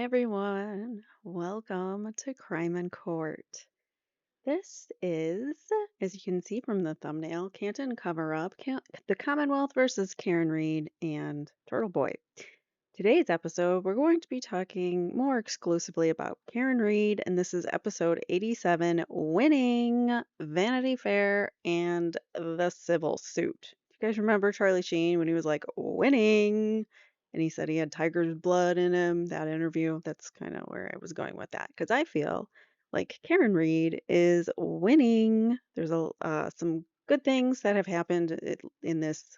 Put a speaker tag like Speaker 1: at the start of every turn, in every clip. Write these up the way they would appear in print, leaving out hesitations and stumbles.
Speaker 1: everyone. Welcome to Crime in Court. This is, as you can see from the thumbnail, Canton cover up the Commonwealth versus Karen Reed and Turtle Boy. Today's episode, we're going to be talking more exclusively about Karen Reed, and this is episode 87, Winning, Vanity Fair, and the Civil Suit. You guys remember Charlie Sheen when he was like, winning? And he said he had tiger's blood in him, that interview? That's kind of where I was going with that, because I feel like Karen Reed is winning. There's some good things that have happened in this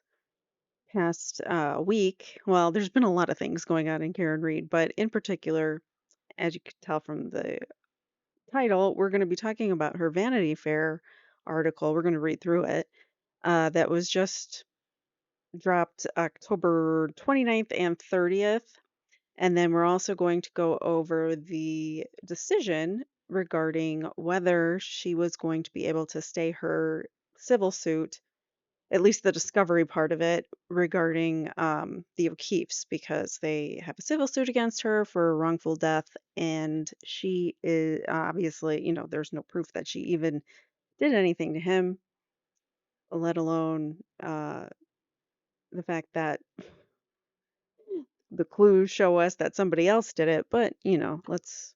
Speaker 1: past week. Well, there's been a lot of things going on in Karen Reed, but in particular, as you can tell from the title, we're going to be talking about her Vanity Fair article. We're going to read through it. That was just dropped October 29th and 30th. And then we're also going to go over the decision regarding whether she was going to be able to stay her civil suit, at least the discovery part of it, regarding the O'Keefes, because they have a civil suit against her for wrongful death. And she is obviously, there's no proof that she even did anything to him, let alone the fact that the clues show us that somebody else did it. But, let's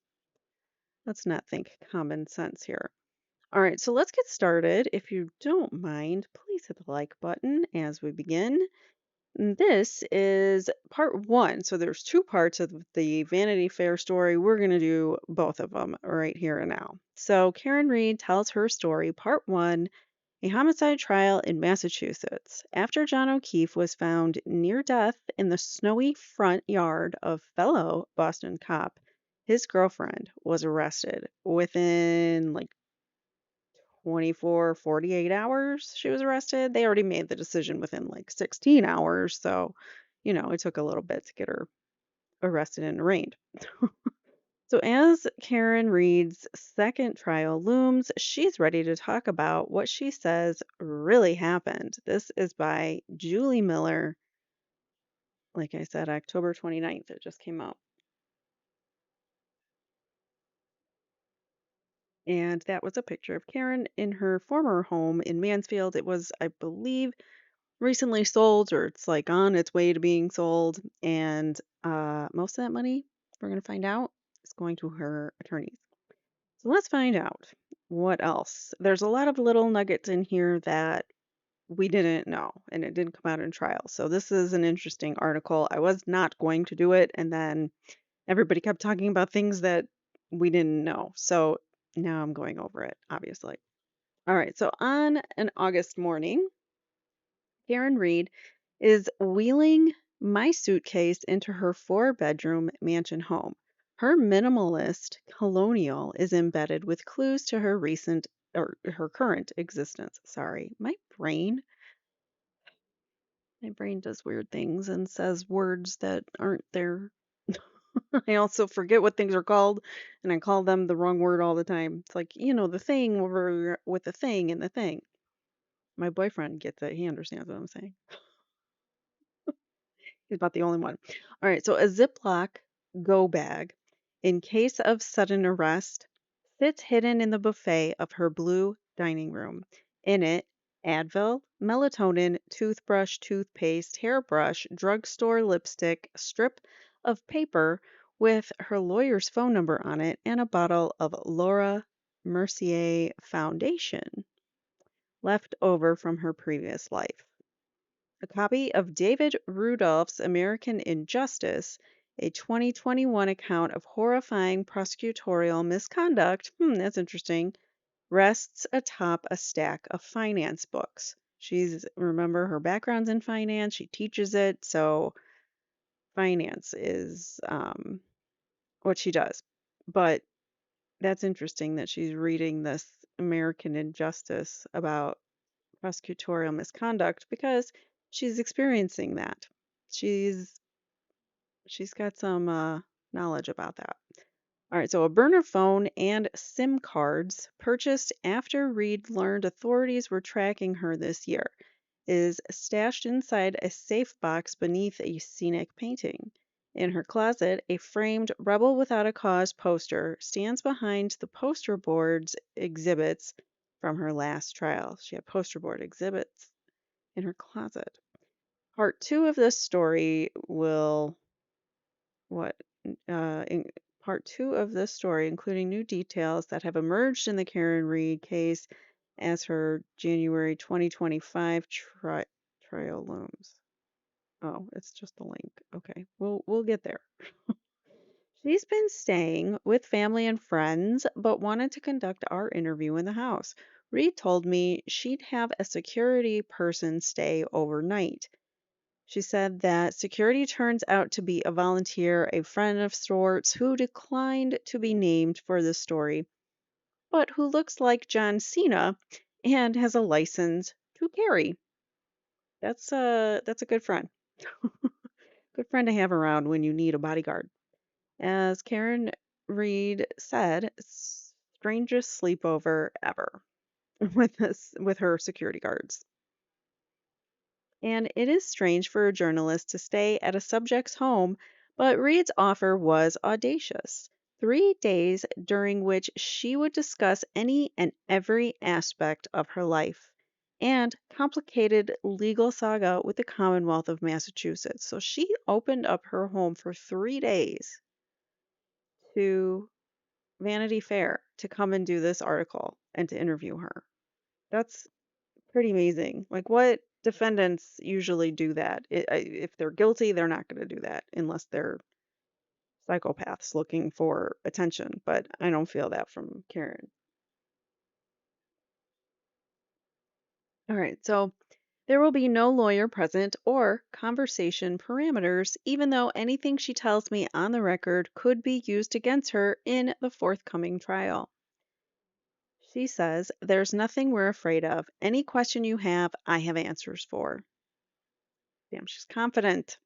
Speaker 1: not think common sense here. All right, so let's get started. If you don't mind, please hit the like button as we begin. This is part one. So there's two parts of the Vanity Fair story. We're going to do both of them right here and now. So Karen Reed tells her story, part one, a homicide trial in Massachusetts. After John O'Keefe was found near death in the snowy front yard of fellow Boston cop, his girlfriend was arrested. Within like 48 hours she was arrested. They already made the decision within like 16 hours. So, it took a little bit to get her arrested and arraigned. So, as Karen Reed's second trial looms, she's ready to talk about what she says really happened. This is by Julie Miller. Like I said, October 29th, it just came out. And that was a picture of Karen in her former home in Mansfield. It was, I believe, recently sold, or it's like on its way to being sold. And most of that money, we're going to find out, is going to her attorneys. So let's find out what else. There's a lot of little nuggets in here that we didn't know, and it didn't come out in trial. So this is an interesting article. I was not going to do it, and then everybody kept talking about things that we didn't know. So now I'm going over it, obviously. All right, so on an August morning, Karen Reed is wheeling my suitcase into her four-bedroom mansion home. Her minimalist colonial is embedded with clues to her recent or her current existence. Sorry, my brain does weird things and says words that aren't there. I also forget what things are called, and I call them the wrong word all the time. It's like, the thing over with the thing and the thing. My boyfriend gets it. He understands what I'm saying. He's about the only one. All right, so a Ziploc go bag in case of sudden arrest sits hidden in the buffet of her blue dining room. In it, Advil, melatonin, toothbrush, toothpaste, hairbrush, drugstore lipstick, strip of paper with her lawyer's phone number on it, and a bottle of Laura Mercier foundation left over from her previous life. A copy of David Rudolph's American Injustice, a 2021 account of horrifying prosecutorial misconduct, that's interesting, rests atop a stack of finance books. Remember, her background's in finance, she teaches it, so finance is what she does. But that's interesting that she's reading this American Injustice about prosecutorial misconduct because she's experiencing that. She's she's got some knowledge about that. All right, so a burner phone and SIM cards purchased after Reed learned authorities were tracking her this year is stashed inside a safe box beneath a scenic painting. In her closet, a framed Rebel Without a Cause poster stands behind the poster board's exhibits from her last trial. She had poster board exhibits in her closet. Part two of this story will what in part two of this story, including new details that have emerged in the Karen Reed case as her January 2025 trial looms. Oh, it's just a link. Okay, we'll get there. She's been staying with family and friends, but wanted to conduct our interview in the house. Reed told me she'd have a security person stay overnight. She said that security turns out to be a volunteer, a friend of sorts, who declined to be named for this story, but who looks like John Cena and has a license to carry. That's a good friend. Good friend to have around when you need a bodyguard. As Karen Reed said, strangest sleepover ever with her security guards. And it is strange for a journalist to stay at a subject's home, but Reed's offer was audacious. 3 days during which she would discuss any and every aspect of her life and complicated legal saga with the Commonwealth of Massachusetts. So she opened up her home for 3 days to Vanity Fair to come and do this article and to interview her. That's pretty amazing. Like, what defendants usually do that? If they're guilty, they're not going to do that unless they're psychopaths looking for attention. But I don't feel that from Karen. All right, so there will be no lawyer present or conversation parameters, even though anything she tells me on the record could be used against her in the forthcoming trial. She says, "There's nothing we're afraid of. Any question you have, I have answers for." Damn, she's confident.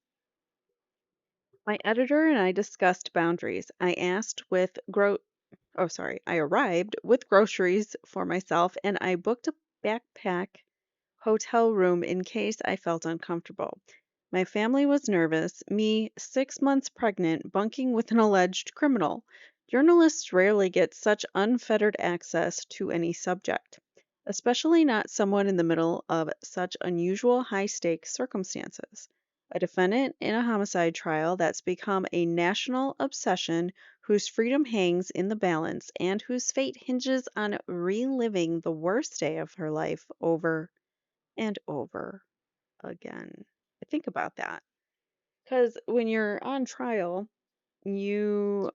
Speaker 1: My editor and I discussed boundaries. I arrived with groceries for myself and I booked a backpack hotel room in case I felt uncomfortable. My family was nervous, me 6 months pregnant, bunking with an alleged criminal. Journalists rarely get such unfettered access to any subject, especially not someone in the middle of such unusual high stakes circumstances. A defendant in a homicide trial that's become a national obsession, whose freedom hangs in the balance, and whose fate hinges on reliving the worst day of her life over and over again. Think about that. Because when you're on trial, you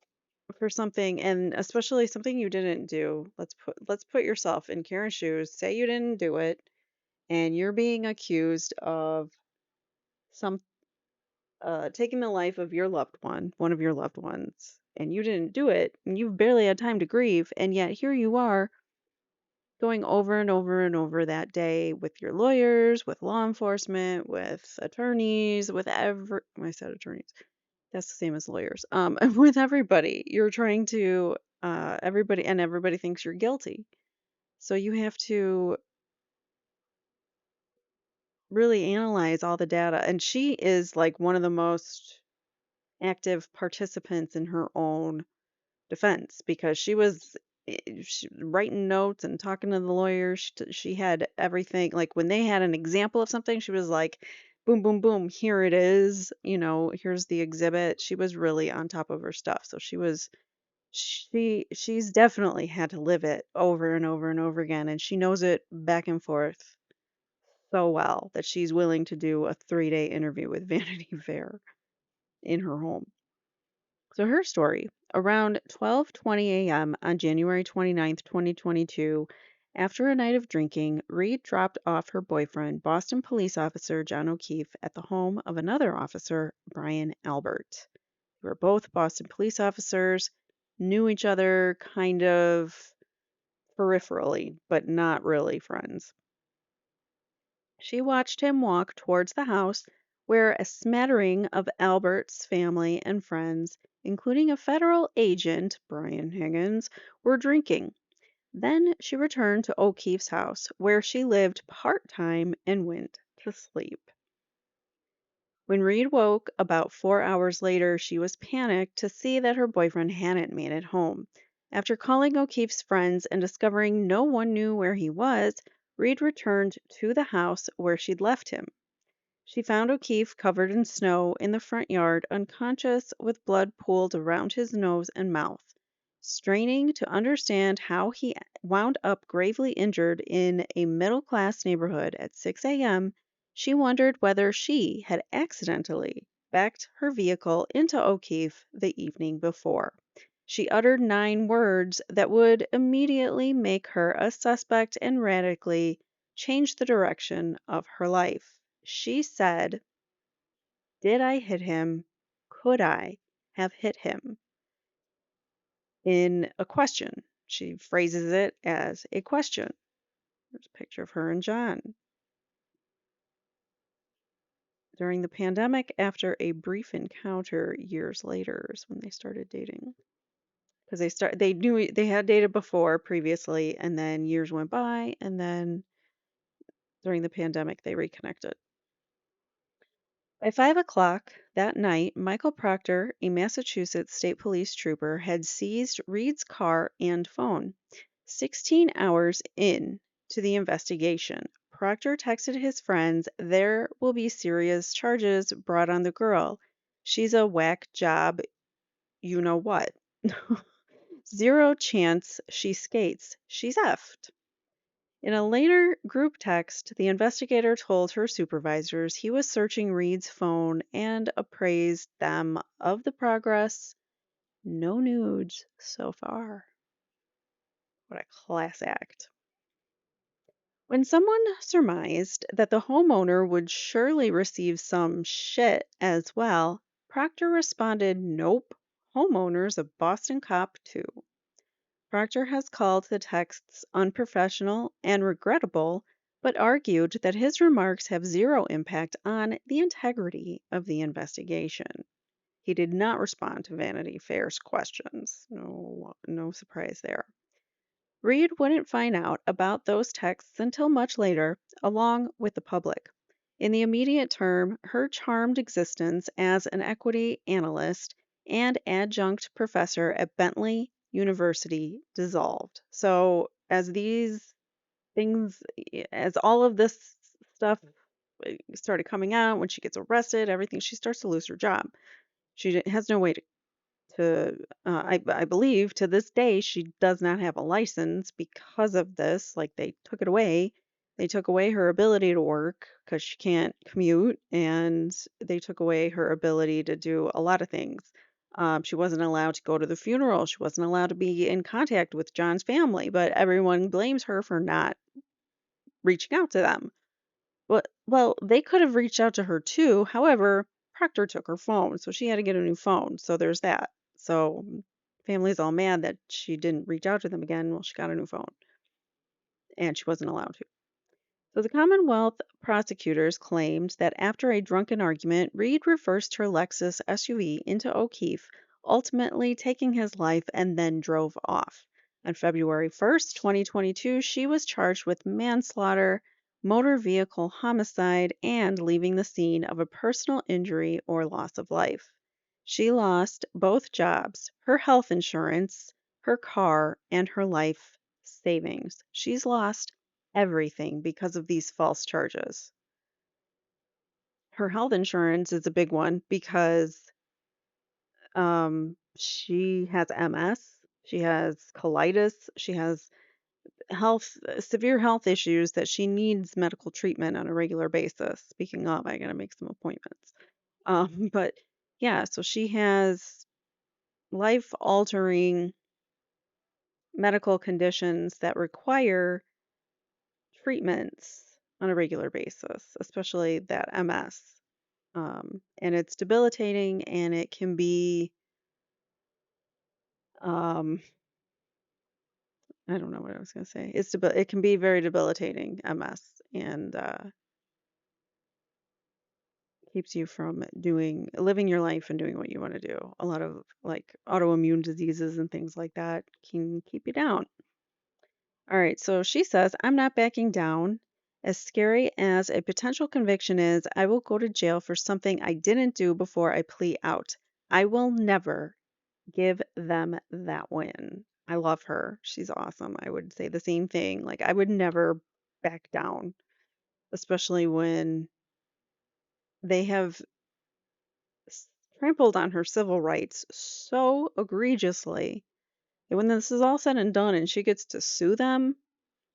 Speaker 1: for something, and especially something you didn't do, let's put yourself in Karen's shoes. Say you didn't do it, and you're being accused of some taking the life of your loved one of your loved ones, and you didn't do it, and you've barely had time to grieve, and yet here you are going over and over and over that day with your lawyers, with law enforcement, with attorneys, with I said attorneys. That's the same as lawyers. With everybody, you're trying to everybody thinks you're guilty. So you have to really analyze all the data. And she is like one of the most active participants in her own defense because writing notes and talking to the lawyers. She had everything. Like when they had an example of something, she was like, boom, boom, boom, here it is. Here's the exhibit. She was really on top of her stuff. So she's definitely had to live it over and over and over again. And she knows it back and forth so well that she's willing to do a 3-day interview with Vanity Fair in her home. So her story, around 12:20 a.m. on January 29th, 2022, after a night of drinking, Reed dropped off her boyfriend, Boston police officer John O'Keefe, at the home of another officer, Brian Albert. They were both Boston police officers, knew each other kind of peripherally, but not really friends. She watched him walk towards the house where a smattering of Albert's family and friends, including a federal agent, Brian Higgins, were drinking. Then she returned to O'Keefe's house, where she lived part time and went to sleep. When Reed woke about 4 hours later, she was panicked to see that her boyfriend hadn't made it home. After calling O'Keefe's friends and discovering no one knew where he was, Reed returned to the house where she'd left him. She found O'Keefe covered in snow in the front yard, unconscious, with blood pooled around his nose and mouth. Straining to understand how he wound up gravely injured in a middle class neighborhood at 6 a.m., she wondered whether she had accidentally backed her vehicle into O'Keefe the evening before. She uttered 9 words that would immediately make her a suspect and radically change the direction of her life. She said, "Did I hit him? Could I have hit him?" In a question. She phrases it as a question. There's a picture of her and John. During the pandemic, after a brief encounter years later, is when they started dating. Because they knew they had dated before previously, and then years went by, and then during the pandemic they reconnected. By 5 o'clock that night, Michael Proctor, a Massachusetts State Police trooper, had seized Reed's car and phone. 16 hours in to the investigation, Proctor texted his friends, "There will be serious charges brought on the girl. She's a whack job, you know what. Zero chance she skates. She's effed." In a later group text, the investigator told her supervisors he was searching Reed's phone and appraised them of the progress. No nudes so far. What a class act. When someone surmised that the homeowner would surely receive some shit as well, Proctor responded, "Nope, homeowner's a Boston cop too." Proctor has called the texts unprofessional and regrettable, but argued that his remarks have zero impact on the integrity of the investigation. He did not respond to Vanity Fair's questions. No surprise there. Reed wouldn't find out about those texts until much later, along with the public. In the immediate term, her charmed existence as an equity analyst and adjunct professor at Bentley University dissolved. So, things, as all of this stuff started coming out, when she gets arrested, everything, she starts to lose her job. She has no way I believe to this day she does not have a license because of this. Like they took it away. They took away her ability to work because she can't commute, and they took away her ability to do a lot of things. She wasn't allowed to go to the funeral. She wasn't allowed to be in contact with John's family, but everyone blames her for not reaching out to them. Well, they could have reached out to her too. However, Proctor took her phone, so she had to get a new phone. So there's that. So family's all mad that she didn't reach out to them again. Well, she got a new phone, and she wasn't allowed to. So the Commonwealth prosecutors claimed that after a drunken argument, Reed reversed her Lexus SUV into O'Keefe, ultimately taking his life and then drove off. On February 1st, 2022, she was charged with manslaughter, motor vehicle homicide, and leaving the scene of a personal injury or loss of life. She lost both jobs, her health insurance, her car, and her life savings. She's lost everything because of these false charges. Her health insurance is a big one because she has MS, she has colitis, she has severe health issues that she needs medical treatment on a regular basis. Speaking of, I gotta make some appointments. But yeah, so she has life altering medical conditions that require treatments on a regular basis, especially that MS. And it's debilitating, and it can be, um, I don't know what I was going to say. It can be very debilitating, MS, and keeps you from living your life and doing what you want to do. A lot of like autoimmune diseases and things like that can keep you down. All right, so she says, "I'm not backing down." As scary as a potential conviction is, I will go to jail for something I didn't do before I plea out. I will never give them that win. I love her. She's awesome. I would say the same thing. Like, I would never back down, especially when they have trampled on her civil rights so egregiously. And when this is all said and done and she gets to sue them,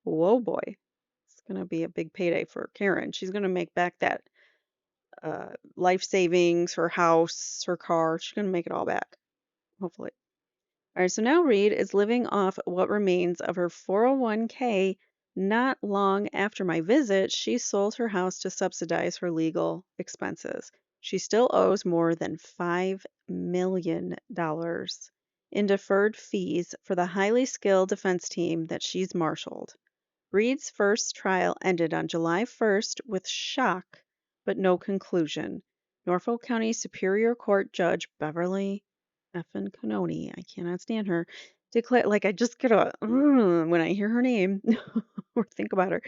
Speaker 1: whoa boy, it's going to be a big payday for Karen. She's going to make back that life savings, her house, her car. She's going to make it all back, hopefully. All right, so now Reed is living off what remains of her 401k. Not long after my visit, she sold her house to subsidize her legal expenses. She still owes more than $5 million in deferred fees for the highly skilled defense team that she's marshaled. Reed's first trial ended on July 1st with shock, but no conclusion. Norfolk County Superior Court Judge Beverly effin Canoni, I cannot stand her, declared, like, I just get a when I hear her name or think about her.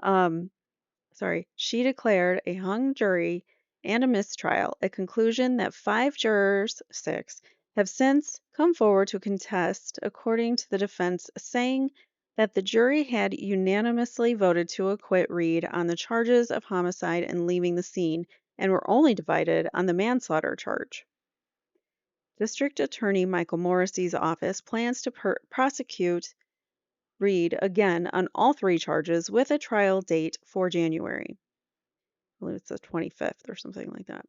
Speaker 1: Um, she declared a hung jury and a mistrial, a conclusion that five jurors, six, have since come forward to contest, according to the defense, saying that the jury had unanimously voted to acquit Reed on the charges of homicide and leaving the scene, and were only divided on the manslaughter charge. District Attorney Michael Morrissey's office plans to prosecute Reed again on all three charges with a trial date for January. I believe it's the 25th or something like that.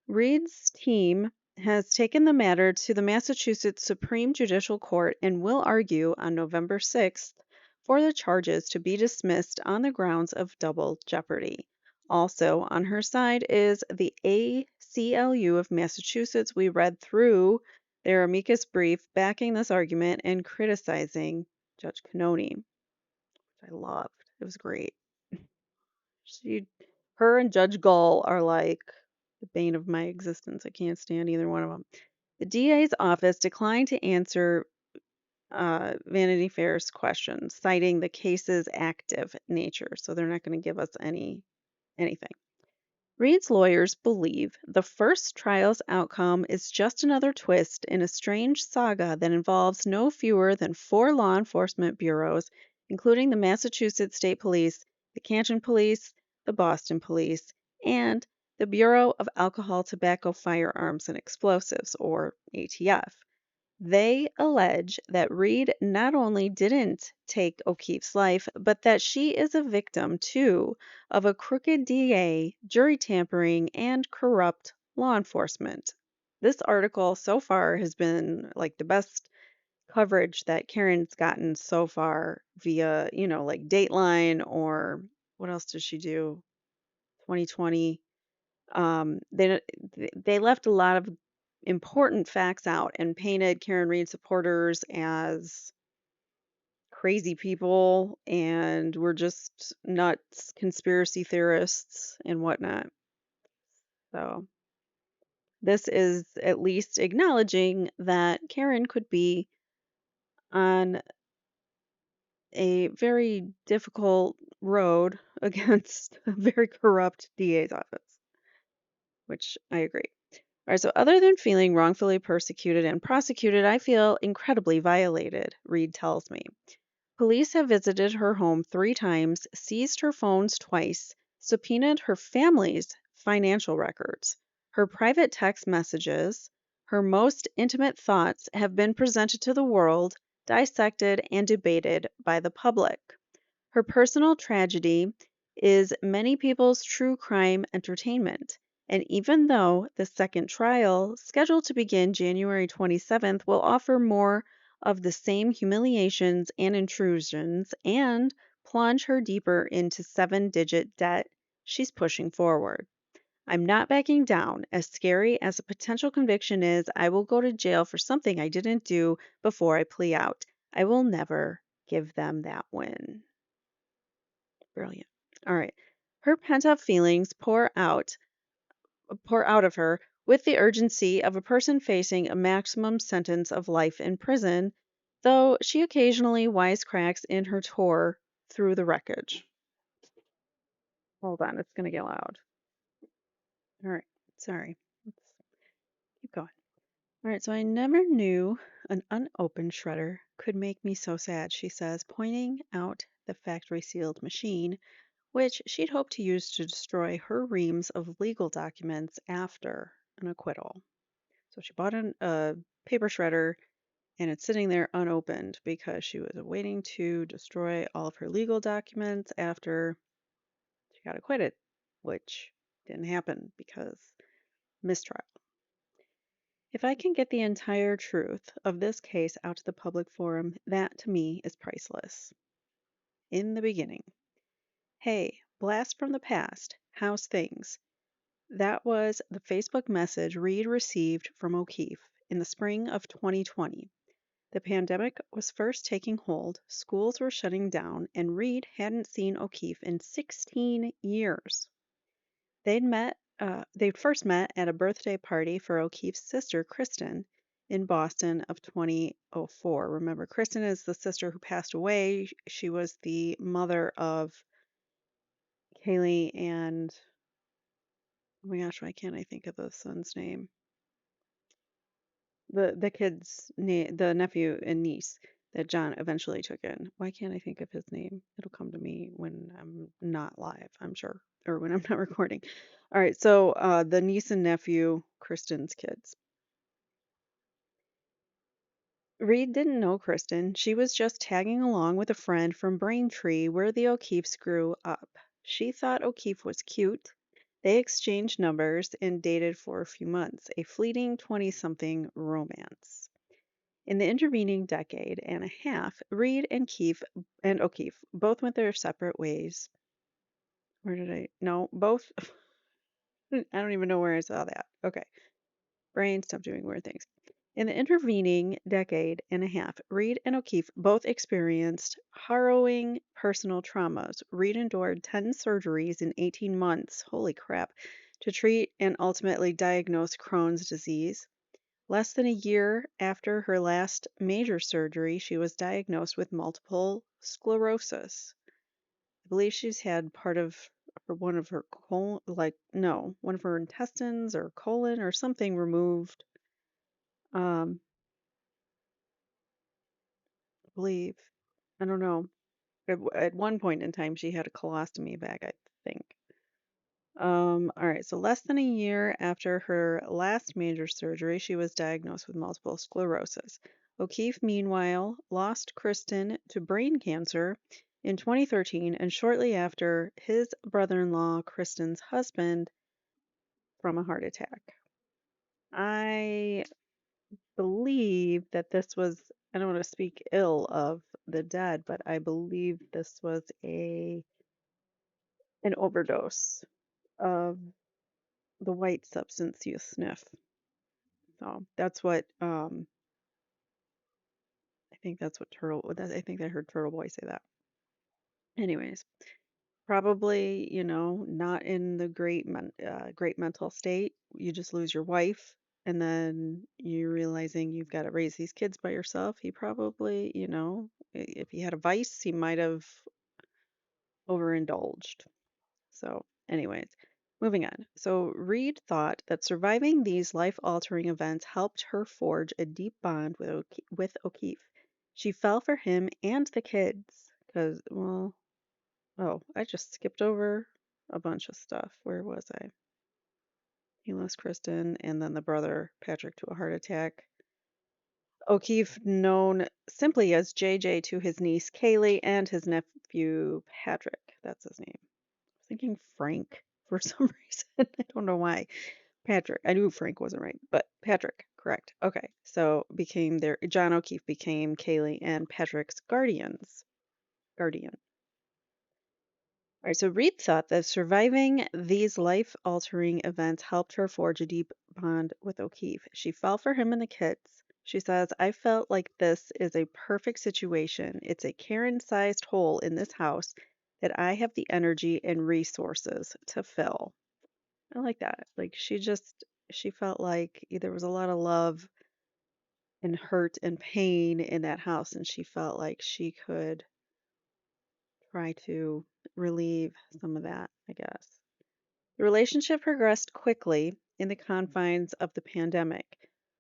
Speaker 1: Reed's team has taken the matter to the Massachusetts Supreme Judicial Court and will argue on November 6th for the charges to be dismissed on the grounds of double jeopardy. Also on her side is the ACLU of Massachusetts. We read through their amicus brief backing this argument and criticizing Judge Canoni, which I loved. It was great. She, her and Judge Gull are like the bane of my existence. I can't stand either one of them. The DA's office declined to answer Vanity Fair's questions, citing the case's active nature. So they're not going to give us anything. Reed's lawyers believe the first trial's outcome is just another twist in a strange saga that involves no fewer than four law enforcement bureaus, including the Massachusetts State Police, the Canton Police, the Boston Police, and the Bureau of Alcohol, Tobacco, Firearms, and Explosives, or ATF. They allege that Reed not only didn't take O'Keefe's life, but that she is a victim, too, of a crooked DA, jury tampering, and corrupt law enforcement. This article so far has been like the best coverage that Karen's gotten so far via, like Dateline, or what else does she do? 2020. They left a lot of important facts out and painted Karen Reed supporters as crazy people and were just nuts conspiracy theorists and whatnot. So this is at least acknowledging that Karen could be on a very difficult road against a very corrupt DA's office, which I agree. All right, so other than feeling wrongfully persecuted and prosecuted, I feel incredibly violated, Reed tells me. Police have visited her home 3 times, seized her phones twice, subpoenaed her family's financial records. Her private text messages, her most intimate thoughts have been presented to the world, dissected, and debated by the public. Her personal tragedy is many people's true crime entertainment. And even though the second trial, scheduled to begin January 27th, will offer more of the same humiliations and intrusions and plunge her deeper into 7-digit debt, she's pushing forward. I'm not backing down. As scary as a potential conviction is, I will go to jail for something I didn't do before I plea out. I will never give them that win. Brilliant. All right. Her pent-up feelings pour out of her with the urgency of a person facing a maximum sentence of life in prison, though she occasionally wisecracks in her tour through the wreckage. Hold on, it's gonna get loud. All right, sorry. Let's keep going. All right, so I never knew an unopened shredder could make me so sad, she says, pointing out the factory sealed machine, which she'd hoped to use to destroy her reams of legal documents after an acquittal. So she bought a paper shredder and it's sitting there unopened because she was waiting to destroy all of her legal documents after she got acquitted, which didn't happen because mistrial. If I can get the entire truth of this case out to the public forum, that to me is priceless. In the beginning, hey, blast from the past, how's things? That was the Facebook message Reed received from O'Keefe in the spring of 2020. The pandemic was first taking hold, schools were shutting down, and Reed hadn't seen O'Keefe in 16 years. They'd first met at a birthday party for O'Keefe's sister, Kristen, in Boston of 2004. Remember, Kristen is the sister who passed away. She was the mother of Kaylee and, oh my gosh, why can't I think of the son's name? The kid's name, the nephew and niece that John eventually took in. Why can't I think of his name? It'll come to me when I'm not live, I'm sure, or when I'm not recording. All right, so the niece and nephew, Kristen's kids. Reed didn't know Kristen. She was just tagging along with a friend from Braintree, where the O'Keefes grew up. She thought O'Keefe was cute. They exchanged numbers and dated for a few months, a fleeting 20-something romance. In the intervening decade and a half, Reed and O'Keefe both went their separate ways. Where did I? No, both. I don't even know where I saw that. Okay. Brain, stop doing weird things. In the intervening decade and a half, Reed and O'Keefe both experienced harrowing personal traumas. Reed endured 10 surgeries in 18 months, holy crap, to treat and ultimately diagnose Crohn's disease. Less than a year after her last major surgery, she was diagnosed with multiple sclerosis. I believe she's had part of one of her colon, like, no, one of her intestines or colon or something removed. I believe. I don't know. At one point in time, she had a colostomy bag, I think. All right, so less than a year after her last major surgery, she was diagnosed with multiple sclerosis. O'Keefe, meanwhile, lost Kristen to brain cancer in 2013, and shortly after, his brother-in-law, Kristen's husband, from a heart attack. I believe that this was, I don't want to speak ill of the dead, but I believe this was an overdose of the white substance you sniff. So that's what I think that's what I think I heard Turtle Boy say that. Anyways, probably, not in the great mental state. You just lose your wife and then you realizing you've got to raise these kids by yourself. He probably, if he had a vice, he might have overindulged. So, anyways, moving on. So, Reed thought that surviving these life altering events helped her forge a deep bond with O'Keefe. She fell for him and the kids because, well, oh, I just skipped over a bunch of stuff. Where was I? He lost Kristen and then the brother, Patrick, to a heart attack. O'Keefe, known simply as JJ to his niece Kaylee and his nephew Patrick. That's his name. Thinking Frank for some reason. I don't know why. Patrick. I knew Frank wasn't right, but Patrick, correct. Okay. So John O'Keefe became Kaylee and Patrick's guardian. All right, so Reed thought that surviving these life-altering events helped her forge a deep bond with O'Keefe. She fell for him and the kids. She says, I felt like this is a perfect situation. It's a Karen-sized hole in this house that I have the energy and resources to fill. I like that. Like she felt like there was a lot of love and hurt and pain in that house, and she felt like she could try to relieve some of that, I guess. The relationship progressed quickly in the confines of the pandemic.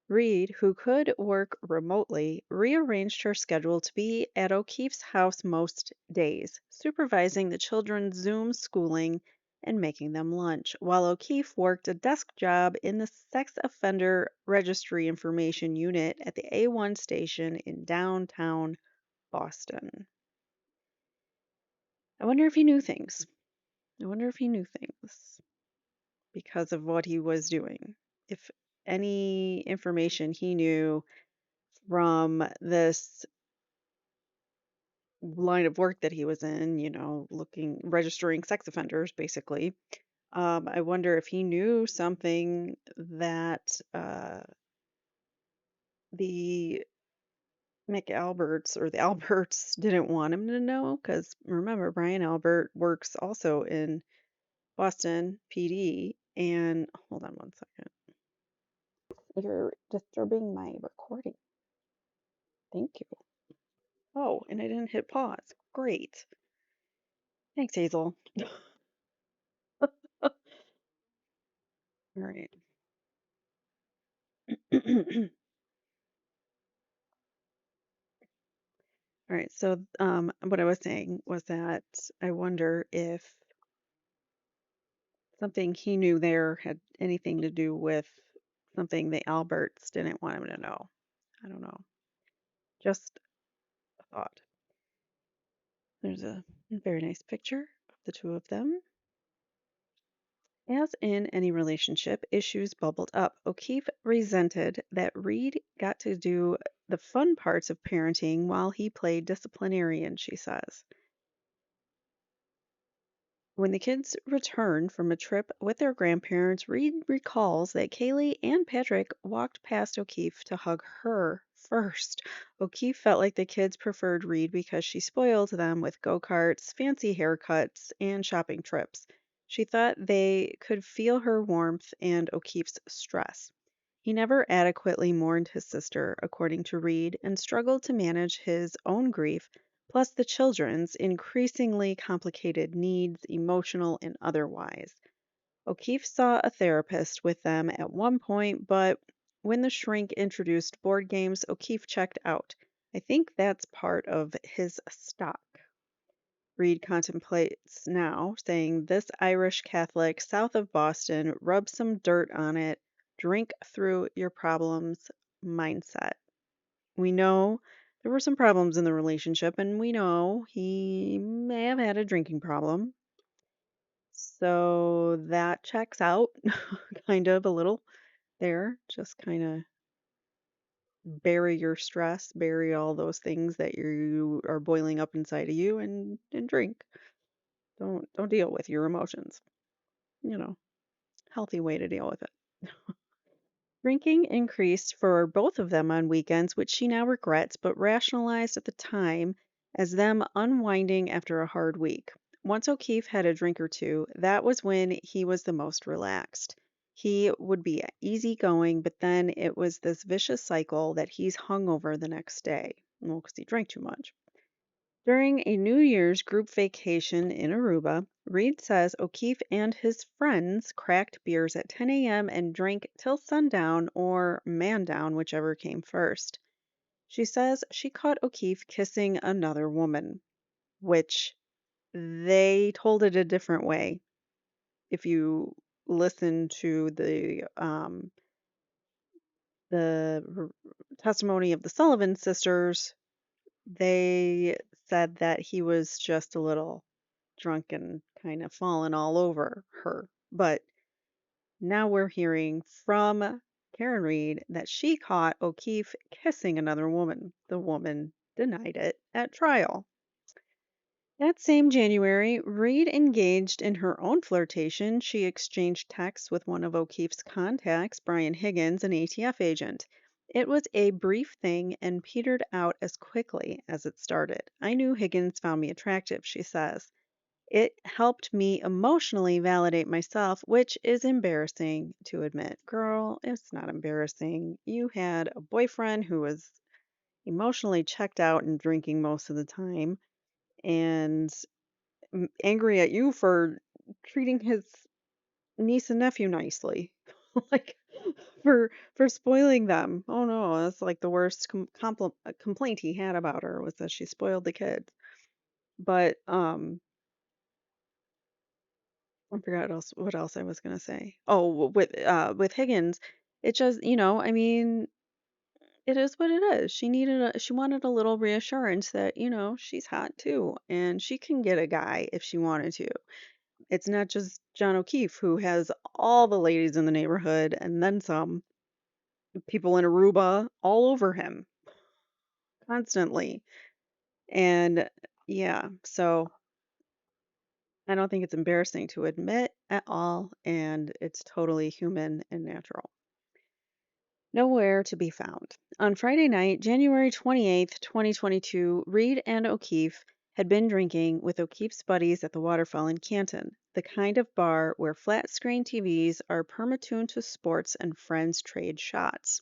Speaker 1: Reed, who could work remotely, rearranged her schedule to be at O'Keefe's house most days, supervising the children's Zoom schooling and making them lunch, while O'Keefe worked a desk job in the Sex Offender Registry Information Unit at the A1 station in downtown Boston. I wonder if he knew things. I wonder if he knew things because of what he was doing. If any information he knew from this line of work that he was in, registering sex offenders, basically. I wonder if he knew something that the McAlberts or the Alberts didn't want him to know. Because remember, Brian Albert works also in Boston PD. And hold on one second. You're disturbing my recording. Thank you. Oh, and I didn't hit pause. Great. Thanks, Hazel. All right. All right. So, what I was saying was that I wonder if something he knew there had anything to do with something the Alberts didn't want him to know. I don't know. Just a thought. There's a very nice picture of the two of them. As in any relationship, issues bubbled up. O'Keefe resented that Reed got to do the fun parts of parenting while he played disciplinarian, she says. When the kids return from a trip with their grandparents, Reed recalls that Kaylee and Patrick walked past O'Keefe to hug her first. O'Keefe felt like the kids preferred Reed because she spoiled them with go karts, fancy haircuts, and shopping trips. She thought they could feel her warmth and O'Keefe's stress. He never adequately mourned his sister, according to Reed, and struggled to manage his own grief, plus the children's increasingly complicated needs, emotional and otherwise. O'Keefe saw a therapist with them at one point, but when the shrink introduced board games, O'Keefe checked out. I think that's part of his stock. Reed contemplates now, saying, "This Irish Catholic south of Boston, rub some dirt on it, drink through your problems mindset." We know there were some problems in the relationship, and we know he may have had a drinking problem. So that checks out kind of a little there. Just kind of bury your stress, bury all those things that you are boiling up inside of you and drink. Don't deal with your emotions. You know, healthy way to deal with it. Drinking increased for both of them on weekends, which she now regrets, but rationalized at the time as them unwinding after a hard week. Once O'Keefe had a drink or two, that was when he was the most relaxed. He would be easygoing, but then it was this vicious cycle that he's hungover the next day. Well, because he drank too much. During a New Year's group vacation in Aruba, Reed says O'Keefe and his friends cracked beers at 10 a.m. and drank till sundown or man down, whichever came first. She says she caught O'Keefe kissing another woman, which they told it a different way. If you listen to the testimony of the Sullivan sisters, they said that he was just a little drunk and kind of fallen all over her. But now we're hearing from Karen Reed that she caught O'Keefe kissing another woman. The woman denied it at trial. That same January, Reed engaged in her own flirtation. She exchanged texts with one of O'Keefe's contacts, Brian Higgins, an ATF agent. It was a brief thing and petered out as quickly as it started. I knew Higgins found me attractive, she says. It helped me emotionally validate myself, which is embarrassing to admit. Girl, it's not embarrassing. You had a boyfriend who was emotionally checked out and drinking most of the time, and angry at you for treating his niece and nephew nicely. Like for spoiling them. Oh no, that's like the worst complaint he had about her was that she spoiled the kids. But I forgot what else I was gonna say. Oh, with Higgins, it just, I mean, it is what it is. She wanted a little reassurance that, she's hot too and she can get a guy if she wanted to. It's not just John O'Keefe who has all the ladies in the neighborhood and then some, people in Aruba all over him constantly. And yeah, so I don't think it's embarrassing to admit at all, and it's totally human and natural. Nowhere to be found. On Friday night, January 28th, 2022, Reed and O'Keefe had been drinking with O'Keefe's buddies at the Waterfall in Canton, the kind of bar where flat screen TVs are permatuned to sports and friends trade shots.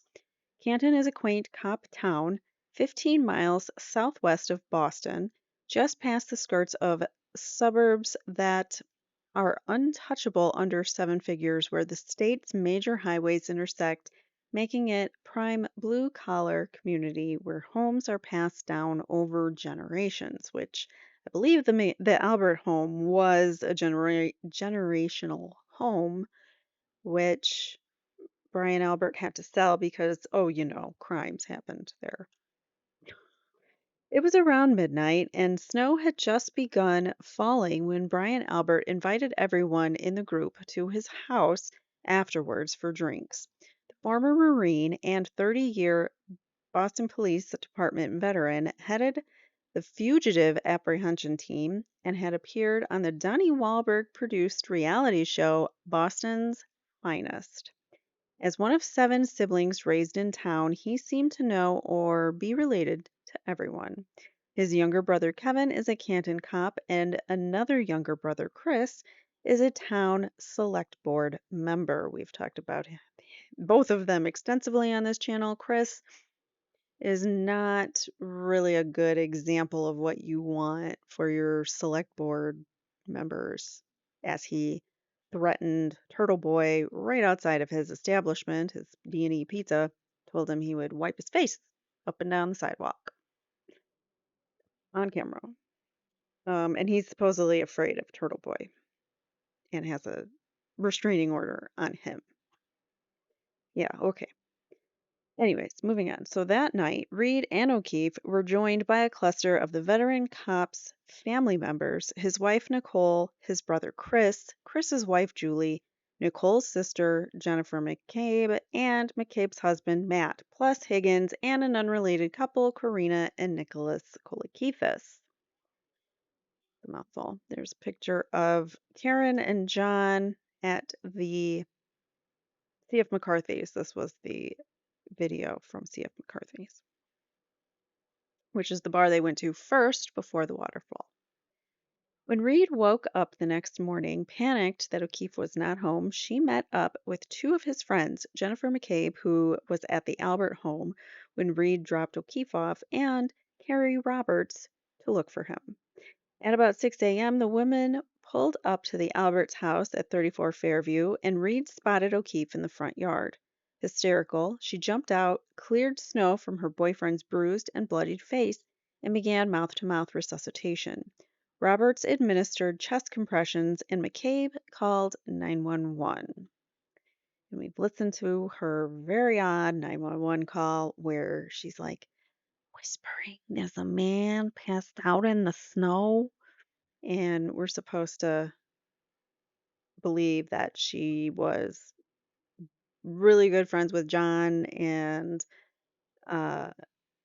Speaker 1: Canton is a quaint cop town 15 miles southwest of Boston, just past the skirts of suburbs that are untouchable under seven figures, where the state's major highways intersect, making it prime blue collar community where homes are passed down over generations, which I believe the Albert home was a generational home, which Brian Albert had to sell because, oh, crimes happened there. It was around midnight, and snow had just begun falling when Brian Albert invited everyone in the group to his house afterwards for drinks. The former Marine and 30-year Boston Police Department veteran headed the fugitive apprehension team and had appeared on the Donnie Wahlberg produced reality show Boston's Finest. As one of seven siblings raised in town, he seemed to know or be related to everyone. His younger brother Kevin is a Canton cop, and another younger brother, Chris, is a town select board member. We've talked about both of them extensively on this channel. Chris is not really a good example of what you want for your select board members, as he threatened Turtle Boy right outside of his establishment, his B&E Pizza, told him he would wipe his face up and down the sidewalk on camera. And he's supposedly afraid of Turtle Boy and has a restraining order on him. Yeah, okay. Anyways, moving on. So that night, Reed and O'Keefe were joined by a cluster of the veteran cop's family members, his wife Nicole, his brother Chris, Chris's wife Julie, Nicole's sister Jennifer McCabe, and McCabe's husband Matt, plus Higgins and an unrelated couple, Karina and Nicholas Kolakithis. The mouthful. There's a picture of Karen and John at the C.F. McCarthy's. This was the video from C.F. McCarthy's, which is the bar they went to first before the waterfall. When Reed woke up the next morning, panicked that O'Keefe was not home, she met up with two of his friends, Jennifer McCabe, who was at the Albert home when Reed dropped O'Keefe off, and Carrie Roberts to look for him. At about 6 a.m., the women pulled up to the Alberts house at 34 Fairview, and Reed spotted O'Keefe in the front yard. Hysterical, she jumped out, cleared snow from her boyfriend's bruised and bloodied face, and began mouth-to-mouth resuscitation. Roberts administered chest compressions, and McCabe called 911. And we've listened to her very odd 911 call where she's like whispering, "There's a man passed out in the snow." And we're supposed to believe that she was really good friends with John, and uh,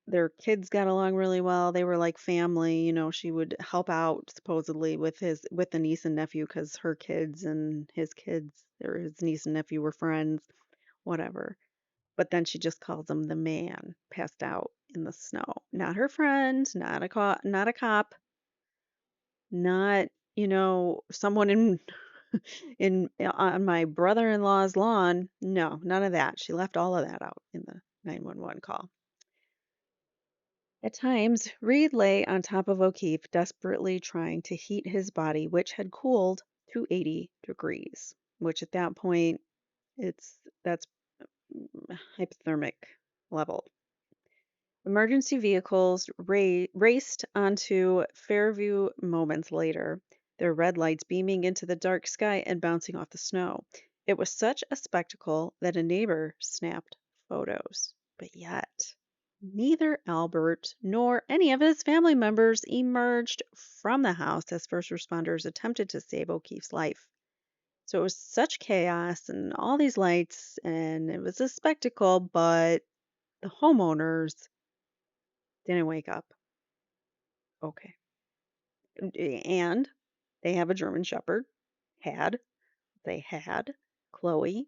Speaker 1: their kids got along really well. They were like family. She would help out supposedly with the niece and nephew because her kids and his kids or his niece and nephew were friends, whatever. But then she just calls him the man passed out in the snow. Not her friend, not a cop, not, someone on my brother-in-law's lawn. No, none of that. She left all of that out in the 911 call. At times, Reed lay on top of O'Keefe, desperately trying to heat his body, which had cooled to 80 degrees, which at that point, that's hypothermic level. Emergency vehicles raced onto Fairview moments later, their red lights beaming into the dark sky and bouncing off the snow. It was such a spectacle that a neighbor snapped photos. But yet, neither Albert nor any of his family members emerged from the house as first responders attempted to save O'Keefe's life. So it was such chaos and all these lights, and it was a spectacle, but the homeowners didn't wake up. Okay. And they have a German Shepherd. Had. They had. Chloe.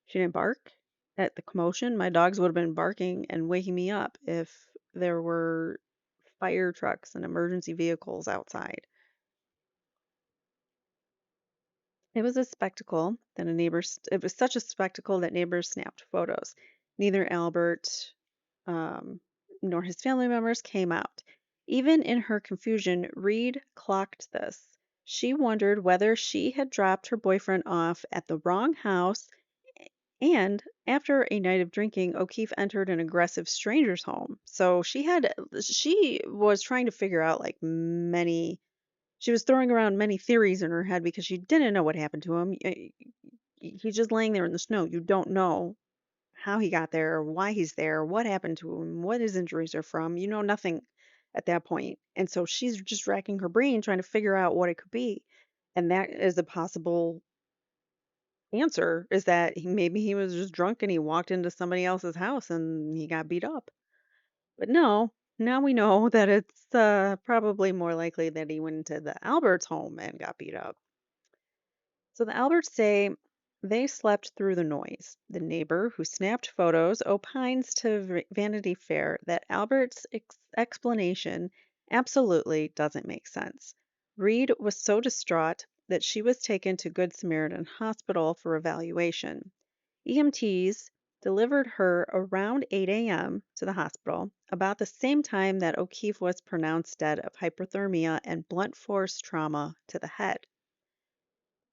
Speaker 1: She didn't bark at the commotion. My dogs would have been barking and waking me up if there were fire trucks and emergency vehicles outside. It was a spectacle that it was such a spectacle that neighbors snapped photos. Neither Albert um, nor his family members came out. Even in her confusion, Reed clocked this. She wondered whether she had dropped her boyfriend off at the wrong house, and after a night of drinking, O'Keefe entered an aggressive stranger's home. So she was trying to figure out she was throwing around many theories in her head because she didn't know what happened to him. He's just laying there in the snow. You don't know how he got there, why he's there, what happened to him, what his injuries are from. You know nothing at that point. And so she's just racking her brain trying to figure out what it could be. And that is a possible answer, is that maybe he was just drunk and he walked into somebody else's house and he got beat up. But no, now we know that it's probably more likely that he went into the Alberts home and got beat up. So the Alberts say they slept through the noise. The neighbor who snapped photos opines to Vanity Fair that Albert's explanation absolutely doesn't make sense. Reed was so distraught that she was taken to Good Samaritan Hospital for evaluation. EMTs delivered her around 8 a.m. to the hospital, about the same time that O'Keefe was pronounced dead of hypothermia and blunt force trauma to the head.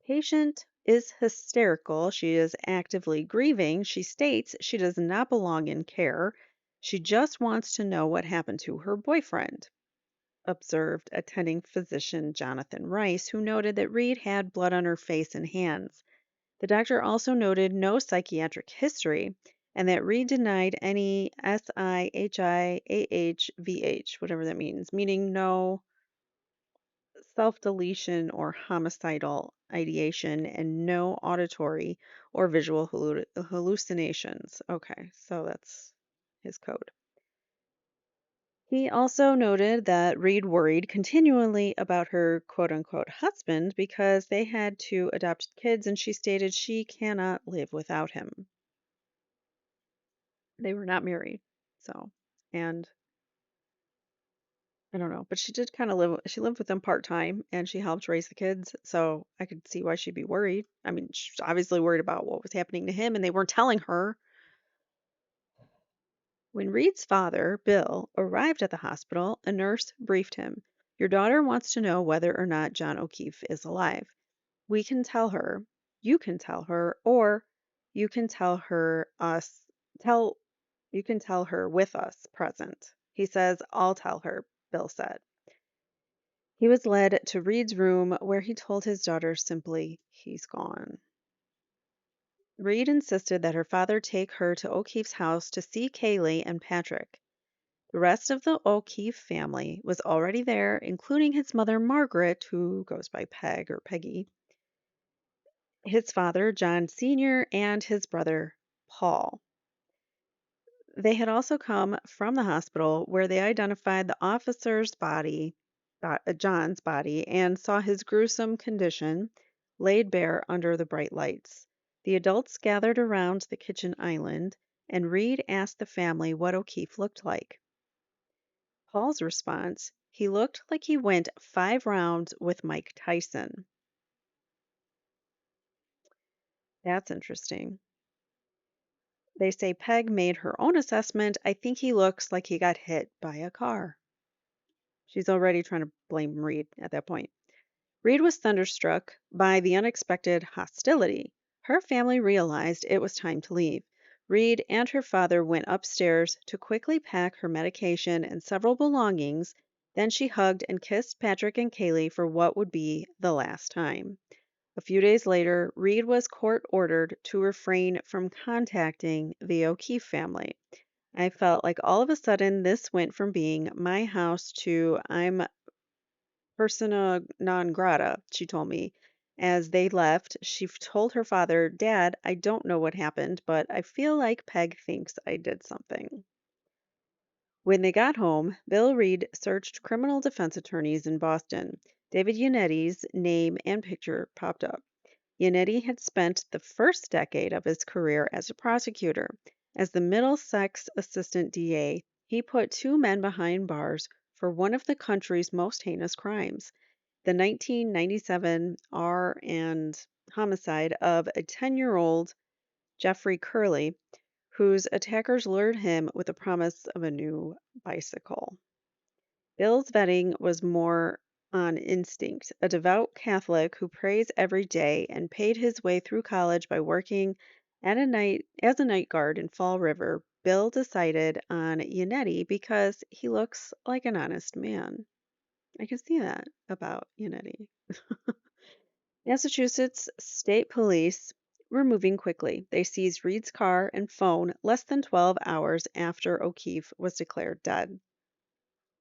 Speaker 1: Patient is hysterical. She is actively grieving. She states she does not belong in care. She just wants to know what happened to her boyfriend, observed attending physician Jonathan Rice, who noted that Reed had blood on her face and hands. The doctor also noted no psychiatric history and that Reed denied any SIHIAHVH, whatever that means, meaning no self deletion or homicidal ideation, and no auditory or visual hallucinations. Okay, so that's his code. He also noted that Reed worried continually about her quote unquote husband because they had two adopted kids, and she stated she cannot live without him. They were not married, so, and I don't know, but she did kind of she lived with them part-time and she helped raise the kids, so I could see why she'd be worried. I mean, she's obviously worried about what was happening to him and they weren't telling her. When Reed's father, Bill, arrived at the hospital, a nurse briefed him. Your daughter wants to know whether or not John O'Keefe is alive. We can tell her, you can tell her, or you can tell her tell you can tell her with us present. He says, I'll tell her, Bill said. He was led to Reed's room where he told his daughter simply, he's gone. Reed insisted that her father take her to O'Keefe's house to see Kaylee and Patrick. The rest of the O'Keefe family was already there, including his mother Margaret, who goes by Peg or Peggy, his father John Sr., and his brother Paul. They had also come from the hospital where they identified the officer's body, John's body, and saw his gruesome condition laid bare under the bright lights. The adults gathered around the kitchen island, and Reed asked the family what O'Keefe looked like. Paul's response, he looked like he went 5 rounds with Mike Tyson. That's interesting. They say Peg made her own assessment. I think he looks like he got hit by a car. She's already trying to blame Reed at that point. Reed was thunderstruck by the unexpected hostility. Her family realized it was time to leave. Reed and her father went upstairs to quickly pack her medication and several belongings. Then she hugged and kissed Patrick and Kaylee for what would be the last time. A few days later, Reed was court ordered to refrain from contacting the O'Keefe family. I felt like all of a sudden this went from being my house to I'm persona non grata, she told me. As they left, she told her father, Dad, I don't know what happened, but I feel like Peg thinks I did something. When they got home, Bill Reed searched criminal defense attorneys in Boston. David Unetti's name and picture popped up. Unetti had spent the first decade of his career as a prosecutor. As the Middlesex assistant DA, he put two men behind bars for one of the country's most heinous crimes, the 1997 R and homicide of a 10-year-old Jeffrey Curley, whose attackers lured him with the promise of a new bicycle. Bill's vetting was more on instinct. A devout Catholic who prays every day and paid his way through college by working as a night guard in Fall River, Bill decided on Yannetti because he looks like an honest man. I can see that about Yannetti. Massachusetts State Police were moving quickly. They seized Reed's car and phone less than 12 hours after O'Keefe was declared dead.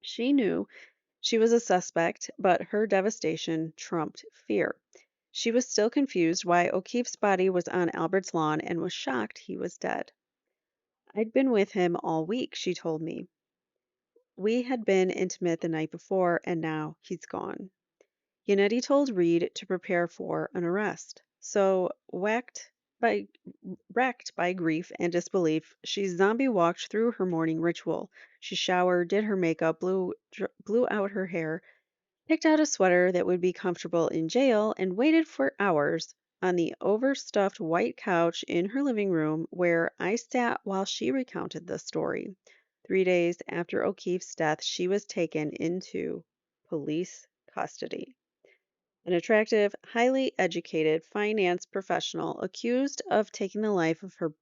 Speaker 1: She knew she was a suspect, but her devastation trumped fear. She was still confused why O'Keefe's body was on Albert's lawn and was shocked he was dead. I'd been with him all week, she told me. We had been intimate the night before, and now he's gone. Yannetti told Reed to prepare for an arrest. So, by, wrecked by grief and disbelief, she zombie walked through her morning ritual. She showered, did her makeup, blew out her hair, picked out a sweater that would be comfortable in jail, and waited for hours on the overstuffed white couch in her living room where I sat while she recounted the story. 3 days after O'Keefe's death, she was taken into police custody. An attractive, highly educated finance professional accused of taking the life of her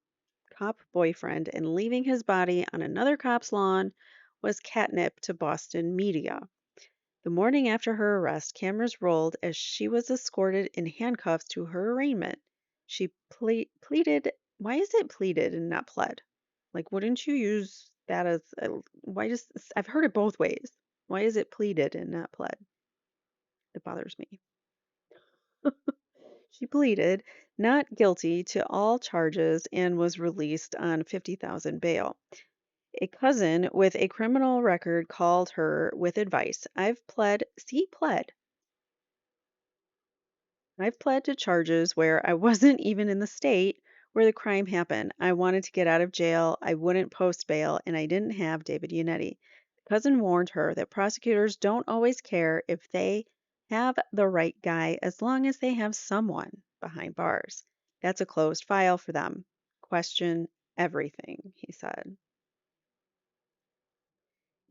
Speaker 1: cop boyfriend and leaving his body on another cop's lawn was catnip to Boston media. The morning after her arrest, cameras rolled as she was escorted in handcuffs to her arraignment. She pleaded. Why is it pleaded and not pled? Like, wouldn't you use that as why just? I've heard it both ways. Why is it pleaded and not pled? It bothers me. She pleaded not guilty to all charges and was released on 50,000 bail. A cousin with a criminal record called her with advice. I've pled to charges where I wasn't even in the state where the crime happened. I wanted to get out of jail. I wouldn't post bail, and I didn't have David Unetti. The cousin warned her that prosecutors don't always care if they have the right guy as long as they have someone behind bars. That's a closed file for them. Question everything, he said.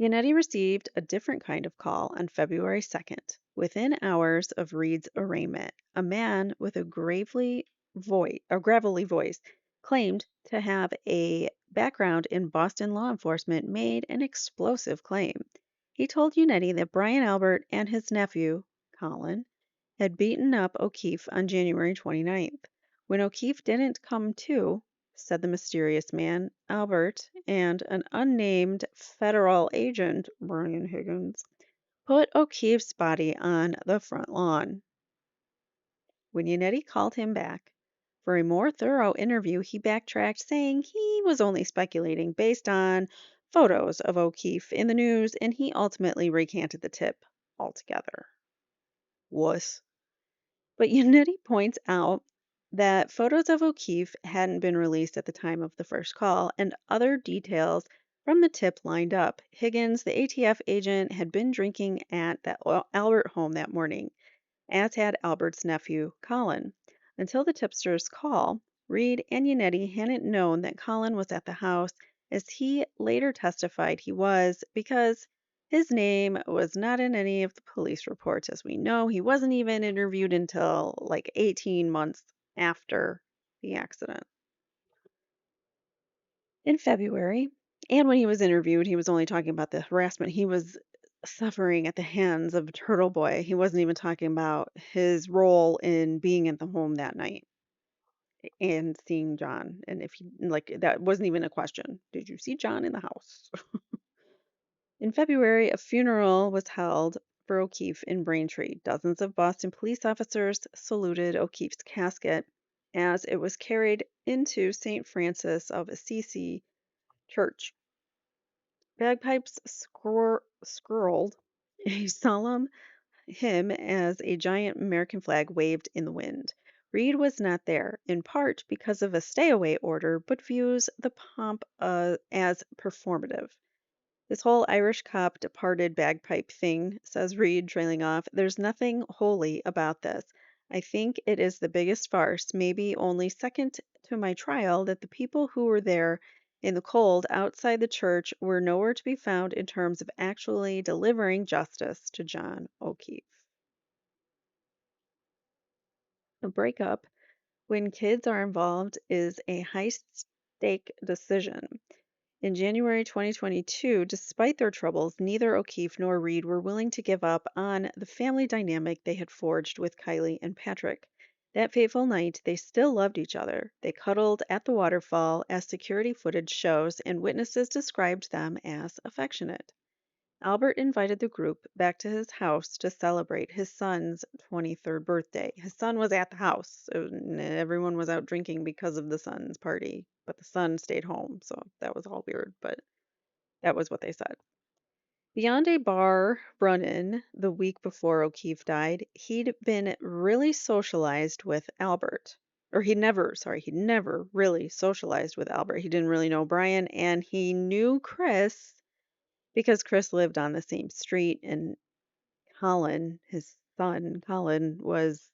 Speaker 1: Yannetti received a different kind of call on February 2nd. Within hours of Reed's arraignment, a man with a gravelly voice claimed to have a background in Boston law enforcement made an explosive claim. He told Yannetti that Brian Albert and his nephew, Colin, had beaten up O'Keefe on January 29th. When O'Keefe didn't come to, said the mysterious man, Albert and an unnamed federal agent, Brian Higgins, put O'Keefe's body on the front lawn. When Yannetti called him back for a more thorough interview, he backtracked, saying he was only speculating based on photos of O'Keefe in the news, and he ultimately recanted the tip altogether. Wuss. But Unity points out that photos of O'Keefe hadn't been released at the time of the first call, and other details from the tip lined up. Higgins, the ATF agent, had been drinking at the Albert home that morning, as had Albert's nephew, Colin. Until the tipster's call, Reed and Yannetti hadn't known that Colin was at the house, as he later testified he was, because his name was not in any of the police reports. As we know, he wasn't even interviewed until like 18 months after the accident. In February, and when he was interviewed, he was only talking about the harassment he was suffering at the hands of Turtle Boy. He wasn't even talking about his role in being at the home that night and seeing John. And if he, like, that wasn't even a question. Did you see John in the house? In February, a funeral was held for O'Keefe in Braintree. Dozens of Boston police officers saluted O'Keefe's casket as it was carried into St. Francis of Assisi Church. Bagpipes skirled a solemn hymn as a giant American flag waved in the wind. Reed was not there, in part because of a stay-away order, but views the pomp as performative. This whole Irish cop departed bagpipe thing, says Reed, trailing off. There's nothing holy about this. I think it is the biggest farce, maybe only second to my trial, that the people who were there in the cold outside the church were nowhere to be found in terms of actually delivering justice to John O'Keefe. A breakup, when kids are involved, is a high stake decision. In January 2022, despite their troubles, neither O'Keefe nor Reed were willing to give up on the family dynamic they had forged with Kylie and Patrick. That fateful night, they still loved each other. They cuddled at the waterfall, as security footage shows, and witnesses described them as affectionate. Albert invited the group back to his house to celebrate his son's 23rd birthday. His son was at the house. Everyone was out drinking because of the son's party, but the son stayed home, so that was all weird, but that was what they said. Beyond a bar run-in the week before O'Keefe died, he'd been really socialized with Albert. Or he'd never really socialized with Albert. He didn't really know Brian, and he knew Chris because Chris lived on the same street, and Colin, his son, Colin, was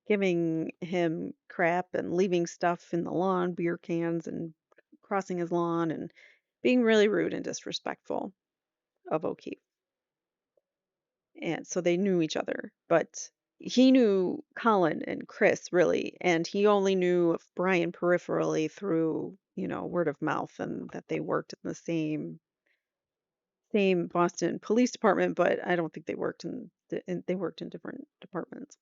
Speaker 1: giving him crap and leaving stuff in the lawn, beer cans, and crossing his lawn, and being really rude and disrespectful of O'Keefe. And so they knew each other, but he knew Colin and Chris really, and he only knew of Brian peripherally through, word of mouth, and that they worked in the same Boston Police Department, but I don't think they worked they worked in different departments.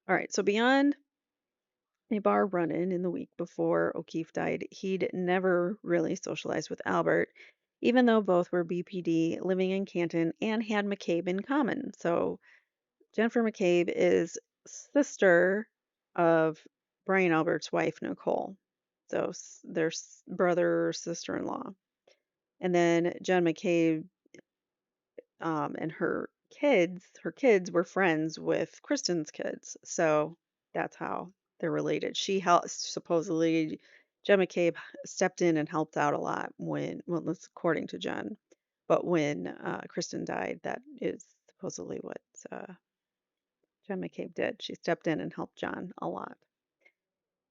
Speaker 1: All right, so beyond a bar run-in in the week before O'Keefe died, he'd never really socialized with Albert, even though both were BPD living in Canton and had McCabe in common. So Jennifer McCabe is sister of Brian Albert's wife, Nicole. So they're brother or sister-in-law. And then Jen McCabe and her kids were friends with Kristen's kids, so that's how they're related. She helped supposedly. Jen McCabe stepped in and helped out a lot well, that's according to Jen. But when Kristen died, that is supposedly what Jen McCabe did. She stepped in and helped John a lot.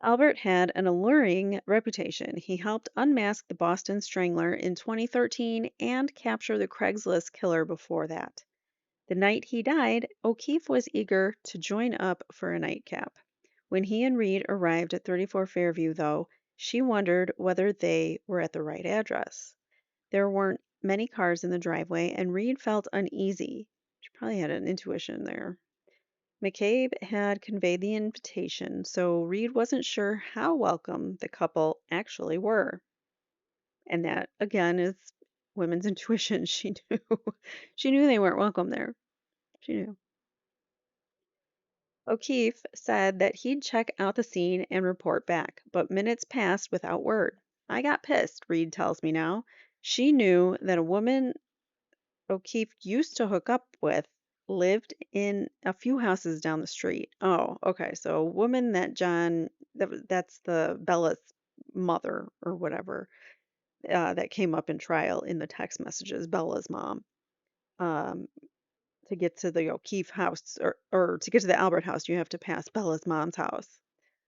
Speaker 1: Albert had an alluring reputation. He helped unmask the Boston Strangler in 2013 and capture the Craigslist killer before that. The night he died, O'Keefe was eager to join up for a nightcap. When he and Reed arrived at 34 Fairview, though, she wondered whether they were at the right address. There weren't many cars in the driveway, and Reed felt uneasy. She probably had an intuition there. McCabe had conveyed the invitation, so Reed wasn't sure how welcome the couple actually were. And that, again, is women's intuition. She knew. She knew they weren't welcome there. She knew. O'Keefe said that he'd check out the scene and report back, but minutes passed without word. I got pissed, Reed tells me now. She knew that a woman O'Keefe used to hook up with lived in a few houses down the street. Oh, okay. So a woman that that's the Bella's mother or whatever, that came up in trial in the text messages, Bella's mom. Um, to get to the O'Keefe house or to get to the Albert house, you have to pass Bella's mom's house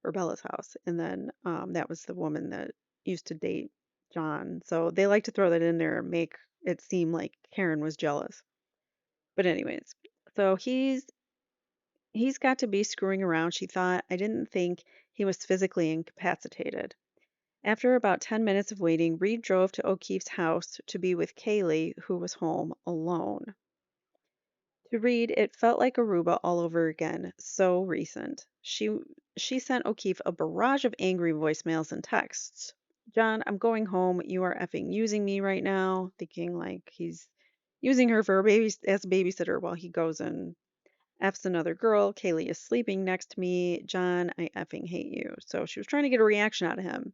Speaker 1: or Bella's house. And then that was the woman that used to date John. So they like to throw that in there and make it seem like Karen was jealous. But anyways, so he's got to be screwing around, she thought. I didn't think he was physically incapacitated. After about 10 minutes of waiting, Reed drove to O'Keefe's house to be with Kaylee, who was home alone. To Reed, it felt like Aruba all over again, so recent. She sent O'Keefe a barrage of angry voicemails and texts. John, I'm going home. You are effing using me right now, thinking like he's using her for a baby as a babysitter while he goes and F's another girl. Kaylee is sleeping next to me. John, I effing hate you. So she was trying to get a reaction out of him.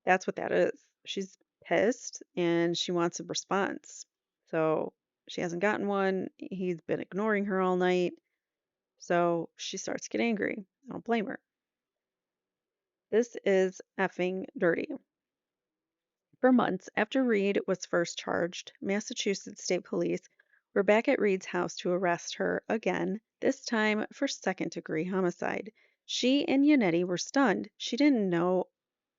Speaker 1: That's what that is. She's pissed and she wants a response. So she hasn't gotten one. He's been ignoring her all night. So she starts to get angry. I don't blame her. This is effing dirty. For months after Reed was first charged, Massachusetts State Police were back at Reed's house to arrest her again, this time for second-degree homicide. She and Yannetti were stunned. She didn't know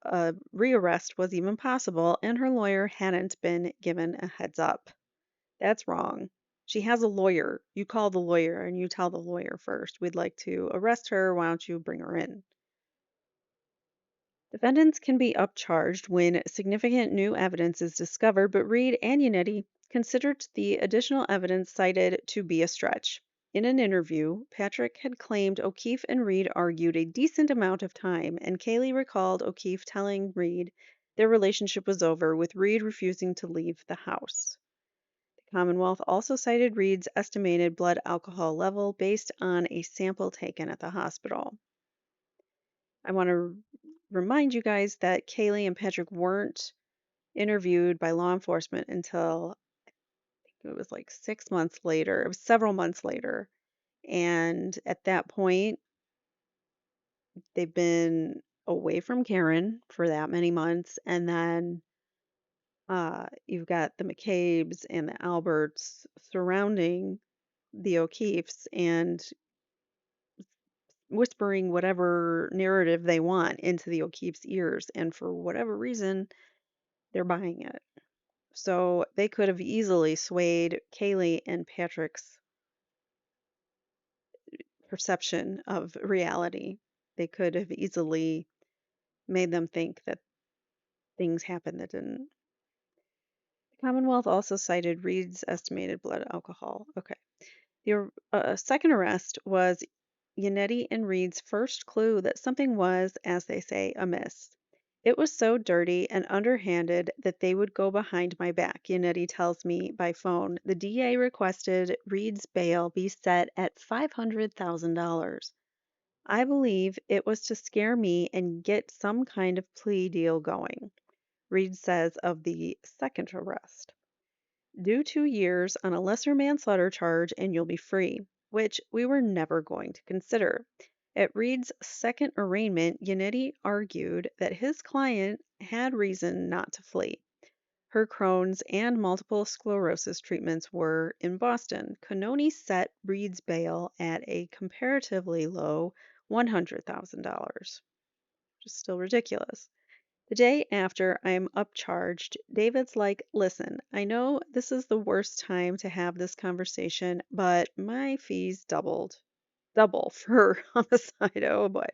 Speaker 1: a rearrest was even possible, and her lawyer hadn't been given a heads up. That's wrong. She has a lawyer. You call the lawyer and you tell the lawyer first. We'd like to arrest her. Why don't you bring her in? Defendants can be upcharged when significant new evidence is discovered, but Reed and Yannetti considered the additional evidence cited to be a stretch. In an interview, Patrick had claimed O'Keefe and Reed argued a decent amount of time, and Kaylee recalled O'Keefe telling Reed their relationship was over, with Reed refusing to leave the house. The Commonwealth also cited Reed's estimated blood alcohol level based on a sample taken at the hospital. I want to remind you guys that Kaylee and Patrick weren't interviewed by law enforcement until it was like 6 months later. It was several months later. And at that point, they've been away from Karen for that many months. And then you've got the McCabe's and the Alberts surrounding the O'Keefes and whispering whatever narrative they want into the O'Keefe's ears. And for whatever reason, they're buying it. So they could have easily swayed Kaylee and Patrick's perception of reality. They could have easily made them think that things happened that didn't. The Commonwealth also cited Reed's estimated blood alcohol. Okay. The second arrest was Yannetti and Reed's first clue that something was, as they say, amiss. It was so dirty and underhanded that they would go behind my back, Yannetti tells me by phone. The DA requested Reed's bail be set at $500,000. I believe it was to scare me and get some kind of plea deal going, Reed says of the second arrest. Do 2 years on a lesser manslaughter charge and you'll be free, which we were never going to consider. At Reed's second arraignment, Yannetti argued that his client had reason not to flee. Her Crohn's and multiple sclerosis treatments were in Boston. Cannoni set Reed's bail at a comparatively low $100,000, which is still ridiculous. The day after I'm upcharged, David's like, listen, I know this is the worst time to have this conversation, but my fees doubled. Double for homicide. Oh boy.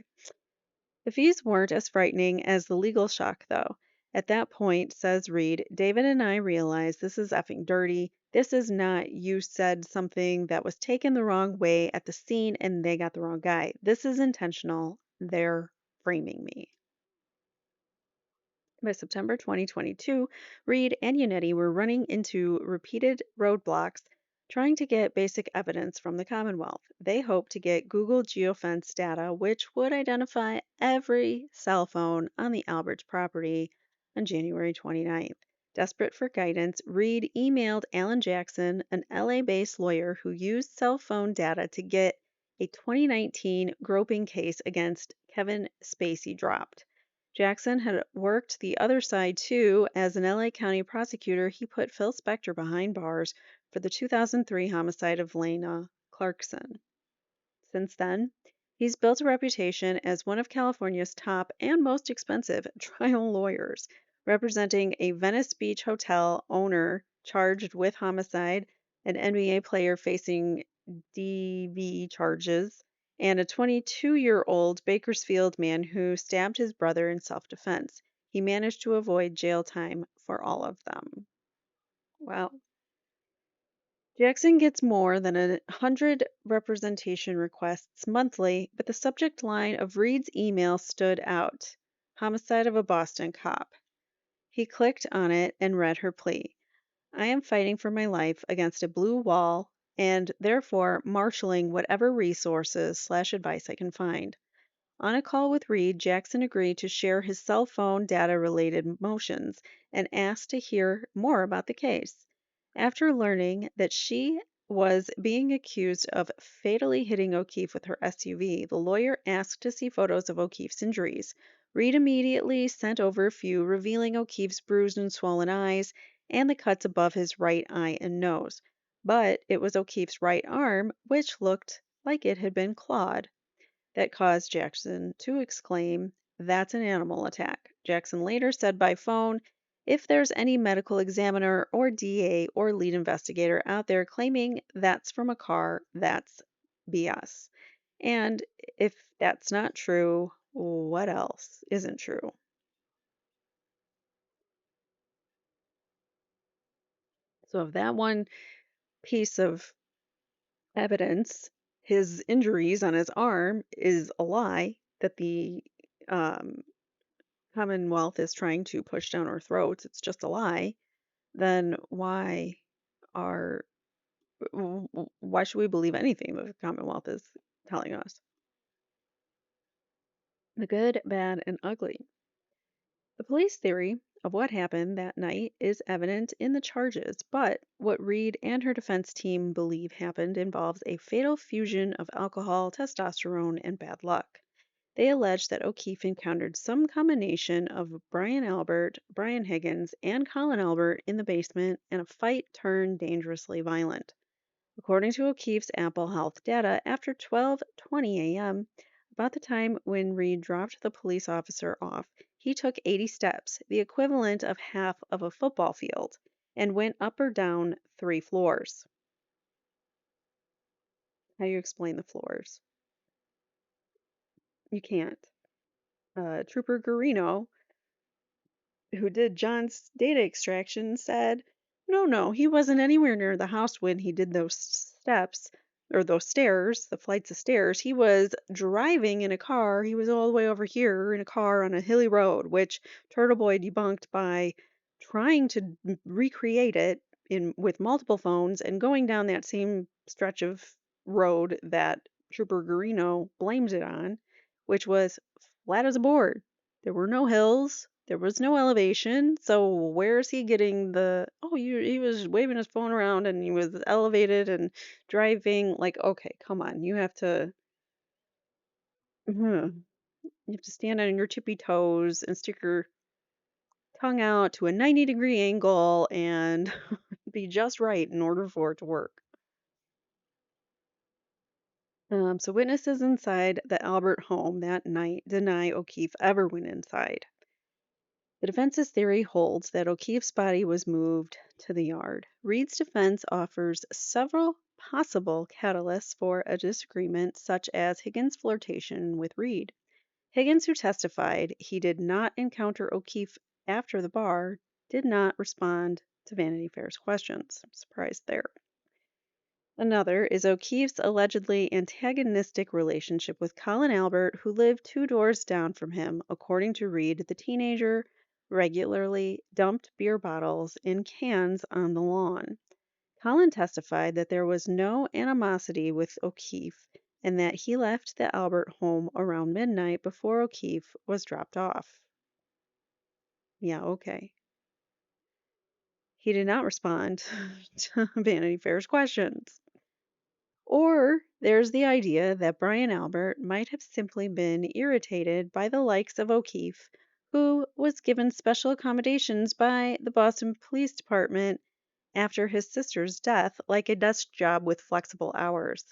Speaker 1: The fees weren't as frightening as the legal shock, though. At that point, says Reed, David and I realized this is effing dirty. This is not you said something that was taken the wrong way at the scene and they got the wrong guy. This is intentional. They're framing me. By September 2022, Reed and Yannetti were running into repeated roadblocks trying to get basic evidence from the Commonwealth. They hoped to get Google geofence data, which would identify every cell phone on the Alberts property on January 29th. Desperate for guidance, Reed emailed Alan Jackson, an LA-based lawyer who used cell phone data to get a 2019 groping case against Kevin Spacey dropped. Jackson had worked the other side too. As an LA County prosecutor, he put Phil Spector behind bars for the 2003 homicide of Lena Clarkson. Since then, He's built a reputation as one of California's top and most expensive trial lawyers, representing a Venice Beach hotel owner charged with homicide, an NBA player facing DV charges, and a 22-year-old Bakersfield man who stabbed his brother in self defense. He managed to avoid jail time for all of them. Wow. Jackson gets more than 100 representation requests monthly, but the subject line of Reed's email stood out: Homicide of a Boston cop. He clicked on it and read her plea. I am fighting for my life against a blue wall and therefore marshaling whatever resources/advice I can find. On a call with Reed, Jackson agreed to share his cell phone data related motions and asked to hear more about the case. After learning that she was being accused of fatally hitting O'Keefe with her SUV, the lawyer asked to see photos of O'Keefe's injuries. Reed immediately sent over a few, revealing O'Keefe's bruised and swollen eyes and the cuts above his right eye and nose. But it was O'Keefe's right arm, which looked like it had been clawed, that caused Jackson to exclaim, "That's an animal attack." Jackson later said by phone, "If there's any medical examiner or DA or lead investigator out there claiming that's from a car, that's BS. And if that's not true, what else isn't true?" So if that one piece of evidence, his injuries on his arm, is a lie that the um, Commonwealth is trying to push down our throats, it's just a lie, then are why should we believe anything that the Commonwealth is telling us? The good, bad, and ugly. The police theory of what happened that night is evident in the charges, but what Reed and her defense team believe happened involves a fatal fusion of alcohol, testosterone, and bad luck. They allege that O'Keefe encountered some combination of Brian Albert, Brian Higgins, and Colin Albert in the basement, and a fight turned dangerously violent. According to O'Keefe's Apple Health data, after 12:20 a.m., about the time when Reed dropped the police officer off, he took 80 steps, the equivalent of half of a football field, and went up or down 3 floors. How do you explain the floors? You can't. Trooper Garino, who did John's data extraction, said, no, no, he wasn't anywhere near the house when he did those steps or those stairs, the flights of stairs. He was driving in a car. He was all the way over here in a car on a hilly road, which Turtle Boy debunked by trying to recreate it in with multiple phones and going down that same stretch of road that Trooper Garino blamed it on, which was flat as a board. There were no hills. There was no elevation. So where is he getting he was waving his phone around and he was elevated and driving. Like, okay, come on. You have to stand on your tippy toes and stick your tongue out to a 90-degree angle and be just right in order for it to work. So witnesses inside the Albert home that night deny O'Keefe ever went inside. The defense's theory holds that O'Keefe's body was moved to the yard. Reed's defense offers several possible catalysts for a disagreement, such as Higgins' flirtation with Reed. Higgins, who testified he did not encounter O'Keefe after the bar, did not respond to Vanity Fair's questions. Surprised there. Another is O'Keefe's allegedly antagonistic relationship with Colin Albert, who lived 2 doors down from him. According to Reed, the teenager regularly dumped beer bottles in cans on the lawn. Colin testified that there was no animosity with O'Keefe and that he left the Albert home around midnight before O'Keefe was dropped off. Yeah, okay. He did not respond to Vanity Fair's questions. Or there's the idea that Brian Albert might have simply been irritated by the likes of O'Keefe, who was given special accommodations by the Boston Police Department after his sister's death, like a desk job with flexible hours.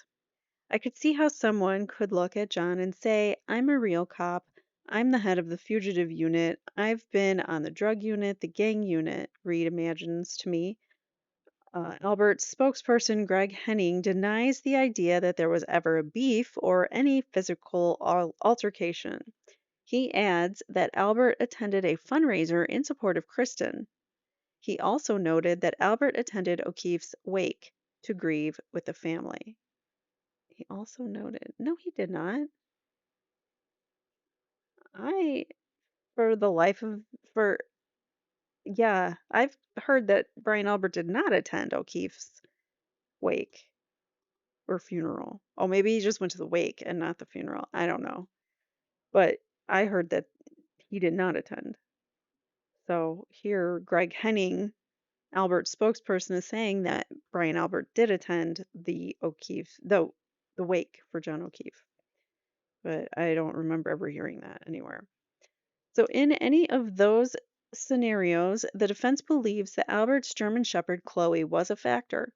Speaker 1: I could see how someone could look at John and say, I'm a real cop. I'm the head of the fugitive unit. I've been on the drug unit, the gang unit, Reed imagines to me. Albert's spokesperson, Greg Henning, denies the idea that there was ever a beef or any physical altercation. He adds that Albert attended a fundraiser in support of Kristen. He also noted that Albert attended O'Keefe's wake to grieve with the family. He also noted, no, he did not. I, for the life of, for, yeah, I've heard that Brian Albert did not attend O'Keefe's wake or funeral. Oh, maybe he just went to the wake and not the funeral. I don't know. But I heard that he did not attend. So here, Greg Henning, Albert's spokesperson, is saying that Brian Albert did attend the O'Keefe, the wake for John O'Keefe. But I don't remember ever hearing that anywhere. So, in any of those scenarios, the defense believes that Albert's German Shepherd Chloe was a factor.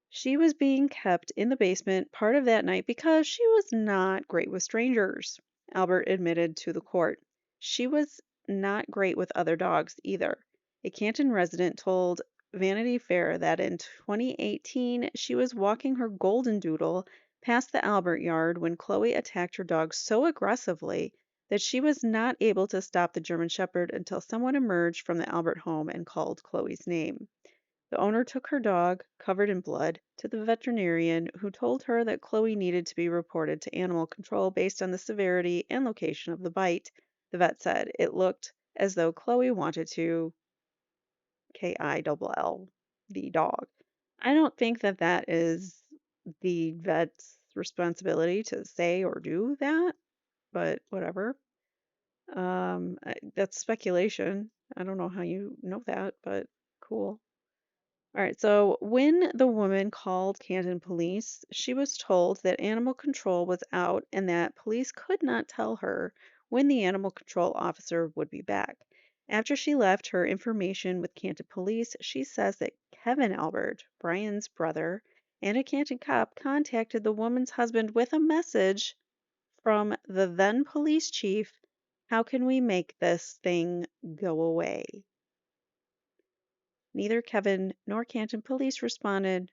Speaker 1: She was being kept in the basement part of that night because she was not great with strangers, Albert admitted to the court. She was not great with other dogs either. A Canton resident told Vanity Fair that in 2018 she was walking her golden doodle past the Albert yard when Chloe attacked her dog so aggressively that she was not able to stop the German Shepherd until someone emerged from the Albert home and called Chloe's name. The owner took her dog, covered in blood, to the veterinarian, who told her that Chloe needed to be reported to animal control based on the severity and location of the bite. The vet said it looked as though Chloe wanted to kill the dog. I don't think that that is the vet's responsibility to say or do that, but whatever. That's speculation. I don't know how you know that, but cool. All right, so when the woman called Canton police, she was told that animal control was out and that police could not tell her when the animal control officer would be back. After she left her information with Canton police, she says that Kevin Albert, Brian's brother, and a Canton cop contacted the woman's husband with a message from the then police chief. How can we make this thing go away? Neither Kevin nor Canton police responded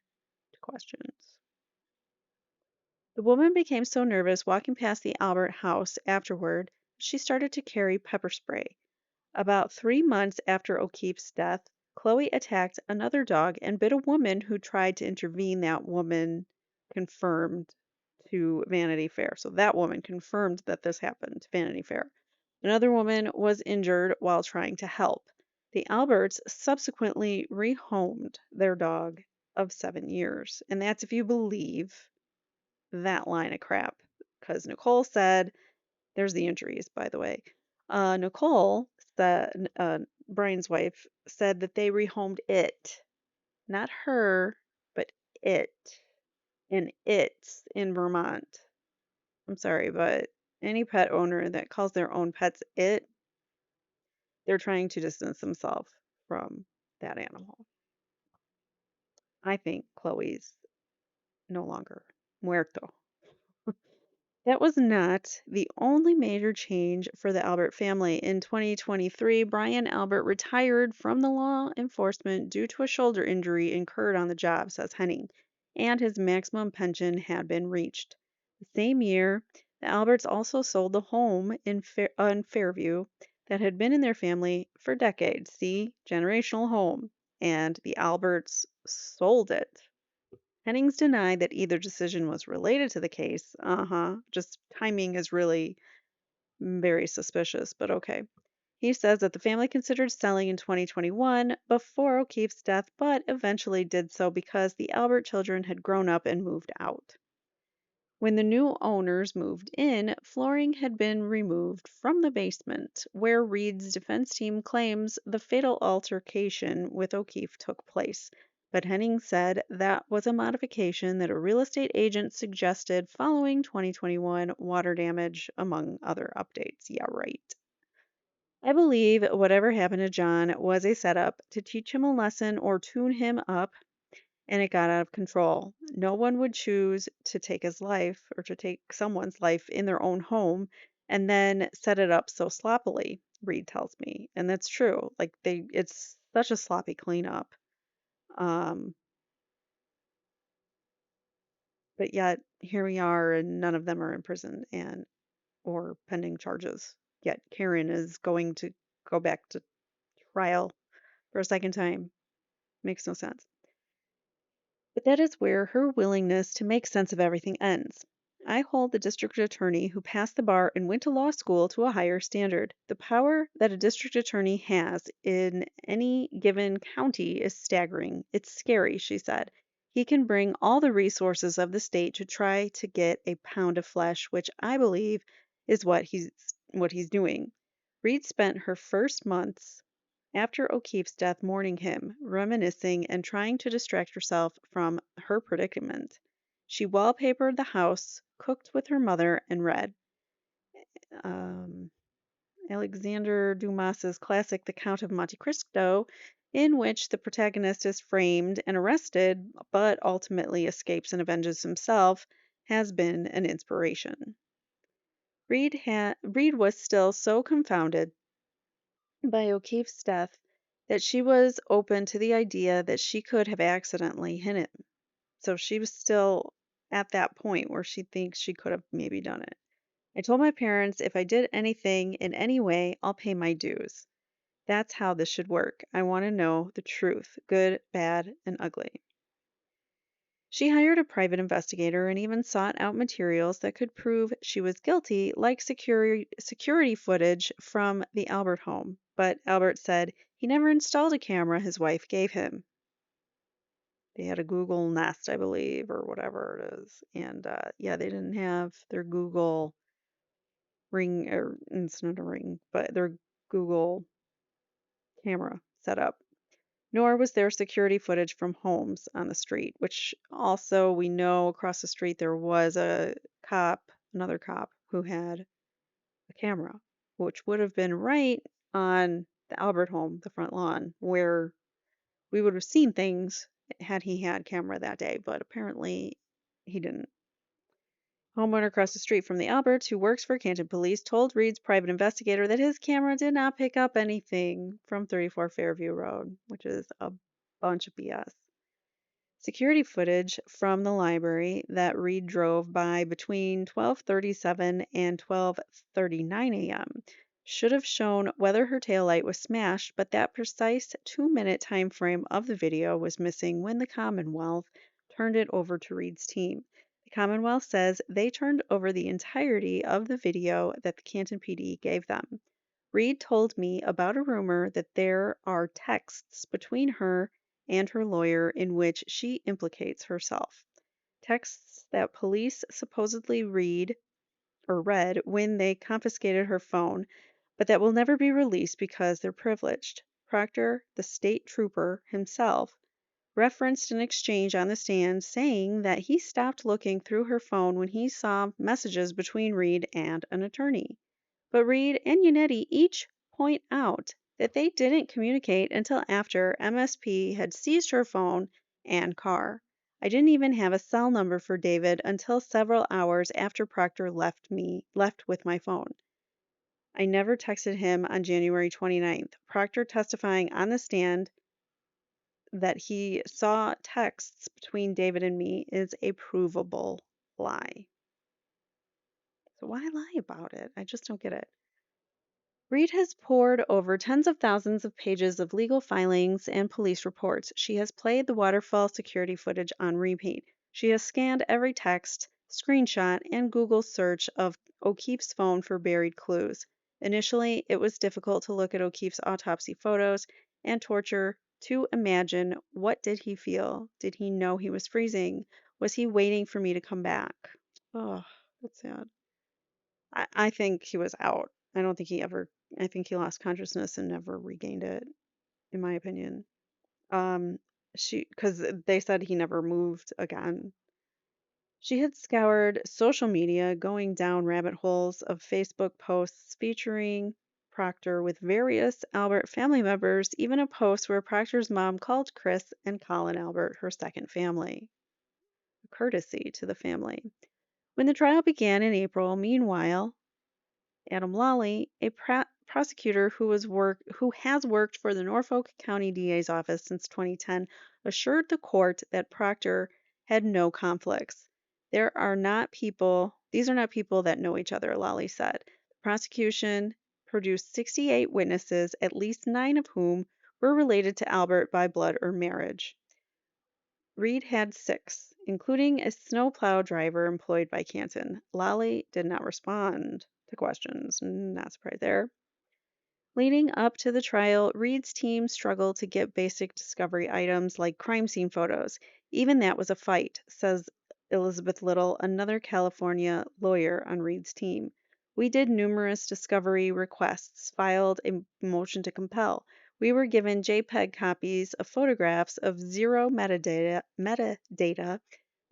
Speaker 1: to questions. The woman became so nervous walking past the Albert house afterward, she started to carry pepper spray. About 3 months after O'Keefe's death, Chloe attacked another dog and bit a woman who tried to intervene. That woman confirmed to Vanity Fair. So that woman confirmed that this happened to Vanity Fair. Another woman was injured while trying to help. The Alberts subsequently rehomed their dog of 7 years. And that's if you believe that line of crap. Because Nicole said, there's the injuries, by the way. Nicole, Brian's wife, said that they rehomed it. Not her, but it. And it's in Vermont. I'm sorry, but any pet owner that calls their own pets it, they're trying to distance themselves from that animal. I think Chloe's no longer muerto. That was not the only major change for the Albert family. In 2023, Brian Albert retired from the law enforcement due to a shoulder injury incurred on the job, says Henning, and his maximum pension had been reached. The same year, the Alberts also sold the home on Fairview that had been in their family for decades. See, generational home. And the Alberts sold it. Hennings denied that either decision was related to the case. Just timing is really very suspicious, but okay. He says that the family considered selling in 2021 before O'Keefe's death, but eventually did so because the Albert children had grown up and moved out. When the new owners moved in, flooring had been removed from the basement, where Reed's defense team claims the fatal altercation with O'Keefe took place. But Henning said that was a modification that a real estate agent suggested following 2021 water damage, among other updates. Yeah, right. I believe whatever happened to John was a setup to teach him a lesson or tune him up. and it got out of control. No one would choose to take his life or to take someone's life in their own home and then set it up so sloppily, Reed tells me. And that's true. Like it's such a sloppy cleanup. Um, but yet here we are and none of them are in prison and or pending charges. Yet Karen is going to go back to trial for a second time. Makes no sense. But that is where her willingness to make sense of everything ends. I hold the district attorney who passed the bar and went to law school to a higher standard. The power that a district attorney has in any given county is staggering. It's scary, she said. He can bring all the resources of the state to try to get a pound of flesh, which I believe is what he's doing. Reed spent her first months after O'Keefe's death mourning him, reminiscing, and trying to distract herself from her predicament. She wallpapered the house, cooked with her mother, and read. Um, Alexander Dumas's classic The Count of Monte Cristo, in which the protagonist is framed and arrested, but ultimately escapes and avenges himself, has been an inspiration. Reed was still so confounded by O'Keefe's death that she was open to the idea that she could have accidentally hit him. So she was still at that point where she thinks she could have maybe done it. I told my parents if I did anything in any way, I'll pay my dues. That's how this should work. I want to know the truth, good, bad, and ugly. She hired a private investigator and even sought out materials that could prove she was guilty, like security footage from the Albert home. But Albert said he never installed a camera his wife gave him. They had a Google Nest, I believe, or whatever it is. And yeah, they didn't have their Google Ring, or it's not a ring, but their Google camera set up. Nor was there security footage from homes on the street, which also we know across the street there was another cop, who had a camera, which would have been right on the Albert home, the front lawn, where we would have seen things had he had camera that day, but apparently he didn't. Homeowner across the street from the Alberts, who works for Canton Police, told Reed's private investigator that his camera did not pick up anything from 34 Fairview Road, which is a bunch of BS. Security footage from the library that Reed drove by between 12:37 and 12:39 a.m. should have shown whether her taillight was smashed, but that precise 2-minute time frame of the video was missing when the Commonwealth turned it over to Reed's team. The Commonwealth says they turned over the entirety of the video that the Canton PD gave them. Reed told me about a rumor that there are texts between her and her lawyer in which she implicates herself. Texts that police supposedly read when they confiscated her phone, but that will never be released because they're privileged. Proctor, the state trooper himself, referenced an exchange on the stand saying that he stopped looking through her phone when he saw messages between Reed and an attorney. But Reed and Unetti each point out that they didn't communicate until after MSP had seized her phone and car. I didn't even have a cell number for David until several hours after Proctor left with my phone. I never texted him on January 29th. Proctor testifying on the stand that he saw texts between David and me is a provable lie. So why lie about it? I just don't get it. Reed has pored over tens of thousands of pages of legal filings and police reports. She has played the waterfall security footage on repeat. She has scanned every text, screenshot, and Google search of O'Keefe's phone for buried clues. Initially, it was difficult to look at O'Keefe's autopsy photos and torture to imagine, what did he feel? Did he know he was freezing? Was he waiting for me to come back? Oh, that's sad. I think he was out. I don't think he ever, I think he lost consciousness and never regained it, in my opinion. Um, because they said he never moved again. She had scoured social media, going down rabbit holes of Facebook posts featuring Proctor with various Albert family members, even a post where Proctor's mom called Chris and Colin Albert her second family, a courtesy to the family. When the trial began in April, meanwhile, Adam Lawley, a prosecutor who has worked for the Norfolk County DA's office since 2010, assured the court that Proctor had no conflicts. These are not people that know each other, Lawley said. The prosecution produced 68 witnesses, at least 9 of whom were related to Albert by blood or marriage. Reed had 6, including a snowplow driver employed by Canton. Lawley did not respond to questions. Not surprised there. Leading up to the trial, Reed's team struggled to get basic discovery items like crime scene photos. Even that was a fight, says Elizabeth Little, another California lawyer on Reed's team. We did numerous discovery requests, filed a motion to compel. We were given JPEG copies of photographs of zero metadata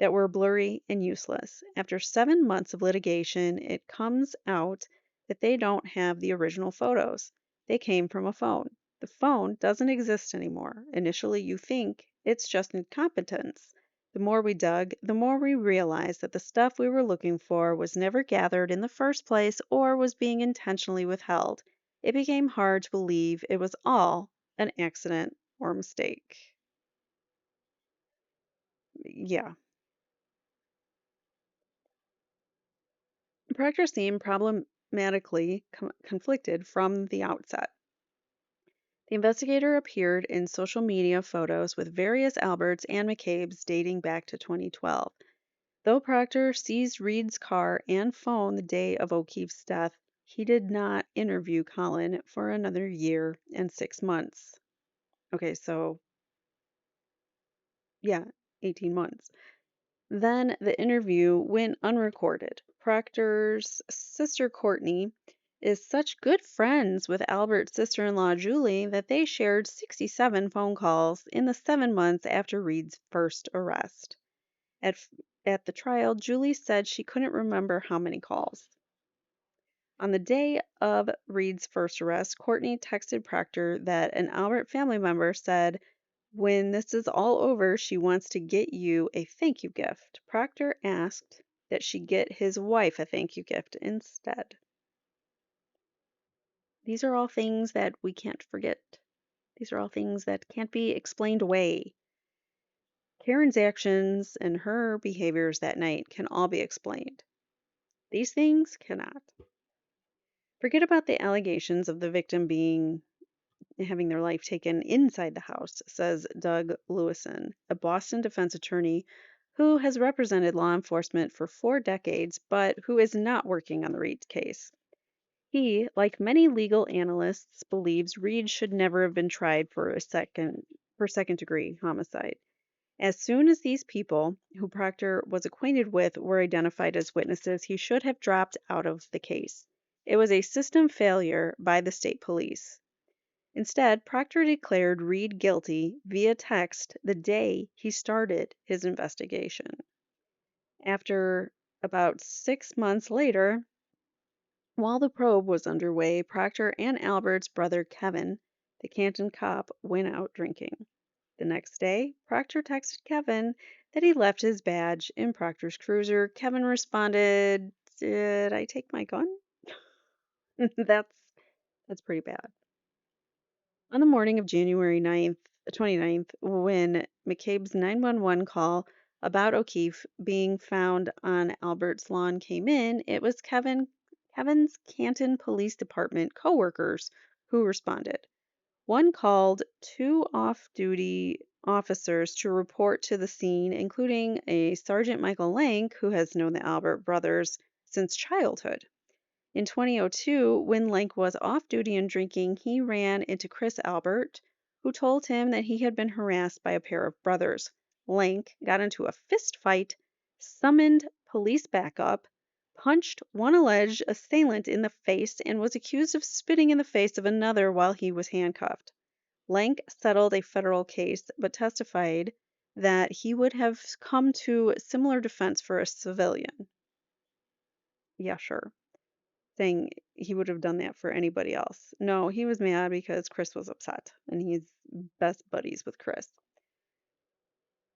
Speaker 1: that were blurry and useless. After 7 months of litigation, it comes out that they don't have the original photos. They came from a phone. The phone doesn't exist anymore. Initially, you think it's just incompetence. The more we dug, the more we realized that the stuff we were looking for was never gathered in the first place or was being intentionally withheld. It became hard to believe it was all an accident or mistake. Yeah. Proctor seemed problematically conflicted from the outset. The investigator appeared in social media photos with various Alberts and McCabe's dating back to 2012. Though Proctor seized Reed's car and phone the day of O'Keefe's death, he did not interview Colin for another year and 6 months. Okay, so yeah, 18 months. Then the interview went unrecorded. Proctor's sister Courtney is such good friends with Albert's sister in law Julie that they shared 67 phone calls in the 7 months after Reed's first arrest. At, at the trial, Julie said she couldn't remember how many calls. On the day of Reed's first arrest, Courtney texted Proctor that an Albert family member said, "When this is all over, she wants to get you a thank you gift." Proctor asked that she get his wife a thank you gift instead. These are all things that we can't forget. These are all things that can't be explained away. Karen's actions and her behaviors that night can all be explained. These things cannot. Forget about the allegations of the victim having their life taken inside the house, says Doug Lewison, a Boston defense attorney who has represented law enforcement for 4 decades, but who is not working on the Reed case. He, like many legal analysts, believes Reed should never have been tried for second degree homicide. As soon as these people, who Proctor was acquainted with, were identified as witnesses, he should have dropped out of the case. It was a system failure by the state police. Instead, Proctor declared Reed guilty via text the day he started his investigation. After about 6 months later, while the probe was underway, Proctor and Albert's brother Kevin, the Canton cop, went out drinking. The next day, Proctor texted Kevin that he left his badge in Proctor's cruiser. Kevin responded, "Did I take my gun?" That's pretty bad. On the morning of January 29th, when McCabe's 911 call about O'Keefe being found on Albert's lawn came in, it was Kevin's Canton Police Department coworkers who responded. One called 2 off-duty officers to report to the scene, including a Sergeant Michael Lank, who has known the Albert brothers since childhood. In 2002, when Lank was off duty and drinking, he ran into Chris Albert, who told him that he had been harassed by a pair of brothers. Lank got into a fist fight, summoned police backup, punched one alleged assailant in the face, and was accused of spitting in the face of another while he was handcuffed. Lank settled a federal case, but testified that he would have come to similar defense for a civilian. Yeah, sure. saying he would have done that for anybody else. No, he was mad because Chris was upset, and he's best buddies with Chris.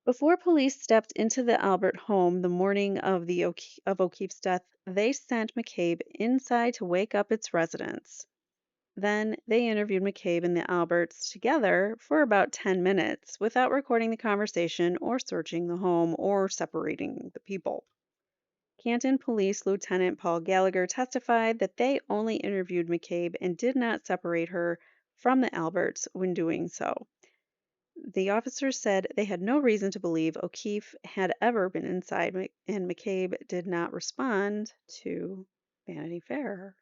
Speaker 1: Before police stepped into the Albert home the morning of of O'Keefe's death, they sent McCabe inside to wake up its residents. Then they interviewed McCabe and the Alberts together for about 10 minutes without recording the conversation or searching the home or separating the people. Canton Police Lieutenant Paul Gallagher testified that they only interviewed McCabe and did not separate her from the Alberts when doing so. The officers said they had no reason to believe O'Keefe had ever been inside, and McCabe did not respond to Vanity Fair.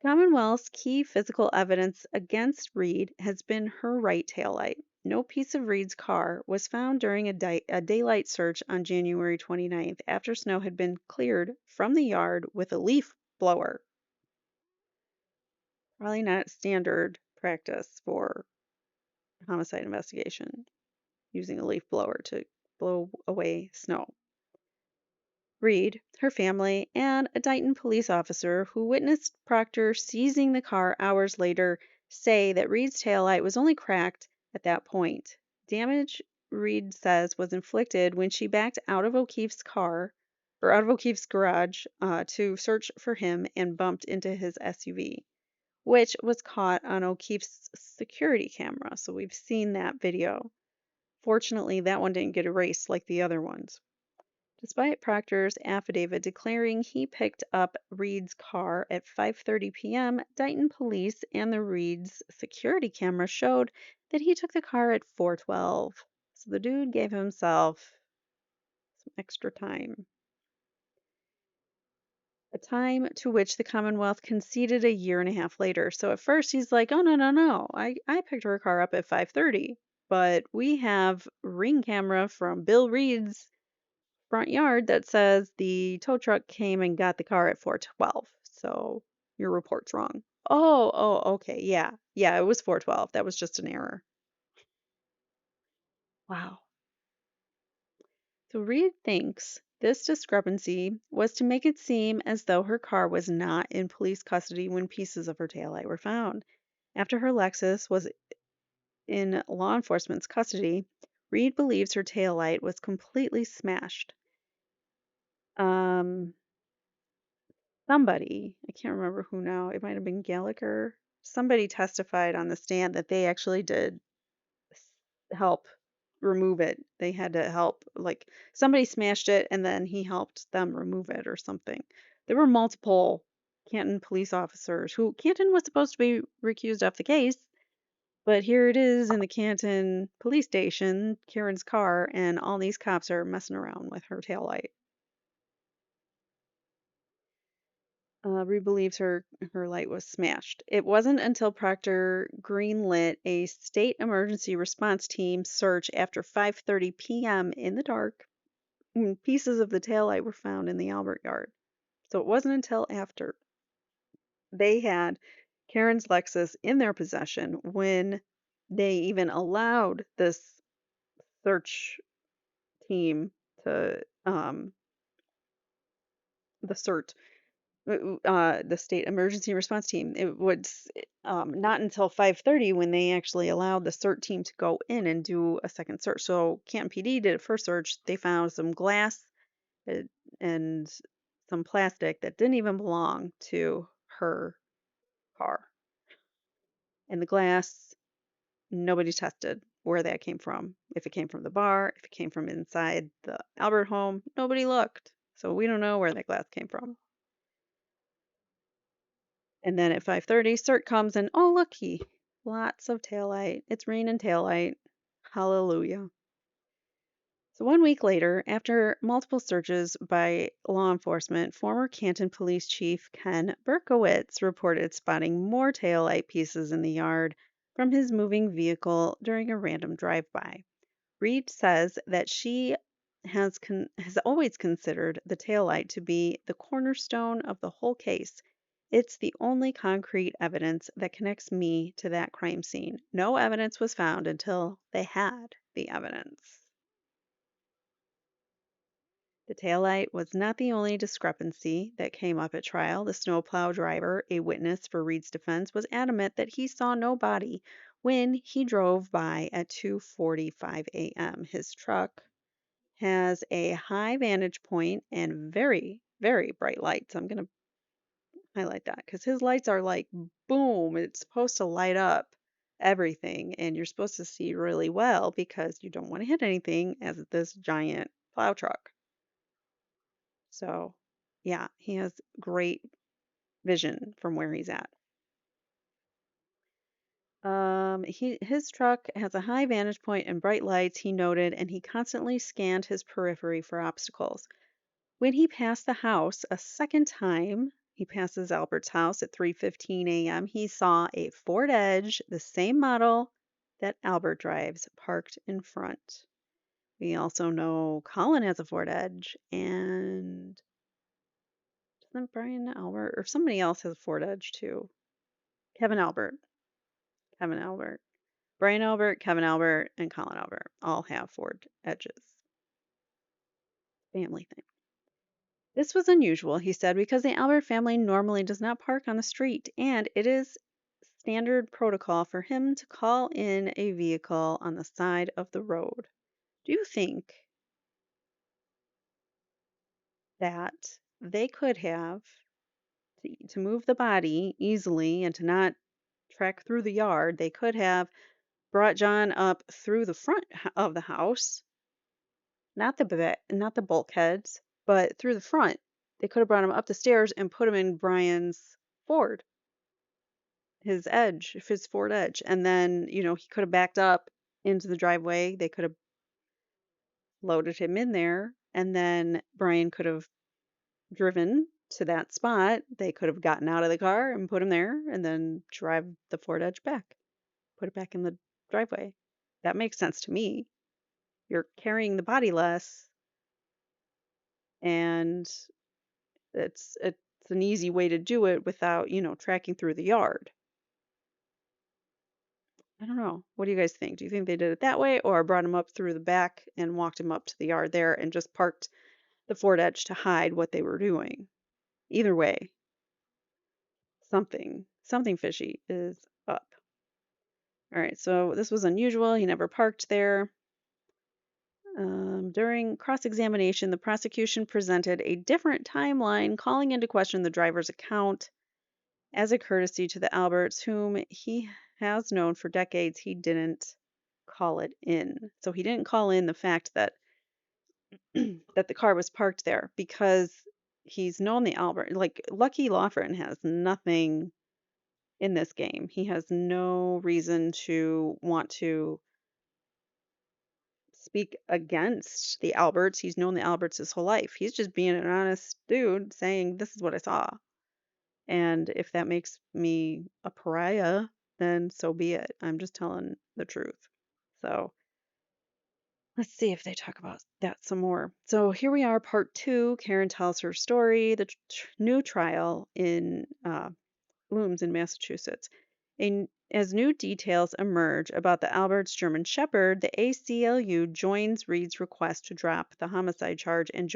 Speaker 1: Commonwealth's key physical evidence against Reed has been her right taillight. No piece of Reed's car was found during a daylight search on January 29th after snow had been cleared from the yard with a leaf blower. Probably not standard practice for homicide investigation, using a leaf blower to blow away snow. Reed, her family, and a Dighton police officer who witnessed Proctor seizing the car hours later say that Reed's taillight was only cracked at that point. Damage, Reed says, was inflicted when she backed out of O'Keefe's car, or out of O'Keefe's garage, to search for him and bumped into his SUV, which was caught on O'Keefe's security camera. So we've seen that video. Fortunately, that one didn't get erased like the other ones. Despite Proctor's affidavit declaring he picked up Reed's car at 5:30 p.m., Dighton police and the Reed's security camera showed that he took the car at 4:12. So the dude gave himself some extra time. A time to which the Commonwealth conceded a year and a half later. So at first he's like, "Oh no, no, no. I picked her car up at 5:30." But we have ring camera from Bill Reed's front yard that says the tow truck came and got the car at 4:12. So your report's wrong. Oh, okay. Yeah. Yeah, it was 4:12. That was just an error. Wow. So Reed thinks this discrepancy was to make it seem as though her car was not in police custody when pieces of her taillight were found. After her Lexus was in law enforcement's custody, Reed believes her taillight was completely smashed. Um, Somebody, I can't remember who now, it might have been Gallagher. Somebody testified on the stand that they actually did help remove it. They had to help, like, somebody smashed it and then he helped them remove it or something. There were multiple Canton police officers who Canton was supposed to be recused off the case, but here it is in the Canton police station, Karen's car, and all these cops are messing around with her taillight. Rue believes her light was smashed. It wasn't until Proctor greenlit a state emergency response team search after 5:30 p.m. in the dark when pieces of the taillight were found in the Albert yard. So it wasn't until after they had Karen's Lexus in their possession when they even allowed this search team to the CERT the state emergency response team. It was not until 5:30 when they actually allowed the CERT team to go in and do a second search. So Canton PD did a first search. They found some glass uh, and some plastic that didn't even belong to her car. And the glass, nobody tested where that came from. If it came from the bar, if it came from inside the Albert home, nobody looked. So we don't know where that glass came from. And then at 5:30, CERT comes and oh, looky, lots of taillight. It's raining taillight. Hallelujah. So 1 week later, after multiple searches by law enforcement, former Canton Police Chief Ken Berkowitz reported spotting more taillight pieces in the yard from his moving vehicle during a random drive-by. Reed says that she has always considered the taillight to be the cornerstone of the whole case. It's the only concrete evidence that connects me to that crime scene. No evidence was found until they had the evidence. The taillight was not the only discrepancy that came up at trial. The snowplow driver, a witness for Reed's defense, was adamant that he saw no body when he drove by at 2:45 a.m. His truck has a high vantage point and very, very bright lights. I'm going to highlight that because his lights are like boom, it's supposed to light up everything, and you're supposed to see really well because you don't want to hit anything as this giant plow truck. So, yeah, he has great vision from where he's at. His truck has a high vantage point and bright lights, he noted, and he constantly scanned his periphery for obstacles. When he passed the house a second time, he passes Albert's house at 3:15 a.m. He saw a Ford Edge, the same model that Albert drives, parked in front. We also know Colin has a Ford Edge, and doesn't Brian Albert or somebody else has a Ford Edge too? Kevin Albert. Kevin Albert. Brian Albert, Kevin Albert, and Colin Albert all have Ford Edges. Family thing. This was unusual, he said, because the Albert family normally does not park on the street, and it is standard protocol for him to call in a vehicle on the side of the road. Do you think that they could have, to move the body easily and to not track through the yard, they could have brought John up through the front of the house, not the bulkheads, but through the front. They could have brought him up the stairs and put him in Brian's Ford, his Ford Edge, and then he could have backed up into the driveway. They could have loaded him in there, and then Brian could have driven to that spot. They could have gotten out of the car and put him there, and then drive the Ford Edge back, put it back in the driveway. That makes sense to me. You're carrying the body less, and it's an easy way to do it without, tracking through the yard. I don't know. What do you guys think? Do you think they did it that way or brought him up through the back and walked him up to the yard there and just parked the Ford Edge to hide what they were doing? Either way, something fishy is up. All right, so this was unusual. He never parked there. During cross-examination, the prosecution presented a different timeline, calling into question the driver's account. As a courtesy to the Alberts, whom he has known for decades, he didn't call it in. So he didn't call in the fact that that the car was parked there because he's known the Albert. Like Lucky Lawford has nothing in this game. He has no reason to want to speak against the Alberts. He's known the Alberts his whole life. He's just being an honest dude saying, this is what I saw. And if that makes me a pariah, then so be it. I'm just telling the truth. So let's see if they talk about that some more. So here we are, part two. Karen tells her story. The new trial in looms in Massachusetts. As new details emerge about the Alberts German Shepherd, the ACLU joins Reed's request to drop the homicide charge, and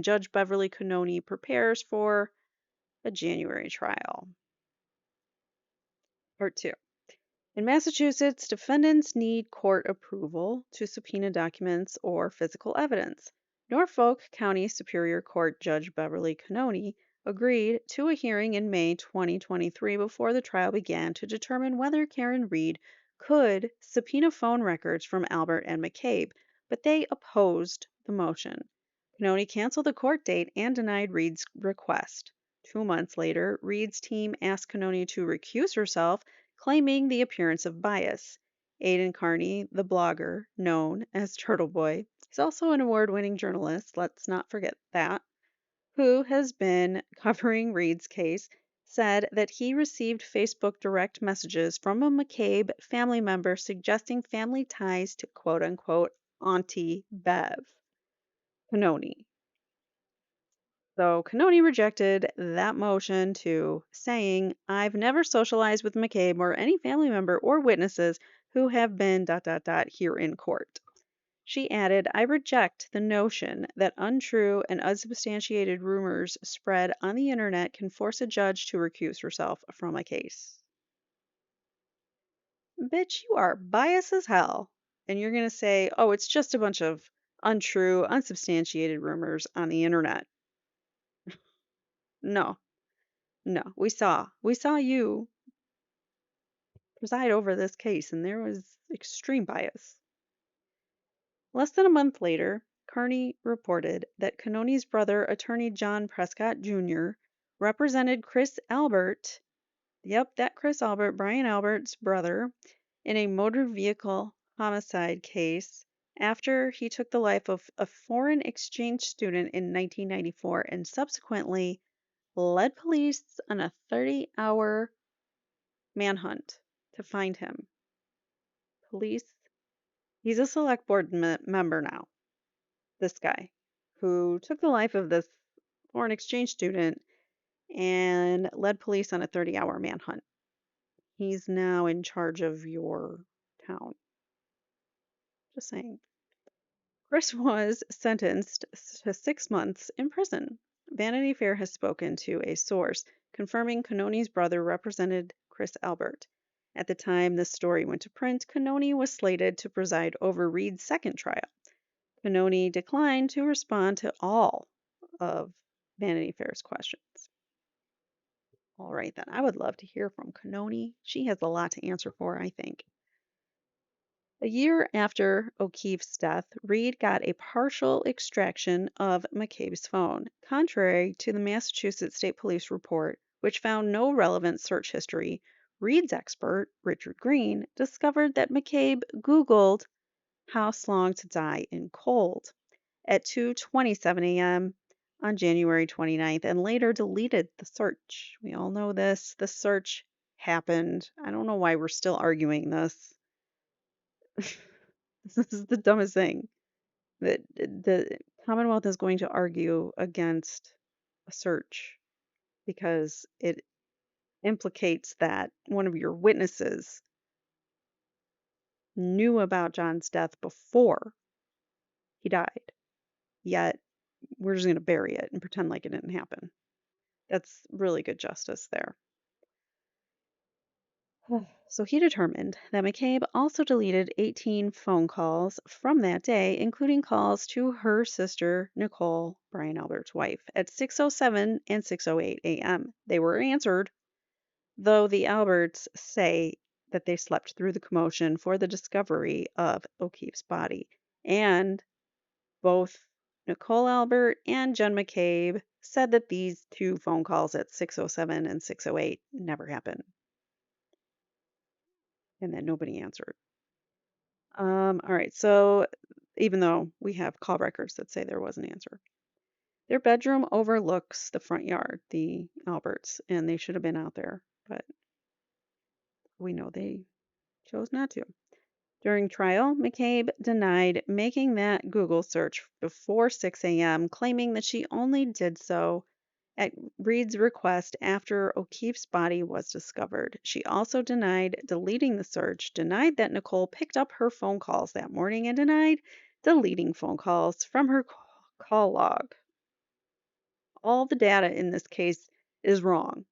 Speaker 1: Judge Beverly Cannoni prepares for a January trial. Part two. In Massachusetts, defendants need court approval to subpoena documents or physical evidence. Norfolk County Superior Court Judge Beverly Cannoni agreed to a hearing in May 2023 before the trial began to determine whether Karen Reed could subpoena phone records from Albert and McCabe, but they opposed the motion. Cannoni canceled the court date and denied Reed's request. 2 months later, Reed's team asked Cannoni to recuse herself, claiming the appearance of bias. Aidan Carney, the blogger known as Turtle Boy, is also an award-winning journalist, let's not forget that, who has been covering Reed's case, said that he received Facebook direct messages from a McCabe family member suggesting family ties to quote-unquote Auntie Bev. Cannoni. So Cannoni rejected that motion too, saying, I've never socialized with McCabe or any family member or witnesses who have been ... here in court. She added, I reject the notion that untrue and unsubstantiated rumors spread on the internet can force a judge to recuse herself from a case. Bitch, you are biased as hell. And you're going to say, oh, it's just a bunch of untrue, unsubstantiated rumors on the internet. No, no. We saw you preside over this case, and there was extreme bias. Less than a month later, Carney reported that Cannoni's brother, attorney John Prescott Jr., represented Chris Albert, yep, that Chris Albert, Brian Albert's brother, in a motor vehicle homicide case after he took the life of a foreign exchange student in 1994 and subsequently led police on a 30-hour manhunt to find him. Police, he's a select board member now, this guy, who took the life of this foreign exchange student and led police on a 30-hour manhunt. He's now in charge of your town. Just saying. Chris was sentenced to 6 months in prison. Vanity Fair has spoken to a source confirming Cannoni's brother represented Chris Albert. At the time this story went to print, Cannoni was slated to preside over Reed's second trial. Cannoni declined to respond to all of Vanity Fair's questions. All right, then. I would love to hear from Cannoni. She has a lot to answer for, I think. A year after O'Keefe's death, Reed got a partial extraction of McCabe's phone, contrary to the Massachusetts State Police report, which found no relevant search history. Reed's expert, Richard Green, discovered that McCabe Googled house long to die in cold at 2:27 a.m. on January 29th and later deleted the search. We all know this. The search happened. I don't know why we're still arguing this. This is the dumbest thing that the Commonwealth is going to argue against a search because it implicates that one of your witnesses knew about John's death before he died. Yet we're just going to bury it and pretend like it didn't happen. That's really good justice there. So he determined that McCabe also deleted 18 phone calls from that day, including calls to her sister, Nicole, Brian Albert's wife, at 6:07 and 6:08 a.m. They were answered, though the Alberts say that they slept through the commotion for the discovery of O'Keefe's body. And both Nicole Albert and Jen McCabe said that these two phone calls at 6:07 and 6:08 never happened and that nobody answered. All right, so even though we have call records that say there was an answer, their bedroom overlooks the front yard, the Alberts, and they should have been out there, but we know they chose not to. During trial, McCabe denied making that Google search before 6 a.m., claiming that she only did so at Reed's request after O'Keefe's body was discovered. She also denied deleting the search, denied that Nicole picked up her phone calls that morning, and denied deleting phone calls from her call log. All the data in this case is wrong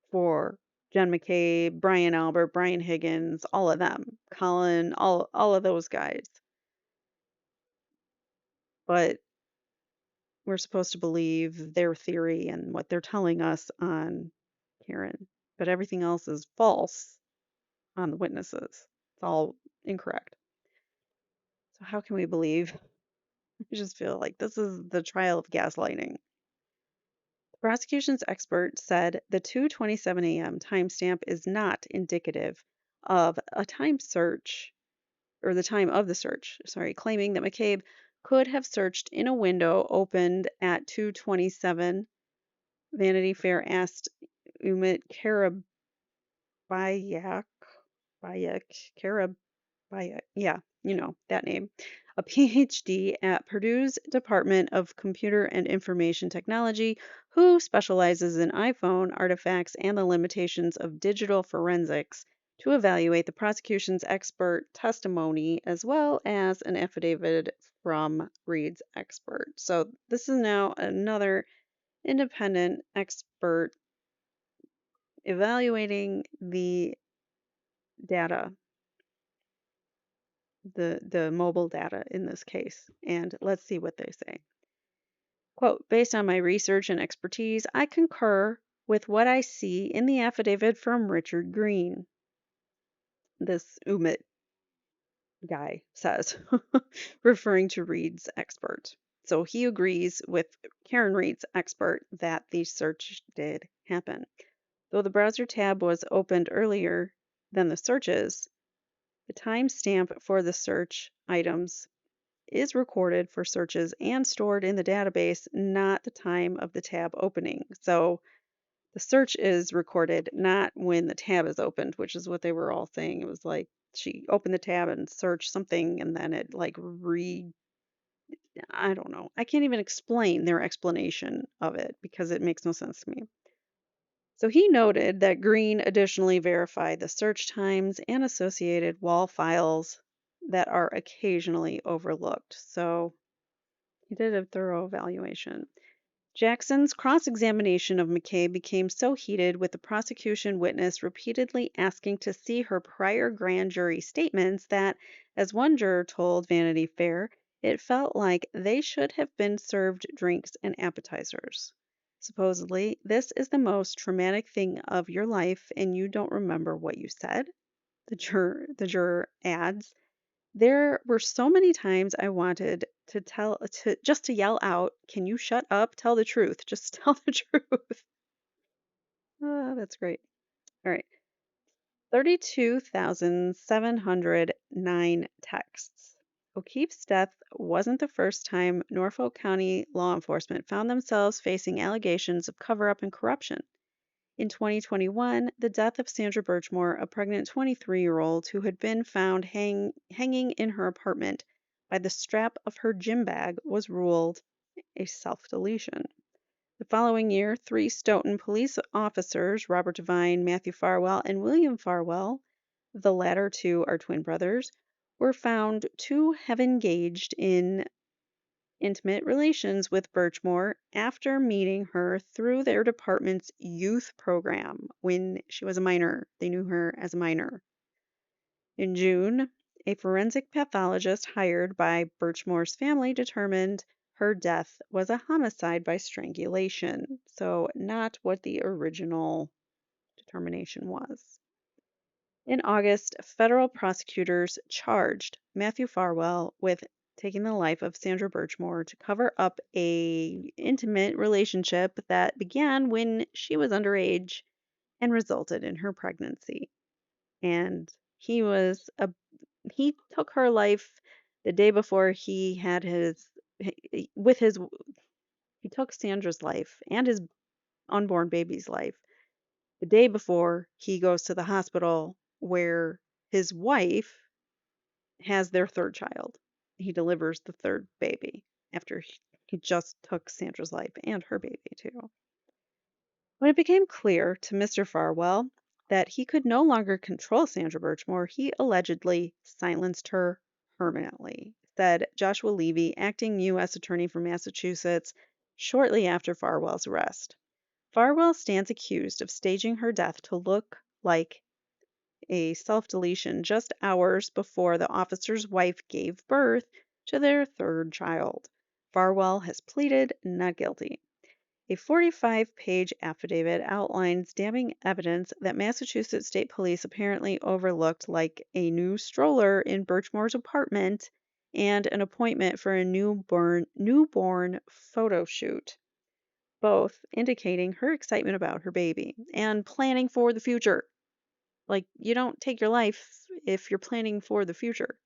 Speaker 1: for Jen McCabe, Brian Albert, Brian Higgins, all of them, Colin, all of those guys. But we're supposed to believe their theory and what they're telling us on Karen. But everything else is false on the witnesses. It's all incorrect. So how can we believe? I just feel like this is the trial of gaslighting. The prosecution's expert said the 2:27 a.m. timestamp is not indicative of a time search or the time of the search, sorry, claiming that McCabe could have searched in a window opened at 2:27. Vanity Fair asked Umit Karabayak, Karabayak, yeah, you know, that name, a PhD at Purdue's Department of Computer and Information Technology, who specializes in iPhone artifacts and the limitations of digital forensics, to evaluate the prosecution's expert testimony as well as an affidavit from Reed's expert. So this is now another independent expert evaluating the data, the mobile data in this case. And let's see what they say. Quote, based on my research and expertise, I concur with what I see in the affidavit from Richard Green, this Umit guy says, referring to Reed's expert. So he agrees with Karen Reed's expert that the search did happen. Though the browser tab was opened earlier than the searches, the timestamp for the search items is recorded for searches and stored in the database, not the time of the tab opening. So the search is recorded not when the tab is opened, which is what they were all saying. It was like she opened the tab and searched something and then it like I don't know. I can't even explain their explanation of it because it makes no sense to me. So he noted that Green additionally verified the search times and associated wall files that are occasionally overlooked. So he did a thorough evaluation. Jackson's cross-examination of McKay became so heated, with the prosecution witness repeatedly asking to see her prior grand jury statements, that, as one juror told Vanity Fair, it felt like they should have been served drinks and appetizers. Supposedly, this is the most traumatic thing of your life and you don't remember what you said? The juror adds, there were so many times I wanted to yell out, "Can you shut up? Tell the truth. Just tell the truth." Oh, that's great. All right. 32,709 texts. O'Keefe's death wasn't the first time Norfolk County law enforcement found themselves facing allegations of cover-up and corruption. In 2021, the death of Sandra Birchmore, a pregnant 23-year-old who had been found hanging in her apartment by the strap of her gym bag, was ruled a self-deletion. The following year, three Stoughton police officers, Robert Devine, Matthew Farwell, and William Farwell, the latter two are twin brothers, were found to have engaged in intimate relations with Birchmore after meeting her through their department's youth program when she was a minor. They knew her as a minor. In June, a forensic pathologist hired by Birchmore's family determined her death was a homicide by strangulation, so not what the original determination was. In August, federal prosecutors charged Matthew Farwell with taking the life of Sandra Birchmore to cover up a intimate relationship that began when she was underage and resulted in her pregnancy. And he took her life the day before he had with his he took Sandra's life and his unborn baby's life the day before he goes to the hospital where his wife has their third child. He delivers the third baby after he just took Sandra's life and her baby too. When it became clear to Mr. Farwell that he could no longer control Sandra Birchmore, he allegedly silenced her permanently, said Joshua Levy, acting U.S. Attorney for Massachusetts, shortly after Farwell's arrest. Farwell stands accused of staging her death to look like a self-deletion just hours before the officer's wife gave birth to their third child. Farwell has pleaded not guilty. A 45-page affidavit outlines damning evidence that Massachusetts State Police apparently overlooked, like a new stroller in Birchmore's apartment and an appointment for a newborn photo shoot, both indicating her excitement about her baby and planning for the future. Like, you don't take your life if you're planning for the future.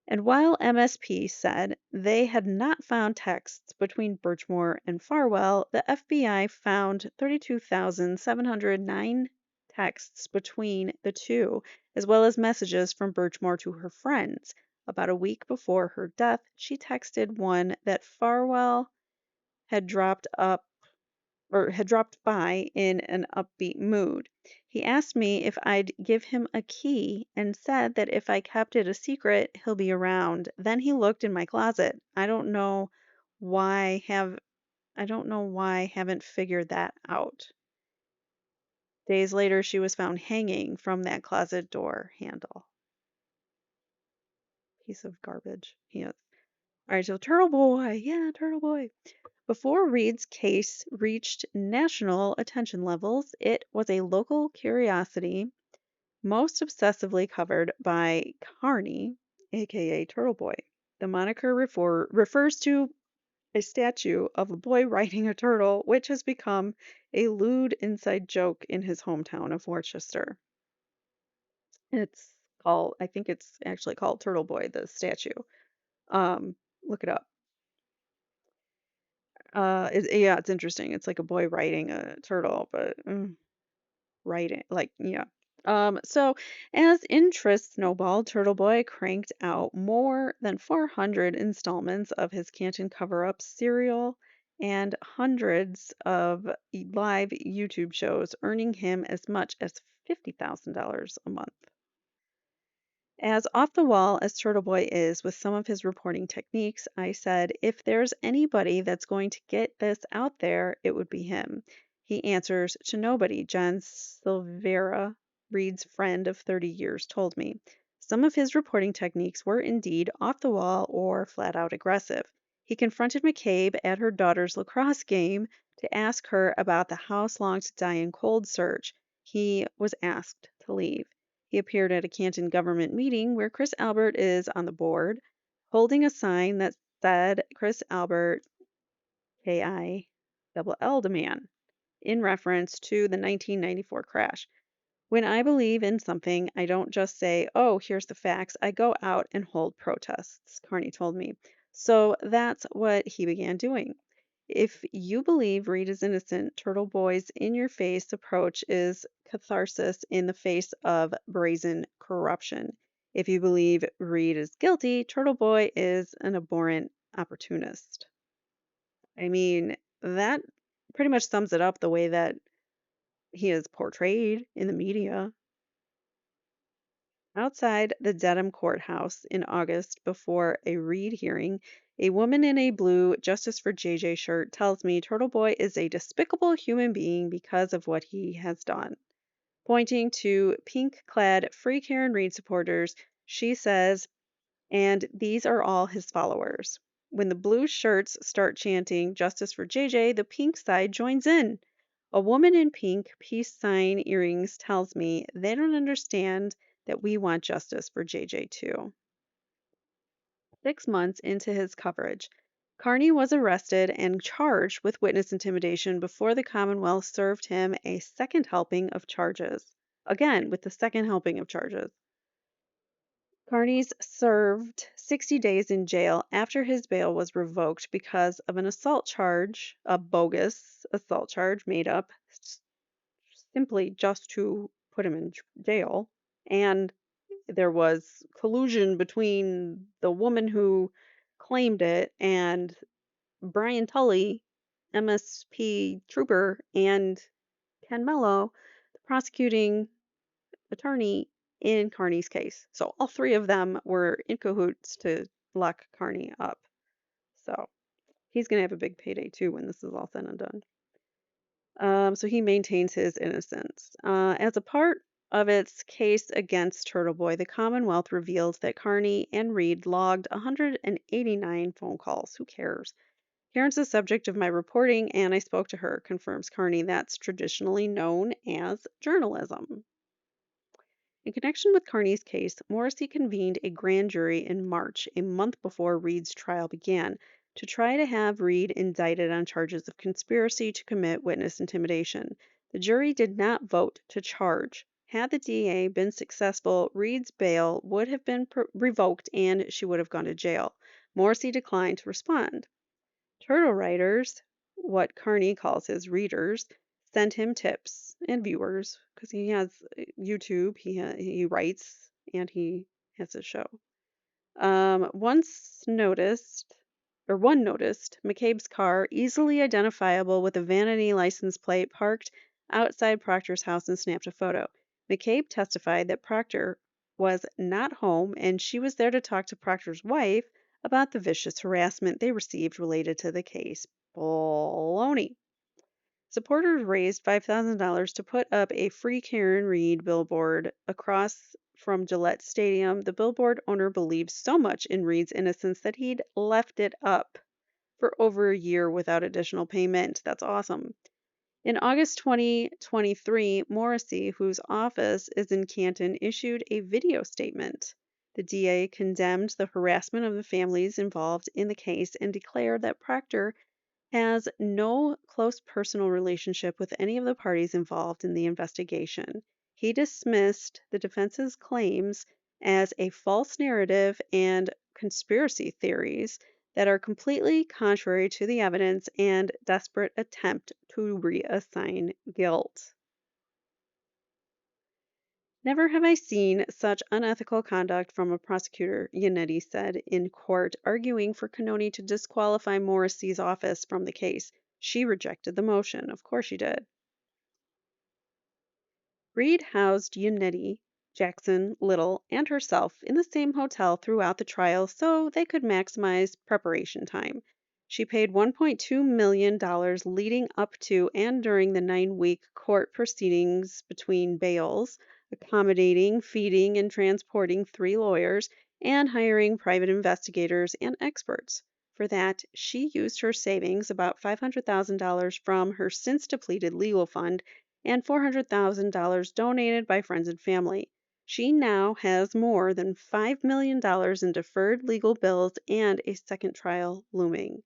Speaker 1: And while MSP said they had not found texts between Birchmore and Farwell, the FBI found 32,709 texts between the two, as well as messages from Birchmore to her friends. About a week before her death, she texted one that Farwell had dropped up or had dropped by in an upbeat mood. He asked me if I'd give him a key and said that if I kept it a secret, he'll be around. Then he looked in my closet. Why have I don't know why I haven't figured that out. Days later, she was found hanging from that closet door handle. Piece of garbage. He is. All right, so Turtle Boy. Yeah, Turtle Boy. Before Reed's case reached national attention levels, it was a local curiosity, most obsessively covered by Carney, aka Turtle Boy. The moniker refers to a statue of a boy riding a turtle, which has become a lewd inside joke in his hometown of Worcester. I think it's actually called Turtle Boy, the statue. Um, Look it up. Yeah, it's interesting. It's like a boy riding a turtle, but riding, like, yeah. So as interest snowballed, Turtle Boy cranked out more than 400 installments of his Canton cover-up serial and hundreds of live YouTube shows, earning him as much as $50,000 a month. As off the wall as Turtle Boy is with some of his reporting techniques, I said, if there's anybody that's going to get this out there, it would be him. He answers to nobody, John Silvera, Reed's friend of 30 years, told me. Some of his reporting techniques were indeed off the wall or flat out aggressive. He confronted McCabe at her daughter's lacrosse game to ask her about the house long to die in cold search. He was asked to leave. He appeared at a Canton government meeting where Chris Albert is on the board, holding a sign that said Chris Albert, KILL the man, in reference to the 1994 crash. When I believe in something, I don't just say, oh, here's the facts. I go out and hold protests, Carney told me. So that's what he began doing. If you believe Reed is innocent, Turtle Boy's in your face approach is catharsis in the face of brazen corruption. If you believe Reed is guilty, Turtle Boy is an abhorrent opportunist. I mean, that pretty much sums it up the way that he is portrayed in the media. Outside the Dedham courthouse in August before a Reed hearing, a woman in a blue Justice for JJ shirt tells me Turtle Boy is a despicable human being because of what he has done. Pointing to pink clad Free Karen Reed supporters, she says, and these are all his followers. When the blue shirts start chanting Justice for JJ, the pink side joins in. A woman in pink peace sign earrings tells me they don't understand that we want justice for JJ too. 6 months into his coverage, Carney was arrested and charged with witness intimidation before the Commonwealth served him a second helping of charges. Again, with the second helping of charges. Carney's served 60 days in jail after his bail was revoked because of an assault charge, a bogus assault charge made up simply just to put him in jail. And there was collusion between the woman who claimed it and Brian Tully, MSP trooper, and Ken Mello, the prosecuting attorney in Carney's case. So all three of them were in cahoots to lock Carney up. So he's going to have a big payday too when this is all said and done. So he maintains his innocence. As a part of its case against Turtle Boy, the Commonwealth revealed that Carney and Reed logged 189 phone calls. Who cares? Karen's the subject of my reporting, and I spoke to her, confirms Carney. That's traditionally known as journalism. In connection with Carney's case, Morrissey convened a grand jury in March, a month before Reed's trial began, to try to have Reed indicted on charges of conspiracy to commit witness intimidation. The jury did not vote to charge. Had the DA been successful, Reed's bail would have been revoked and she would have gone to jail. Morrissey declined to respond. Turtle writers, what Carney calls his readers, send him tips and viewers because he has YouTube. He writes and he has a show. Once noticed or one noticed McCabe's car, easily identifiable with a Vanity license plate, parked outside Proctor's house and snapped a photo. McCabe testified that Proctor was not home and she was there to talk to Proctor's wife about the vicious harassment they received related to the case. Baloney. Supporters raised $5,000 to put up a free Karen Reed billboard across from Gillette Stadium. The billboard owner believes so much in Reed's innocence that he'd left it up for over a year without additional payment. That's awesome. In August 2023, Morrissey, whose office is in Canton, issued a video statement. The DA condemned the harassment of the families involved in the case and declared that Proctor has no close personal relationship with any of the parties involved in the investigation. He dismissed the defense's claims as a false narrative and conspiracy theories that are completely contrary to the evidence and desperate attempt to reassign guilt. Never have I seen such unethical conduct from a prosecutor, Yannetti said in court, arguing for Canoni to disqualify Morrissey's office from the case. She rejected the motion. Of course she did. Reed housed Yannetti, Jackson, Little, and herself in the same hotel throughout the trial so they could maximize preparation time. She paid $1.2 million leading up to and during the 9-week court proceedings between bails, accommodating, feeding, and transporting 3 lawyers, and hiring private investigators and experts. For that, she used her savings, about $500,000 from her since depleted legal fund, and $400,000 donated by friends and family. She now has more than $5 million in deferred legal bills and a second trial looming.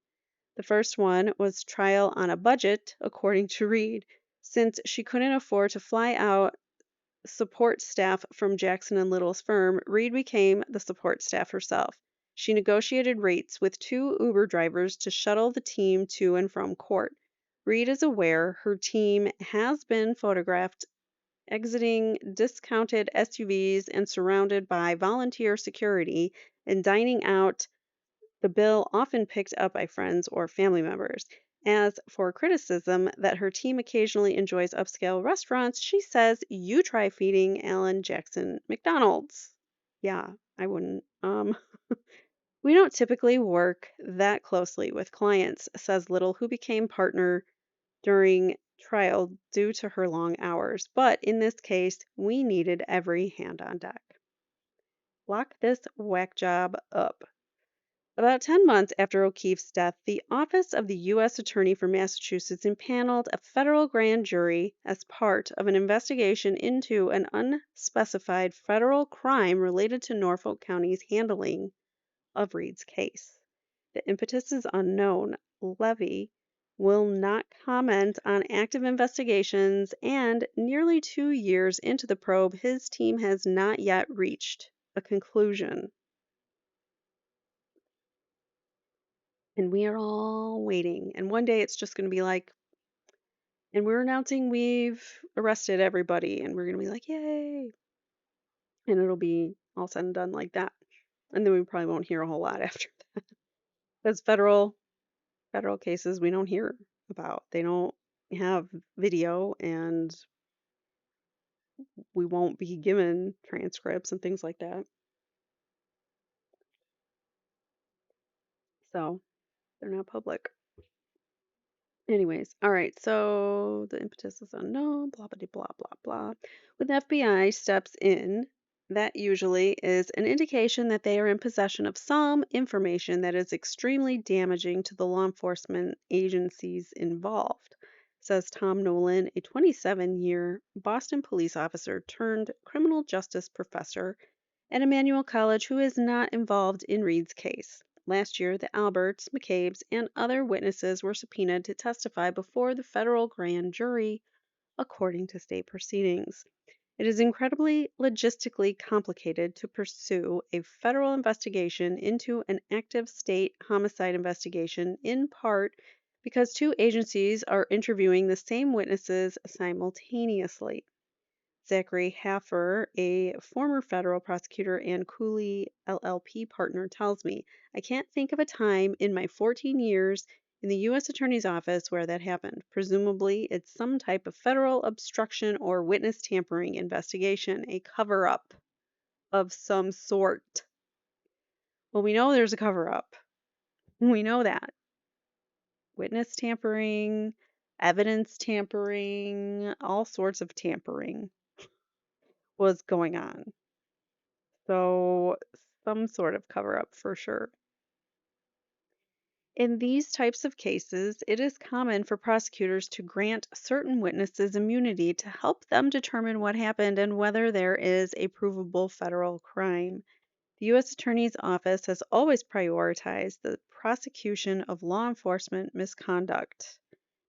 Speaker 1: The first one was trial on a budget, according to Reed. Since she couldn't afford to fly out support staff from Jackson and Little's firm, Reed became the support staff herself. She negotiated rates with 2 Uber drivers to shuttle the team to and from court. Reed is aware her team has been photographed exiting discounted SUVs and surrounded by volunteer security and dining out, the bill often picked up by friends or family members. As for criticism that her team occasionally enjoys upscale restaurants, she says, "You try feeding Alan Jackson McDonald's." Yeah, I wouldn't. We don't typically work that closely with clients, says Little, who became partner during trial due to her long hours. But in this case, we needed every hand on deck. Lock this whack job up. About 10 months after O'Keefe's death, the Office of the U.S. Attorney for Massachusetts impaneled a federal grand jury as part of an investigation into an unspecified federal crime related to Norfolk County's handling of Reed's case. The impetus is unknown. Levy will not comment on active investigations, and nearly 2 years into the probe, his team has not yet reached a conclusion. And we are all waiting. And one day it's just going to be like, and we're announcing we've arrested everybody, and we're going to be like, yay. And it'll be all said and done like that. And then we probably won't hear a whole lot after that. Because federal cases we don't hear about. They don't have video, and we won't be given transcripts and things like that. So they're not public. Anyways, all right, so the impetus is unknown, blah, blah, blah, blah, blah. When the FBI steps in, that usually is an indication that they are in possession of some information that is extremely damaging to the law enforcement agencies involved, says Tom Nolan, a 27-year Boston police officer turned criminal justice professor at Emmanuel College who is not involved in Reed's case. Last year, the Alberts, McCabe's, and other witnesses were subpoenaed to testify before the federal grand jury, according to state proceedings. It is incredibly logistically complicated to pursue a federal investigation into an active state homicide investigation, in part because 2 agencies are interviewing the same witnesses simultaneously. Zachary Haffer, a former federal prosecutor and Cooley LLP partner, tells me, I can't think of a time in my 14 years in the U.S. Attorney's Office where that happened. Presumably, it's some type of federal obstruction or witness tampering investigation, a cover up of some sort. Well, we know there's a cover up. We know that. Witness tampering, evidence tampering, all sorts of tampering was going on. So, some sort of cover up for sure. In these types of cases, it is common for prosecutors to grant certain witnesses immunity to help them determine what happened and whether there is a provable federal crime. The U.S. Attorney's Office has always prioritized the prosecution of law enforcement misconduct,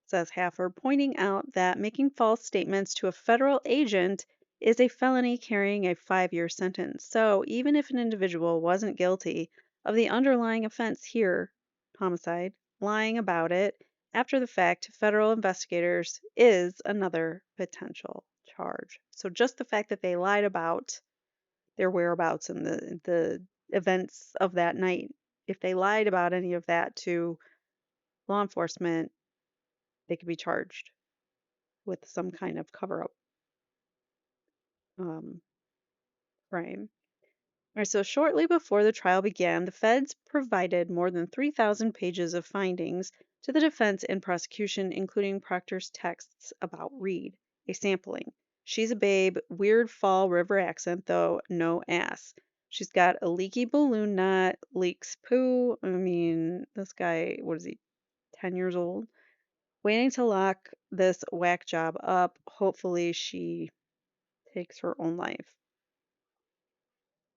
Speaker 1: says Haffer, pointing out that making false statements to a federal agent is a felony carrying a 5-year sentence. So even if an individual wasn't guilty of the underlying offense here, homicide, lying about it after the fact, federal investigators is another potential charge. So just the fact that they lied about their whereabouts and the events of that night, if they lied about any of that to law enforcement, they could be charged with some kind of cover up um, crime. All right, so shortly before the trial began, the feds provided more than 3,000 pages of findings to the defense and prosecution, including Proctor's texts about Reed, a sampling. She's a babe, weird Fall River accent, though no ass. She's got a leaky balloon knot, leaks poo. I mean, this guy, what is he, 10 years old? Waiting to lock this whack job up. Hopefully, she takes her own life.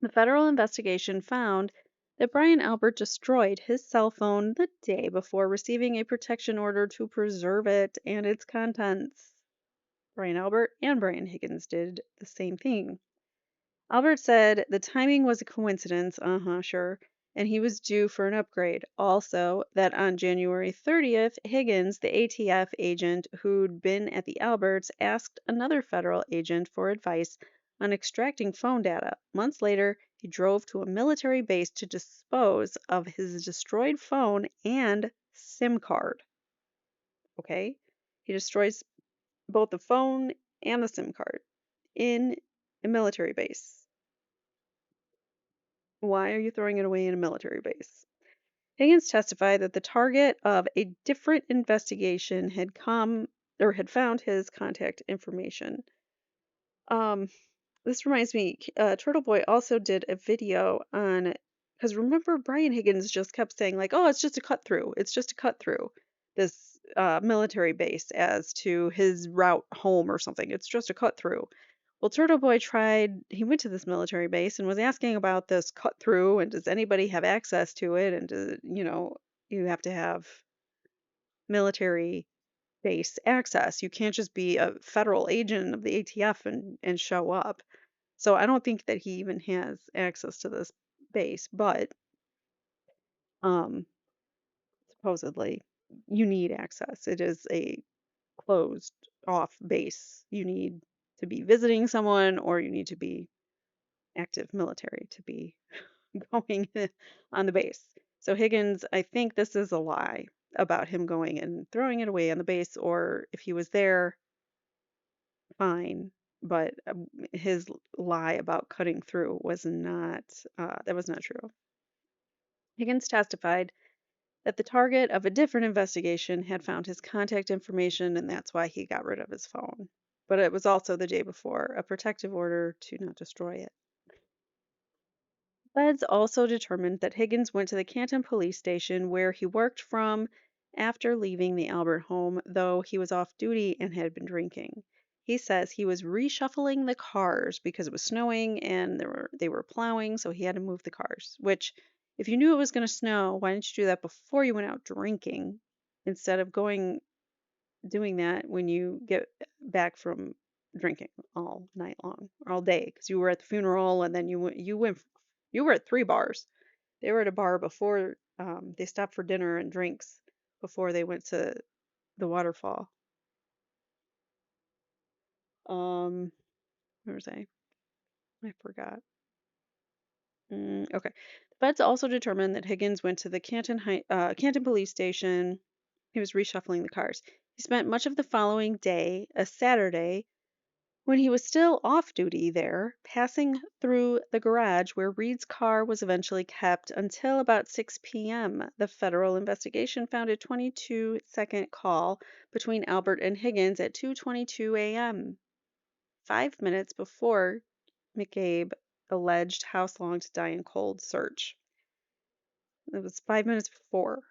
Speaker 1: The federal investigation found that Brian Albert destroyed his cell phone the day before receiving a protection order to preserve it and its contents. Brian Albert and Brian Higgins did the same thing. Albert said the timing was a coincidence, sure, and he was due for an upgrade. Also, that on January 30th, Higgins, the ATF agent who'd been at the Alberts, asked another federal agent for advice on extracting phone data. Months later, he drove to a military base to dispose of his destroyed phone and SIM card. Okay? He destroys both the phone and the SIM card in a military base. Why are you throwing it away in a military base? Higgins testified that the target of a different investigation had come or had found his contact information. Um, this reminds me, Turtle Boy also did a video on, because remember Brian Higgins just kept saying like, oh, it's just a cut through. It's just a cut through this military base as to his route home or something. It's just a cut through. Well, Turtle Boy he went to this military base and was asking about this cut through and does anybody have access to it? And, you have to have military base access. You can't just be a federal agent of the ATF and show up. So I don't think that he even has access to this base, but um, supposedly you need access. It is a closed off base. You need to be visiting someone or you need to be active military to be going on the base. So Higgins, I think this is a lie about him going and throwing it away on the base, or if he was there, fine. But his lie about cutting through was not, that was not true. Higgins testified that the target of a different investigation had found his contact information and that's why he got rid of his phone. But it was also the day before a protective order to not destroy it. Feds also determined that Higgins went to the Canton police station where he worked from after leaving the Albert home, though he was off duty and had been drinking. He says he was reshuffling the cars because it was snowing and they were plowing, so he had to move the cars. Which, if you knew it was going to snow, why didn't you do that before you went out drinking instead of doing that when you get back from drinking all night long or all day because you were at the funeral and then you were at 3 bars. They were at a bar before they stopped for dinner and drinks before they went to the waterfall. Um, Where was I? I forgot. Okay. The feds also determined that Higgins went to the Canton police station. He was reshuffling the cars. He spent much of the following day, a Saturday, when he was still off duty there, passing through the garage where Reed's car was eventually kept until about 6 p.m. The federal investigation found a 22-second call between Albert and Higgins at 2:22 a.m., 5 minutes before McCabe alleged house long to die in cold search. It was 5 minutes before.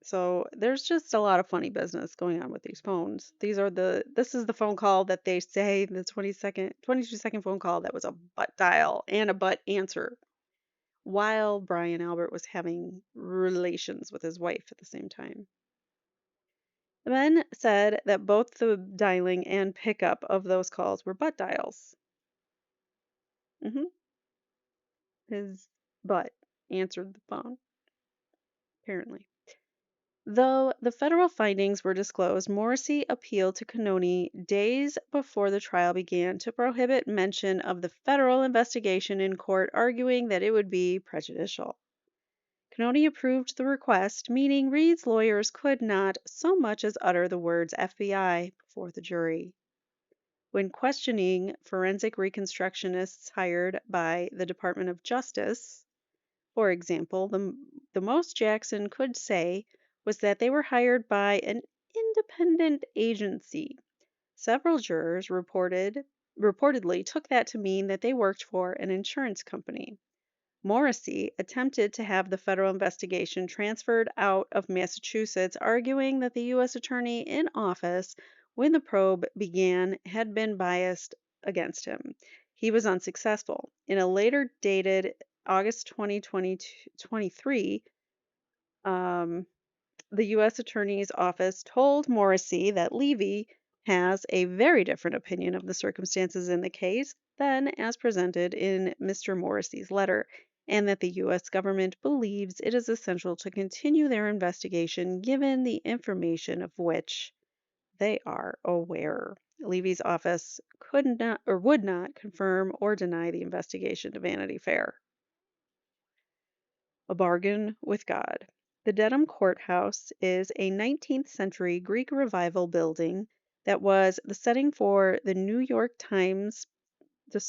Speaker 1: So there's just a lot of funny business going on with these phones. This is the phone call that they say, the 22-second phone call that was a butt dial and a butt answer while Brian Albert was having relations with his wife at the same time. The men said that both the dialing and pickup of those calls were butt dials. His butt answered the phone, apparently. Though the federal findings were disclosed, Morrissey appealed to Canoni days before the trial began to prohibit mention of the federal investigation in court, arguing that it would be prejudicial. Canoni approved the request, meaning Reed's lawyers could not so much as utter the words FBI before the jury. When questioning forensic reconstructionists hired by the Department of Justice, for example, the most Jackson could say was that they were hired by an independent agency. Several jurors reportedly took that to mean that they worked for an insurance company. Morrissey attempted to have the federal investigation transferred out of Massachusetts, arguing that the U.S. attorney in office when the probe began had been biased against him. He was unsuccessful. In a later dated August 2023, the U.S. Attorney's Office told Morrissey that Levy has a very different opinion of the circumstances in the case than as presented in Mr. Morrissey's letter, and that the U.S. government believes it is essential to continue their investigation given the information of which they are aware. Levy's office could not or would not confirm or deny the investigation to Vanity Fair. A Bargain with God. The Dedham Courthouse is a 19th century Greek Revival building that was the setting for the New York Times,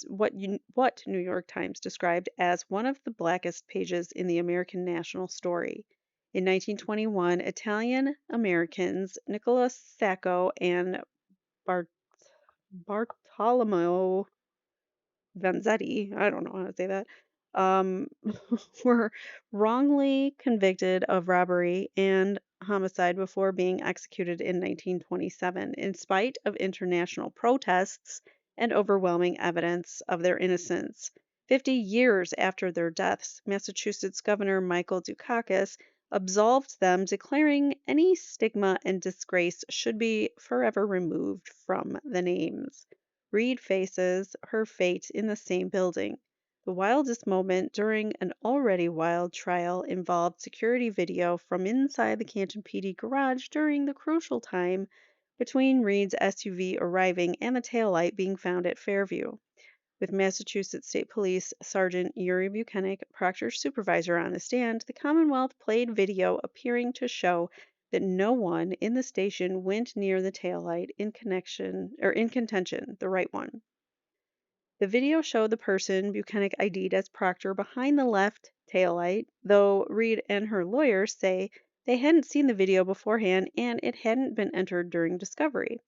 Speaker 1: what New York Times described as one of the blackest pages in the American national story. In 1921, Italian Americans Nicola Sacco and Bart- Bartolomeo Vanzetti, I don't know how to say that, um, were wrongly convicted of robbery and homicide before being executed in 1927, in spite of international protests and overwhelming evidence of their innocence. 50 years after their deaths, Massachusetts Governor Michael Dukakis absolved them, declaring any stigma and disgrace should be forever removed from the names. Reed faces her fate in the same building. The wildest moment during an already wild trial involved security video from inside the Canton PD garage during the crucial time between Reed's SUV arriving and the taillight being found at Fairview. With Massachusetts State Police Sergeant Uri Buchanan, Proctor's supervisor, on the stand, the Commonwealth played video appearing to show that no one in the station went near the taillight in contention, the right one. The video showed the person Buchanan ID'd as Proctor behind the left taillight, though Reed and her lawyers say they hadn't seen the video beforehand and it hadn't been entered during discovery.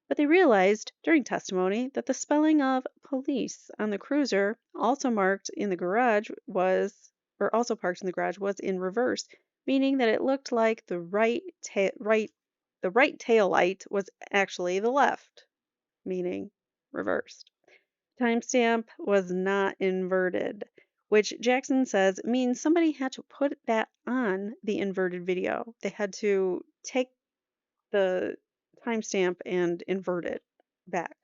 Speaker 1: But they realized during testimony that the spelling of police on the cruiser also parked in the garage was in reverse, meaning that it looked like the right tail light was actually the left, meaning reversed. Timestamp was not inverted, which Jackson says means somebody had to put that on the inverted video. They had to take the timestamp and invert it back.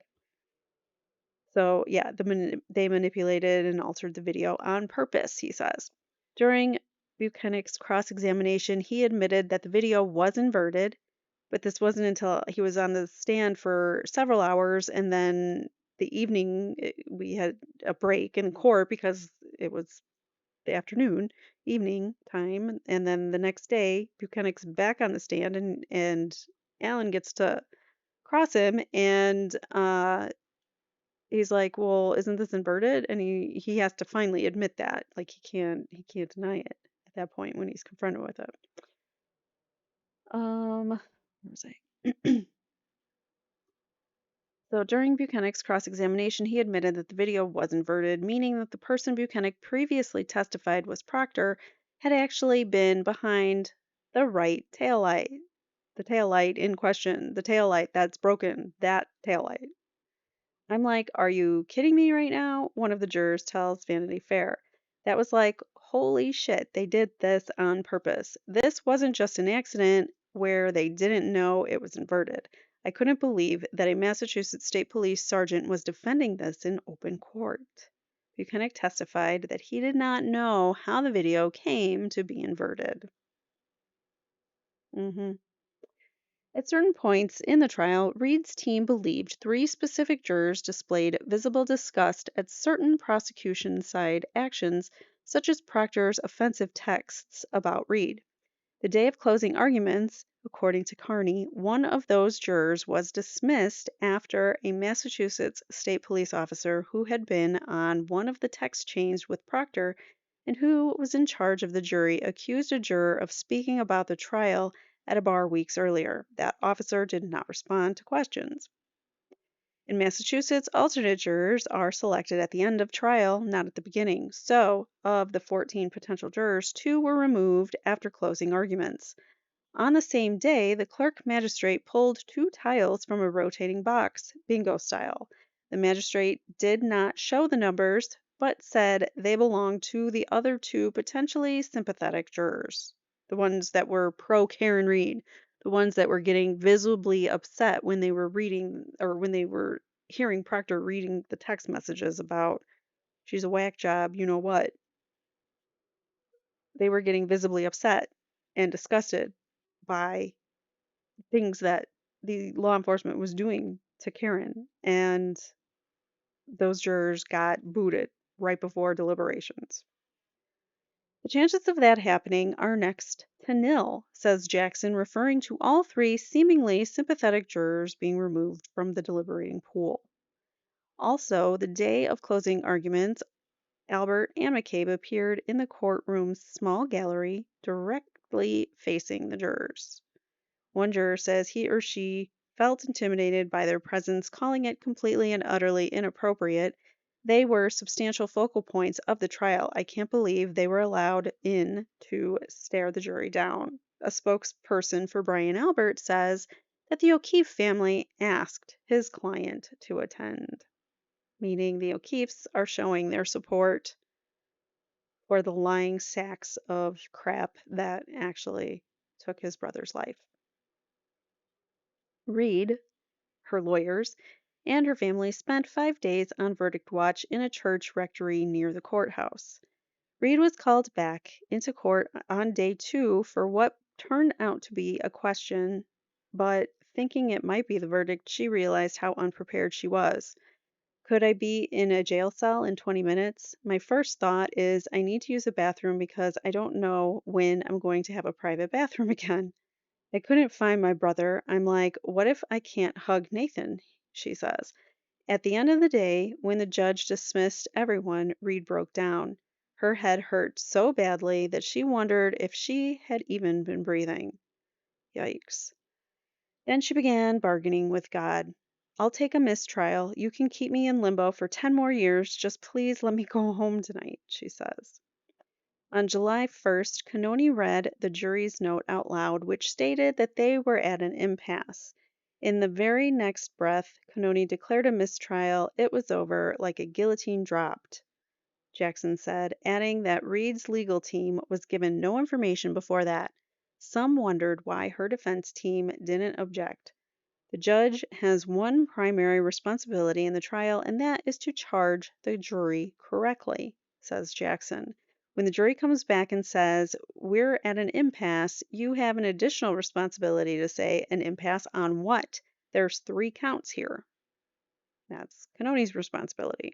Speaker 1: So, yeah, they manipulated and altered the video on purpose, he says. During Buchanan's cross-examination, he admitted that the video was inverted, but this wasn't until he was on the stand for several hours and then the evening, we had a break in court because it was the afternoon, evening time, and then the next day, Buchanan's back on the stand, and Alan gets to cross him, and he's like, "Well, isn't this inverted?" And he has to finally admit that, like he can't deny it at that point when he's confronted with it. Where was I? So during Buchanan's cross-examination, he admitted that the video was inverted, meaning that the person Buchanan previously testified was Proctor had actually been behind the right taillight. The taillight in question, the taillight that's broken, that taillight. I'm like, "Are you kidding me right now?" One of the jurors tells Vanity Fair. That was like, "Holy shit, they did this on purpose. This wasn't just an accident where they didn't know it was inverted. I couldn't believe that a Massachusetts State Police sergeant was defending this in open court." Buchanan testified that he did not know how the video came to be inverted. hmm At certain points in the trial, Reed's team believed three specific jurors displayed visible disgust at certain prosecution side actions, such as Proctor's offensive texts about Reed. The day of closing arguments, according to Carney, one of those jurors was dismissed after a Massachusetts state police officer who had been on one of the text chains with Proctor and who was in charge of the jury accused a juror of speaking about the trial at a bar weeks earlier. That officer did not respond to questions. In Massachusetts, alternate jurors are selected at the end of trial, not at the beginning. So, of the 14 potential jurors, 2 were removed after closing arguments. On the same day, the clerk magistrate pulled 2 tiles from a rotating box, bingo style. The magistrate did not show the numbers, but said they belonged to the other 2 potentially sympathetic jurors, the ones that were pro Karen Reed, the ones that were getting visibly upset when they were reading or when they were hearing Proctor reading the text messages about she's a whack job, you know what. They were getting visibly upset and disgusted by things that the law enforcement was doing to Karen, and those jurors got booted right before deliberations. The chances of that happening are next to nil, says Jackson, referring to all 3 seemingly sympathetic jurors being removed from the deliberating pool. Also, the day of closing arguments, Albert and McCabe appeared in the courtroom's small gallery directly facing the jurors. One juror says he or she felt intimidated by their presence, calling it completely and utterly inappropriate. They were substantial focal points of the trial. I can't believe they were allowed in to stare the jury down. A spokesperson for Brian Albert says that the O'Keefe family asked his client to attend, meaning the O'Keefes are showing their support for the lying sacks of crap that actually took his brother's life. Reed, her lawyers, and her family spent 5 days on verdict watch in a church rectory near the courthouse. Reed was called back into court on day 2 for what turned out to be a question, but thinking it might be the verdict, she realized how unprepared she was. Could I be in a jail cell in 20 minutes? My first thought is I need to use a bathroom because I don't know when I'm going to have a private bathroom again. I couldn't find my brother. I'm like, what if I can't hug Nathan? She says. At the end of the day, when the judge dismissed everyone, Reed broke down. Her head hurt so badly that she wondered if she had even been breathing. Yikes. Then she began bargaining with God. I'll take a mistrial. You can keep me in limbo for 10 more years. Just please let me go home tonight, she says. On July 1st, Canoni read the jury's note out loud, which stated that they were at an impasse. In the very next breath, Canoni declared a mistrial. It was over, like a guillotine dropped, Jackson said, adding that Reed's legal team was given no information before that. Some wondered why her defense team didn't object. The judge has one primary responsibility in the trial, and that is to charge the jury correctly, says Jackson. When the jury comes back and says, we're at an impasse, you have an additional responsibility to say, an impasse on what? There's 3 counts here. That's Cannoni's responsibility.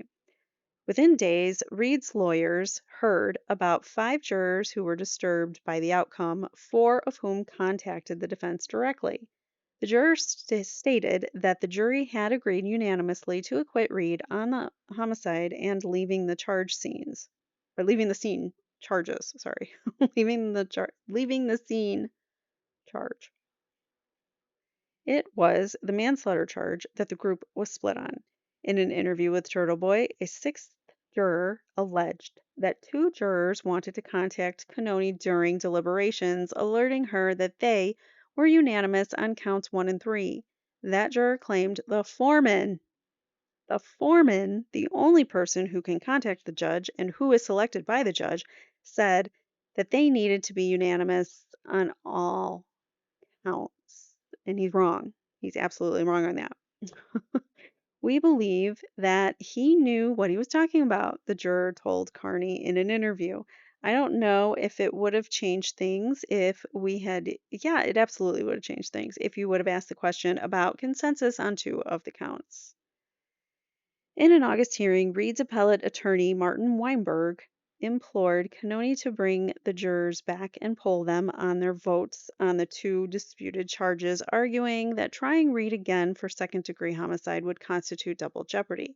Speaker 1: Within days, Reed's lawyers heard about 5 jurors who were disturbed by the outcome, 4 of whom contacted the defense directly. The jurors stated that the jury had agreed unanimously to acquit Reed on the homicide and leaving the scene charges. Sorry, leaving the scene charge. It was the manslaughter charge that the group was split on. In an interview with Turtle Boy, a 6th juror alleged that 2 jurors wanted to contact Cannoni during deliberations, alerting her that they were unanimous on counts 1 and 3. That juror claimed the foreman, the only person who can contact the judge and who is selected by the judge, said that they needed to be unanimous on all counts. And he's wrong. He's absolutely wrong on that. We believe that he knew what he was talking about, the juror told Carney in an interview. I don't know if it would have changed things if we had, yeah, it absolutely would have changed things if you would have asked the question about consensus on 2 of the counts. In an August hearing, Reed's appellate attorney, Martin Weinberg, implored Cannoni to bring the jurors back and poll them on their votes on the 2 disputed charges, arguing that trying Reed again for second-degree homicide would constitute double jeopardy.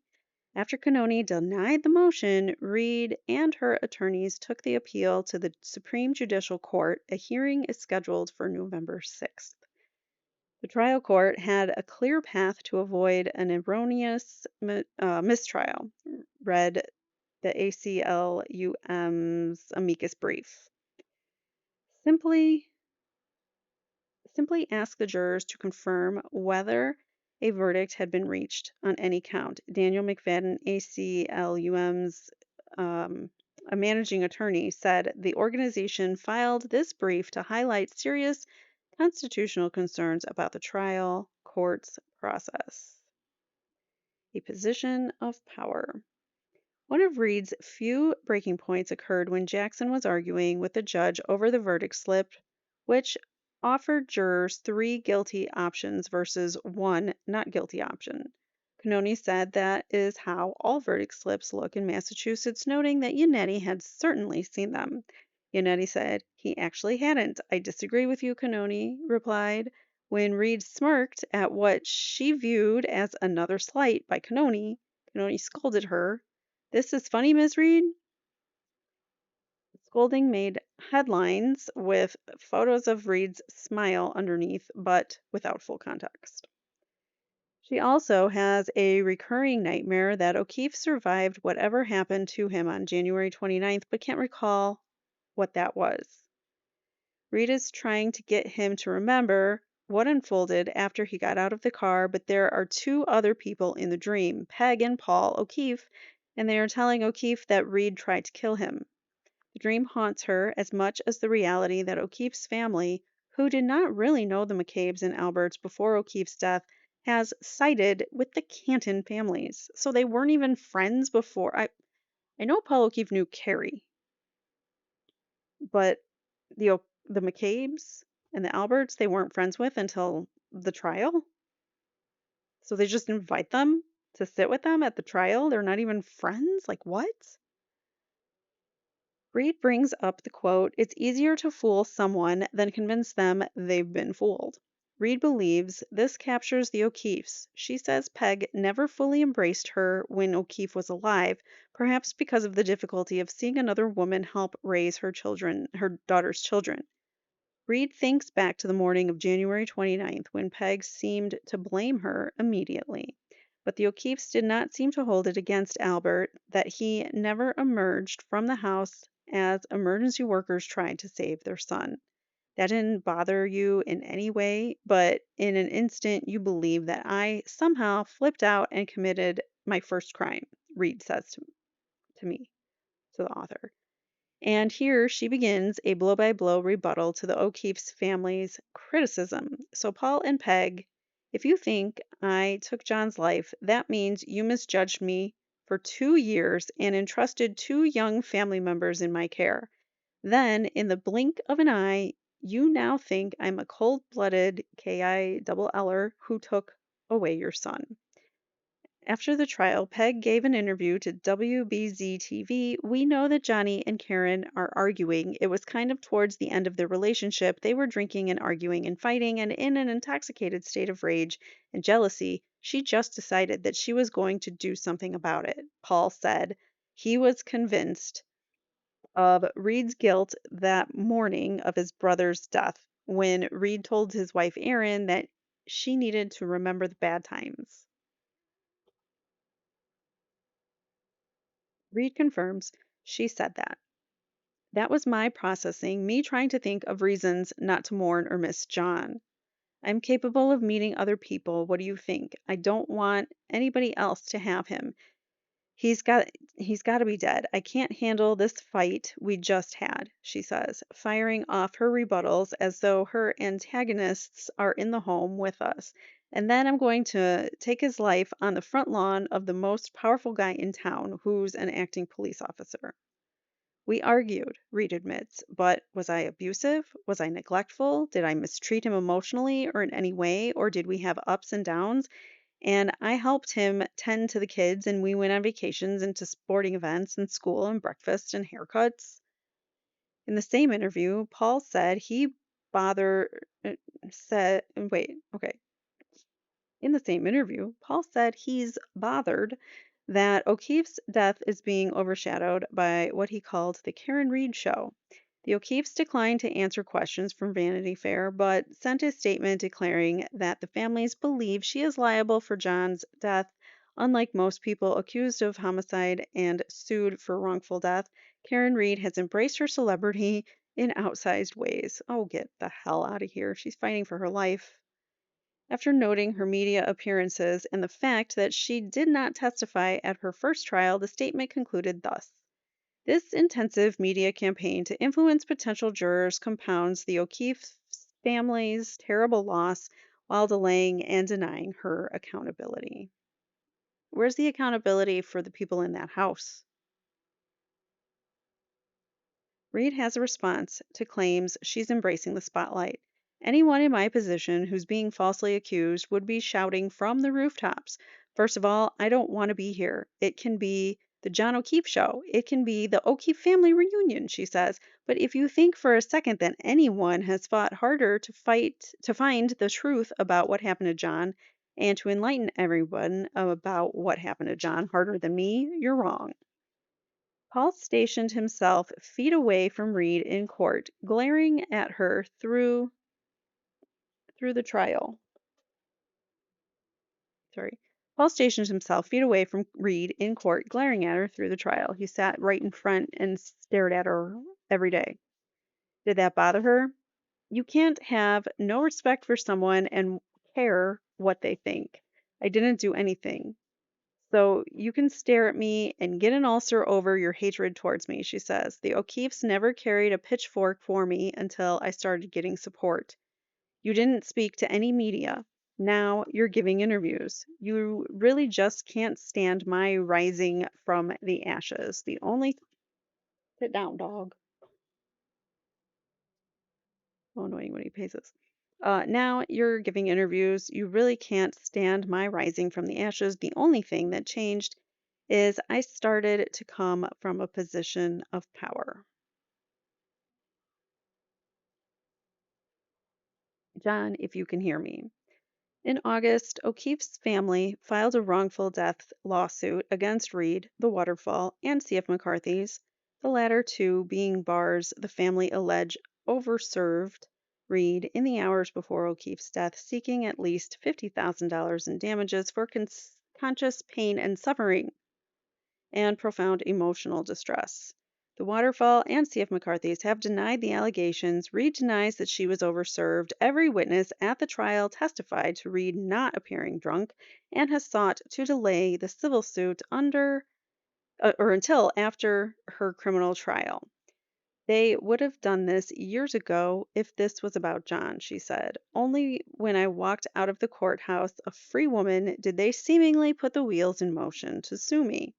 Speaker 1: After Cannoni denied the motion, Reed and her attorneys took the appeal to the Supreme Judicial Court. A hearing is scheduled for November 6th. The trial court had a clear path to avoid an erroneous mistrial, read the ACLUM's amicus brief. Simply ask the jurors to confirm whether a verdict had been reached on any count. Daniel McFadden, ACLUM's a managing attorney, said the organization filed this brief to highlight serious constitutional concerns about the trial court's process. A position of power. One of Reed's few breaking points occurred when Jackson was arguing with the judge over the verdict slip, which offered jurors 3 guilty options versus 1 not guilty option. Cannoni said that is how all verdict slips look in Massachusetts, noting that Yannetti had certainly seen them. Yannetti said he actually hadn't. I disagree with you, Cannoni replied. When Reed smirked at what she viewed as another slight by Cannoni, Cannoni scolded her. This is funny, Ms. Reed. Scolding made headlines with photos of Reed's smile underneath, but without full context. She also has a recurring nightmare that O'Keefe survived whatever happened to him on January 29th, but can't recall what that was. Reed is trying to get him to remember what unfolded after he got out of the car, but there are 2 other people in the dream, Peg and Paul O'Keefe, and they are telling O'Keefe that Reed tried to kill him. The dream haunts her as much as the reality that O'Keefe's family, who did not really know the McCabe's and Alberts before O'Keefe's death, has sided with the Canton families. So they weren't even friends before. I know Paul O'Keefe knew Carrie, but the McCabe's and the Alberts they weren't friends with until the trial. So they just invite them to sit with them at the trial. They're not even friends. Like what? Reed brings up the quote, "It's easier to fool someone than convince them they've been fooled." Reed believes this captures the O'Keefes. She says Peg never fully embraced her when O'Keefe was alive, perhaps because of the difficulty of seeing another woman help raise her daughter's children. Reed thinks back to the morning of January 29th when Peg seemed to blame her immediately. But the O'Keefes did not seem to hold it against Albert that he never emerged from the house as emergency workers tried to save their son. That didn't bother you in any way, but in an instant you believe that I somehow flipped out and committed my first crime, Reed says to me, to the author. And here she begins a blow-by-blow rebuttal to the O'Keefe's family's criticism. So Paul and Peg, if you think I took John's life, that means you misjudged me for 2 years and entrusted 2 young family members in my care. Then, in the blink of an eye, you now think I'm a cold-blooded KILLer who took away your son. After the trial, Peg gave an interview to WBZ TV. We know that Johnny and Karen are arguing. It was kind of towards the end of their relationship. They were drinking and arguing and fighting, and in an intoxicated state of rage and jealousy, she just decided that she was going to do something about it. Paul said he was convinced of Reed's guilt that morning of his brother's death when Reed told his wife Erin that she needed to remember the bad times. Reed confirms she said that. That was my processing, me trying to think of reasons not to mourn or miss John. I'm capable of meeting other people. What do you think? I don't want anybody else to have him. He's got he's got to be dead. I can't handle this fight we just had, she says, firing off her rebuttals as though her antagonists are in the home with us. And then I'm going to take his life on the front lawn of the most powerful guy in town, who's an acting police officer. We argued, Reed admits, but was I abusive? Was I neglectful? Did I mistreat him emotionally or in any way? Or did we have ups and downs? And I helped him tend to the kids, and we went on vacations and to sporting events and school and breakfast and haircuts. In the same interview, Paul said he bother said wait, okay. In the same interview, Paul said he's bothered that O'Keefe's death is being overshadowed by what he called the Karen Reed show. The O'Keefes declined to answer questions from Vanity Fair, but sent a statement declaring that the families believe she is liable for John's death. Unlike most people accused of homicide and sued for wrongful death, Karen Reed has embraced her celebrity in outsized ways. Oh, get the hell out of here. She's fighting for her life. After noting her media appearances and the fact that she did not testify at her first trial, the statement concluded thus. This intensive media campaign to influence potential jurors compounds the O'Keefe family's terrible loss while delaying and denying her accountability. Where's the accountability for the people in that house? Reed has a response to claims she's embracing the spotlight. Anyone in my position who's being falsely accused would be shouting from the rooftops. First of all, I don't want to be here. It can be the John O'Keefe show. It can be the O'Keefe family reunion, she says. But if you think for a second that anyone has fought harder to find the truth about what happened to John and to enlighten everyone about what happened to John harder than me, you're wrong. Paul stationed himself feet away from Reed in court, glaring at her through the trial. Sorry. Paul stationed himself feet away from Reed in court, glaring at her through the trial. He sat right in front and stared at her every day. Did that bother her? You can't have no respect for someone and care what they think. I didn't do anything. So you can stare at me and get an ulcer over your hatred towards me, she says. The O'Keefes never carried a pitchfork for me until I started getting support. You didn't speak to any media. Now you're giving interviews. You really just can't stand my rising from the ashes. The only sit down, dog. Oh, annoying when he paces. Now you're giving interviews. You really can't stand my rising from the ashes. The only thing that changed is I started to come from a position of power. John, if you can hear me. In August, O'Keefe's family filed a wrongful death lawsuit against Reed, the Waterfall, and C.F. McCarthy's, the latter two being bars the family allege overserved Reed in the hours before O'Keefe's death, seeking at least $50,000 in damages for conscious pain and suffering and profound emotional distress. The Waterfall and C.F. McCarthy's have denied the allegations. Reed denies that she was overserved. Every witness at the trial testified to Reed not appearing drunk and has sought to delay the civil suit until after her criminal trial. They would have done this years ago if this was about John, she said. Only when I walked out of the courthouse a free woman did they seemingly put the wheels in motion to sue me.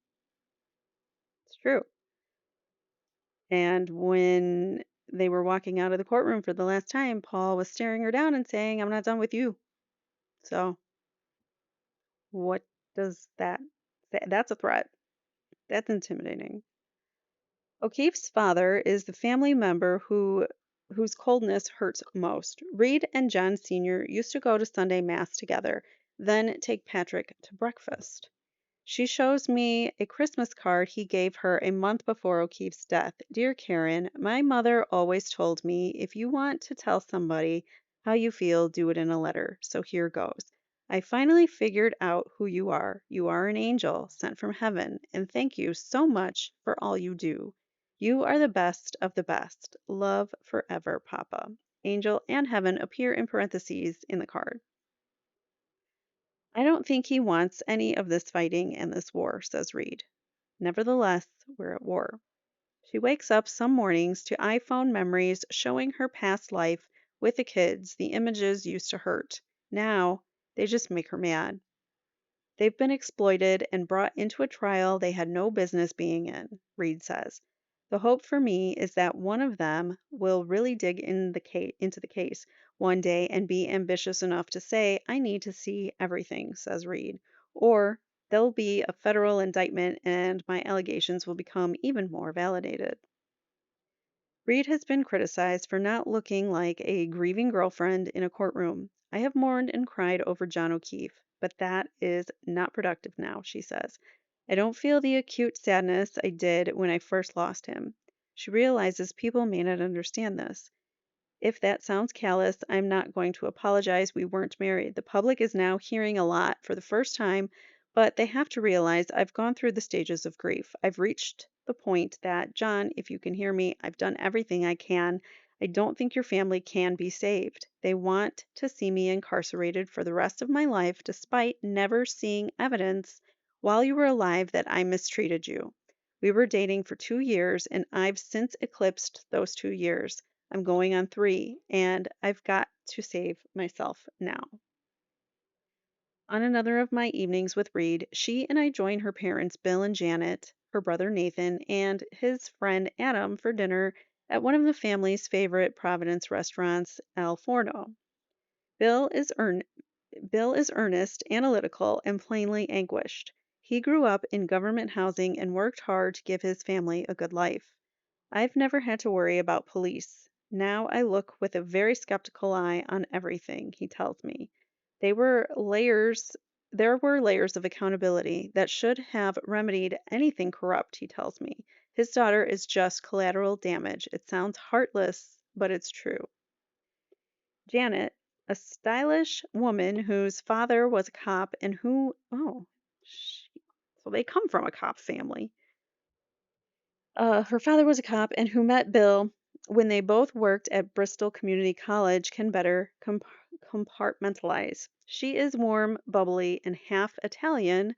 Speaker 1: It's true. And when they were walking out of the courtroom for the last time, Paul was staring her down and saying, I'm not done with you. So, what Does that's a threat. That's intimidating. O'Keefe's father is the family member whose coldness hurts most. Reed and John Sr. used to go to Sunday Mass together, then take Patrick to breakfast. She shows me a Christmas card he gave her a month before O'Keefe's death. Dear Karen, my mother always told me if you want to tell somebody how you feel, do it in a letter. So here goes. I finally figured out who you are. You are an angel sent from heaven, and thank you so much for all you do. You are the best of the best. Love forever, Papa. Angel and heaven appear in parentheses in the card. I don't think he wants any of this fighting and this war, says Reed. Nevertheless, we're at war. She wakes up some mornings to iPhone memories showing her past life with the kids. The images used to hurt. Now, they just make her mad. They've been exploited and brought into a trial they had no business being in, Reed says. The hope for me is that one of them will really dig into the case one day and be ambitious enough to say, I need to see everything, says Reed. Or there'll be a federal indictment and my allegations will become even more validated. Reed has been criticized for not looking like a grieving girlfriend in a courtroom. I have mourned and cried over John O'Keefe, but that is not productive now, she says. I don't feel the acute sadness I did when I first lost him. She realizes people may not understand this. If that sounds callous, I'm not going to apologize. We weren't married. The public is now hearing a lot for the first time, but they have to realize I've gone through the stages of grief. I've reached the point that, John, if you can hear me, I've done everything I can. I don't think your family can be saved. They want to see me incarcerated for the rest of my life, despite never seeing evidence while you were alive that I mistreated you. We were dating for 2 years, and I've since eclipsed those 2 years. I'm going on 3, and I've got to save myself now. On another of my evenings with Reed, she and I join her parents, Bill and Janet, her brother Nathan, and his friend Adam for dinner at one of the family's favorite Providence restaurants, El Forno. Bill is, earn- Bill is earnest, analytical, and plainly anguished. He grew up in government housing and worked hard to give his family a good life. I've never had to worry about police. Now I look with a very skeptical eye on everything, he tells me. They were layers there were layers of accountability that should have remedied anything corrupt, he tells me. His daughter is just collateral damage. It sounds heartless, but it's true. Janet, a stylish woman whose father was a cop and so they come from a cop family. Her father was a cop and who met Bill when they both worked at Bristol Community College can better compartmentalize. She is warm, bubbly, and half Italian,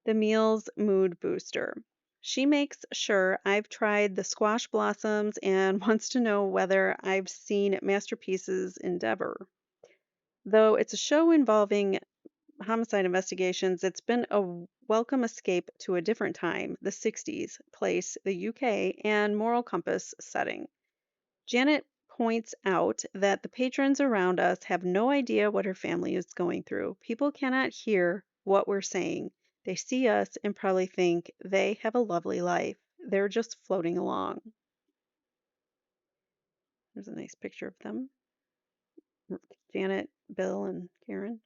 Speaker 1: the meal's mood booster. She makes sure I've tried the squash blossoms and wants to know whether I've seen Masterpieces Endeavor. Though it's a show involving homicide investigations, it's been a welcome escape to a different time, the 60s, place, the UK, and moral compass setting. Janet points out that the patrons around us have no idea what her family is going through. People cannot hear what we're saying. They see us and probably think they have a lovely life. They're just floating along. There's a nice picture of them. Janet, Bill, and Karen.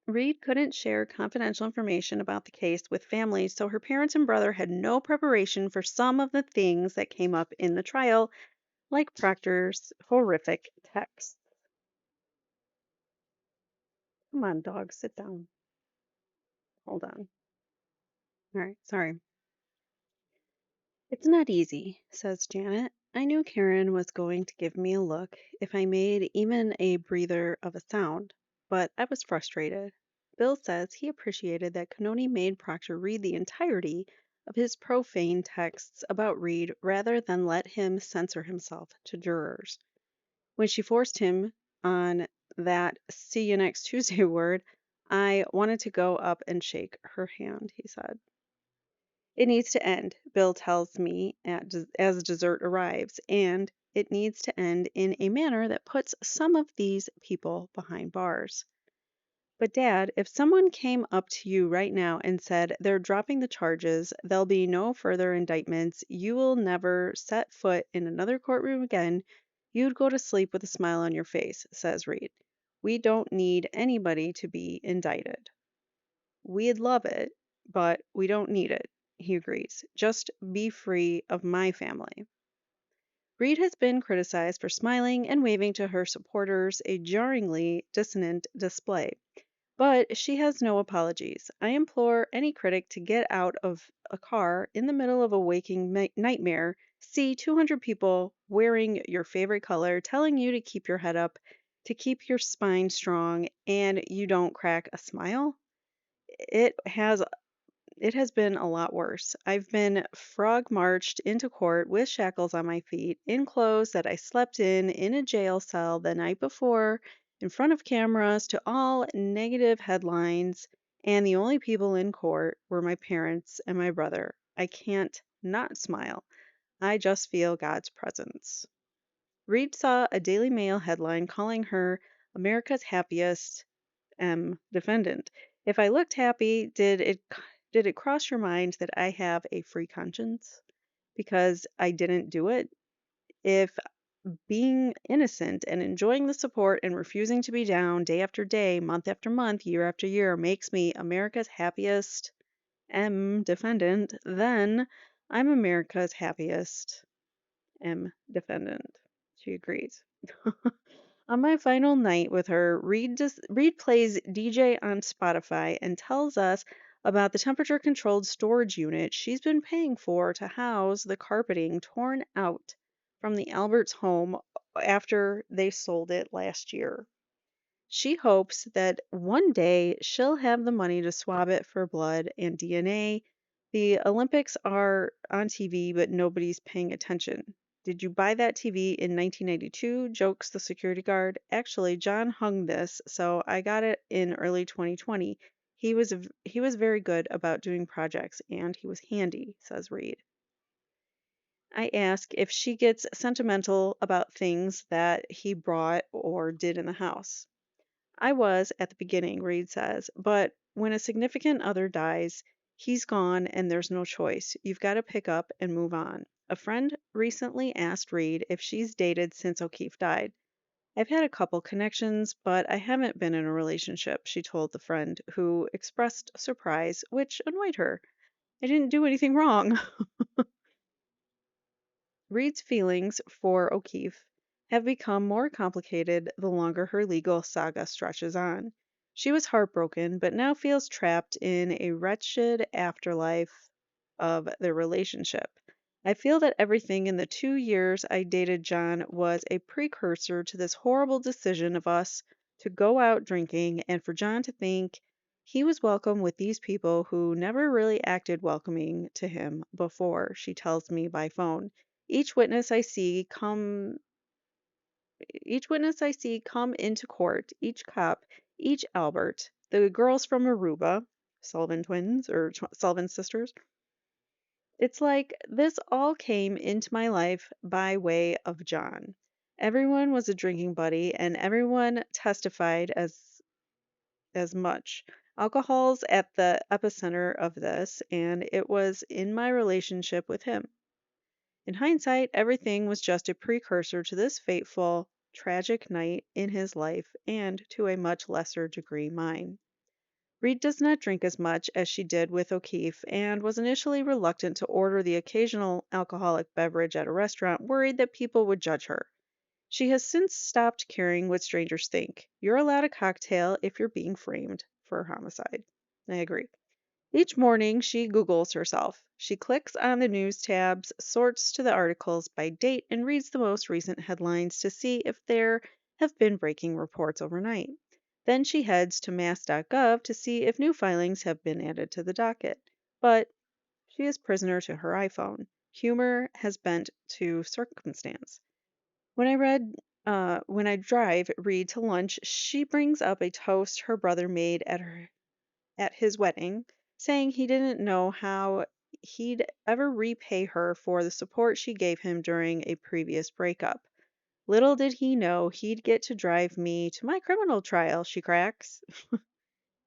Speaker 1: Reed couldn't share confidential information about the case with family, so her parents and brother had no preparation for some of the things that came up in the trial, like Proctor's horrific text. Come on, dog, sit down. Hold on. All right, sorry. It's not easy, says Janet. I knew Karen was going to give me a look if I made even a breather of a sound, but I was frustrated. Bill says he appreciated that Canoni made Proctor read the entirety of his profane texts about Reed rather than let him censor himself to jurors. When she forced him on that see you next Tuesday word, I wanted to go up and shake her hand, he said. It needs to end, Bill tells me as dessert arrives, and it needs to end in a manner that puts some of these people behind bars. But Dad, if someone came up to you right now and said they're dropping the charges, there'll be no further indictments, you will never set foot in another courtroom again, you'd go to sleep with a smile on your face, says Reed. We don't need anybody to be indicted. We'd love it, but we don't need it, he agrees. Just be free of my family. Reed has been criticized for smiling and waving to her supporters, a jarringly dissonant display. But she has no apologies. I implore any critic to get out of a car in the middle of a waking nightmare, see 200 people wearing your favorite color, telling you to keep your head up, to keep your spine strong, and you don't crack a smile. It has it has been a lot worse. I've been frog marched into court with shackles on my feet, in clothes that I slept in a jail cell the night before, in front of cameras to all negative headlines, and the only people in court were my parents and my brother. I can't not smile. I just feel God's presence. Reed saw a Daily Mail headline calling her America's happiest defendant. If I looked happy, did it cross your mind that I have a free conscience because I didn't do it? If being innocent and enjoying the support and refusing to be down day after day, month after month, year after year makes me America's happiest defendant, then I'm America's happiest defendant. She agrees. On my final night with her, Reed plays DJ on Spotify and tells us about the temperature controlled storage unit she's been paying for to house the carpeting torn out from the Alberts home after they sold it last year. She hopes that one day she'll have the money to swab it for blood and DNA. The Olympics are on TV, but nobody's paying attention. Did you buy that TV in 1992? Jokes the security guard. Actually, John hung this, so I got it in early 2020. He was very good about doing projects and he was handy, says Reed. I ask if she gets sentimental about things that he brought or did in the house. I was at the beginning, Reed says, but when a significant other dies, he's gone and there's no choice. You've got to pick up and move on. A friend recently asked Reed if she's dated since O'Keefe died. I've had a couple connections, but I haven't been in a relationship, she told the friend, who expressed surprise, which annoyed her. I didn't do anything wrong. Reed's feelings for O'Keefe have become more complicated the longer her legal saga stretches on. She was heartbroken, but now feels trapped in a wretched afterlife of their relationship. I feel that everything in the 2 years I dated John was a precursor to this horrible decision of us to go out drinking and for John to think he was welcome with these people who never really acted welcoming to him before, she tells me by phone. Each witness I see come each witness I see come into court, each cop, each Albert, the girls from Aruba, Sullivan twins or Sullivan sisters. It's like this all came into my life by way of John. Everyone was a drinking buddy and everyone testified as much. Alcohol's at the epicenter of this, and it was in my relationship with him. In hindsight, everything was just a precursor to this fateful, tragic night in his life, and to a much lesser degree mine. Reed does not drink as much as she did with O'Keefe, and was initially reluctant to order the occasional alcoholic beverage at a restaurant, worried that people would judge her. She has since stopped caring what strangers think. You're allowed a cocktail if you're being framed for a homicide. I agree. Each morning, she Googles herself. She clicks on the news tabs, sorts to the articles by date, and reads the most recent headlines to see if there have been breaking reports overnight. Then she heads to mass.gov to see if new filings have been added to the docket. But she is prisoner to her iPhone. Humor has bent to circumstance. When I drive Reed to lunch, she brings up a toast her brother made at his wedding, saying he didn't know how he'd ever repay her for the support she gave him during a previous breakup. Little did he know he'd get to drive me to my criminal trial, she cracks.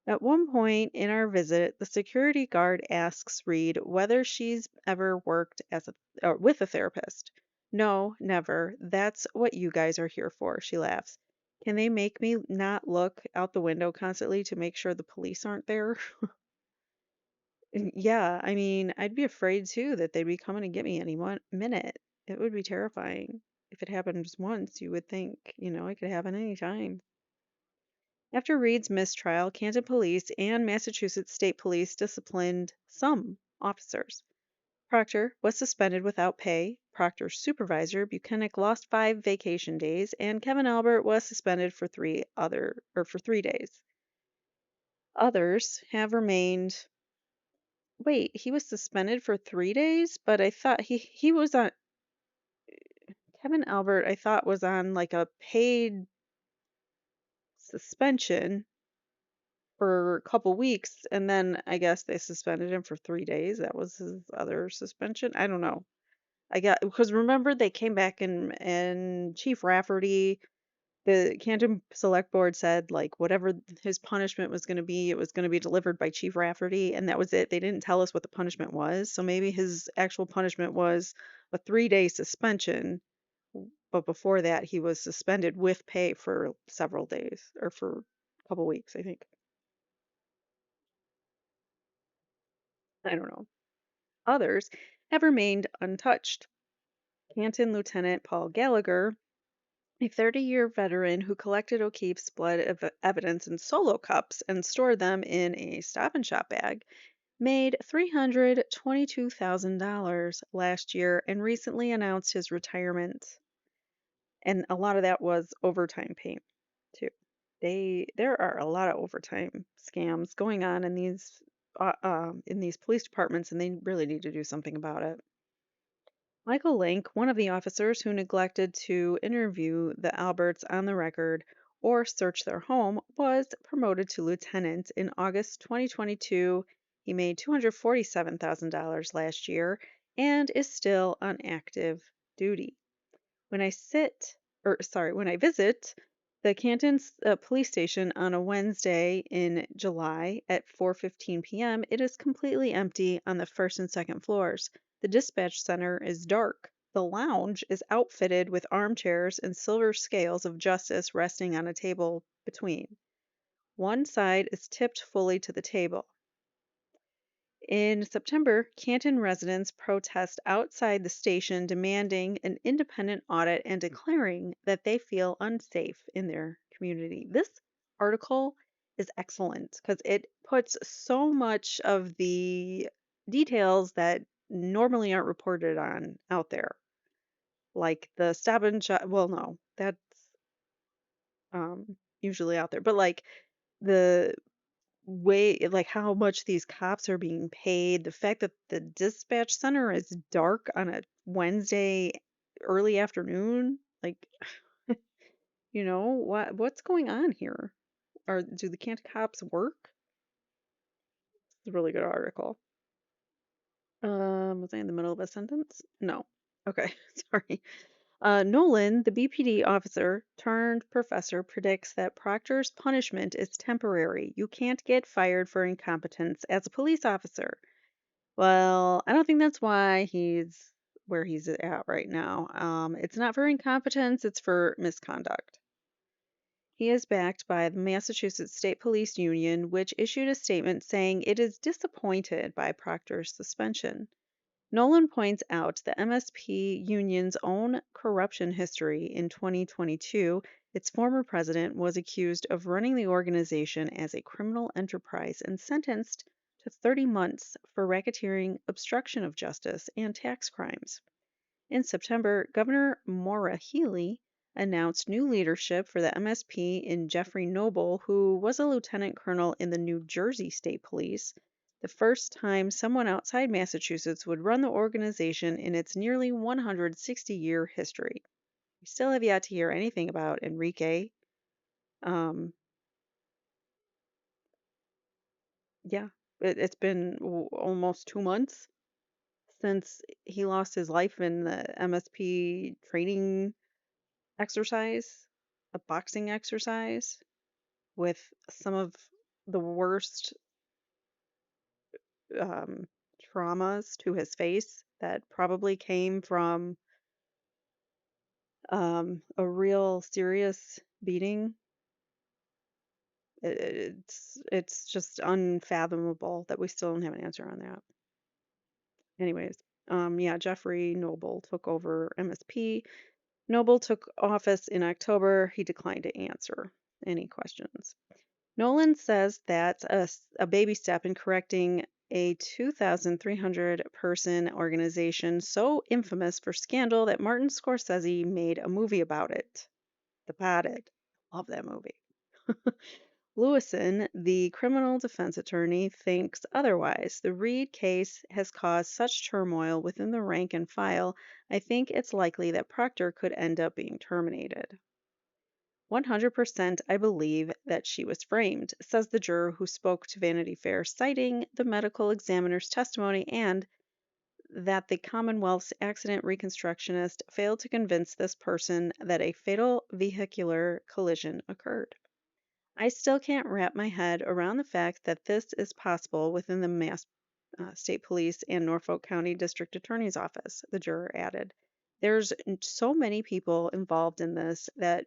Speaker 1: At one point in our visit, the security guard asks Reed whether she's ever worked as a or with a therapist. No, never. That's what you guys are here for, she laughs. Can they make me not look out the window constantly to make sure the police aren't there? Yeah, I mean, I'd be afraid too that they'd be coming to get me any minute. It would be terrifying. If it happens once, you would think, it could happen anytime. After Reed's mistrial, Canton Police and Massachusetts State Police disciplined some officers. Proctor was suspended without pay. Proctor's supervisor, Buchanan, lost 5 vacation days, and Kevin Albert was suspended for 3 days. Others have remained. Wait, he was suspended for 3 days, but I thought he was on. Kevin Albert, I thought was on like a paid suspension for a couple weeks, and then I guess they suspended him for 3 days. That was his other suspension. I don't know. I got because remember they came back and Chief Rafferty, the Canton Select Board said like whatever his punishment was going to be, it was going to be delivered by Chief Rafferty, and that was it. They didn't tell us what the punishment was, so maybe his actual punishment was a 3-day suspension. But before that, he was suspended with pay for several days or for a couple weeks, I think. I don't know. Others have remained untouched. Canton Lieutenant Paul Gallagher, a 30-year veteran who collected O'Keefe's blood evidence in solo cups and stored them in a Stop and Shop bag, made $322,000 last year and recently announced his retirement. And a lot of that was overtime pay, too. There are a lot of overtime scams going on in these police departments, and they really need to do something about it. Michael Link, one of the officers who neglected to interview the Alberts on the record or search their home, was promoted to lieutenant in August 2022. He made $247,000 last year and is still on active duty. When I visit the Canton police station on a Wednesday in July at 4:15 p.m., it is completely empty on the first and second floors. The dispatch center is dark. The lounge is outfitted with armchairs and silver scales of justice resting on a table between. One side is tipped fully to the table. In September, Canton residents protest outside the station demanding an independent audit and declaring that they feel unsafe in their community. This article is excellent because it puts so much of the details that normally aren't reported on out there. Like the stop and shop, well, no, that's usually out there, but like the way like how much these cops are being paid, the fact that the dispatch center is dark on a Wednesday early afternoon, like what's going on here? Or do the Canton cops work? It's a really good article. Was I in the middle of a sentence? No. Okay, sorry. Nolan, the BPD officer turned professor, predicts that Proctor's punishment is temporary. You can't get fired for incompetence as a police officer. Well, I don't think that's why he's where he's at right now. It's not for incompetence, it's for misconduct. He is backed by the Massachusetts State Police Union, which issued a statement saying it is disappointed by Proctor's suspension. Nolan points out the MSP union's own corruption history. In 2022, its former president was accused of running the organization as a criminal enterprise and sentenced to 30 months for racketeering, obstruction of justice, and tax crimes. In September, Governor Maura Healey announced new leadership for the MSP in Jeffrey Noble, who was a lieutenant colonel in the New Jersey State Police, the first time someone outside Massachusetts would run the organization in its nearly 160-year history. We still have yet to hear anything about Enrique. Um, yeah, it's been almost 2 months since he lost his life in the MSP training exercise, a boxing exercise with some of the worst um, traumas to his face that probably came from a real serious beating. It's just unfathomable that we still don't have an answer on that. Anyways, yeah, Jeffrey Noble took over MSP. Noble took office in October. He declined to answer any questions. Nolan says that's a baby step in correcting a 2,300 person organization so infamous for scandal that Martin Scorsese made a movie about it. The Potted. Love that movie. Lewison, the criminal defense attorney, thinks otherwise. The Reed case has caused such turmoil within the rank and file, I think it's likely that Proctor could end up being terminated. 100% I believe that she was framed, says the juror who spoke to Vanity Fair, citing the medical examiner's testimony and that the Commonwealth's accident reconstructionist failed to convince this person that a fatal vehicular collision occurred. I still can't wrap my head around the fact that this is possible within the Mass State Police and Norfolk County District Attorney's Office, the juror added. There's so many people involved in this that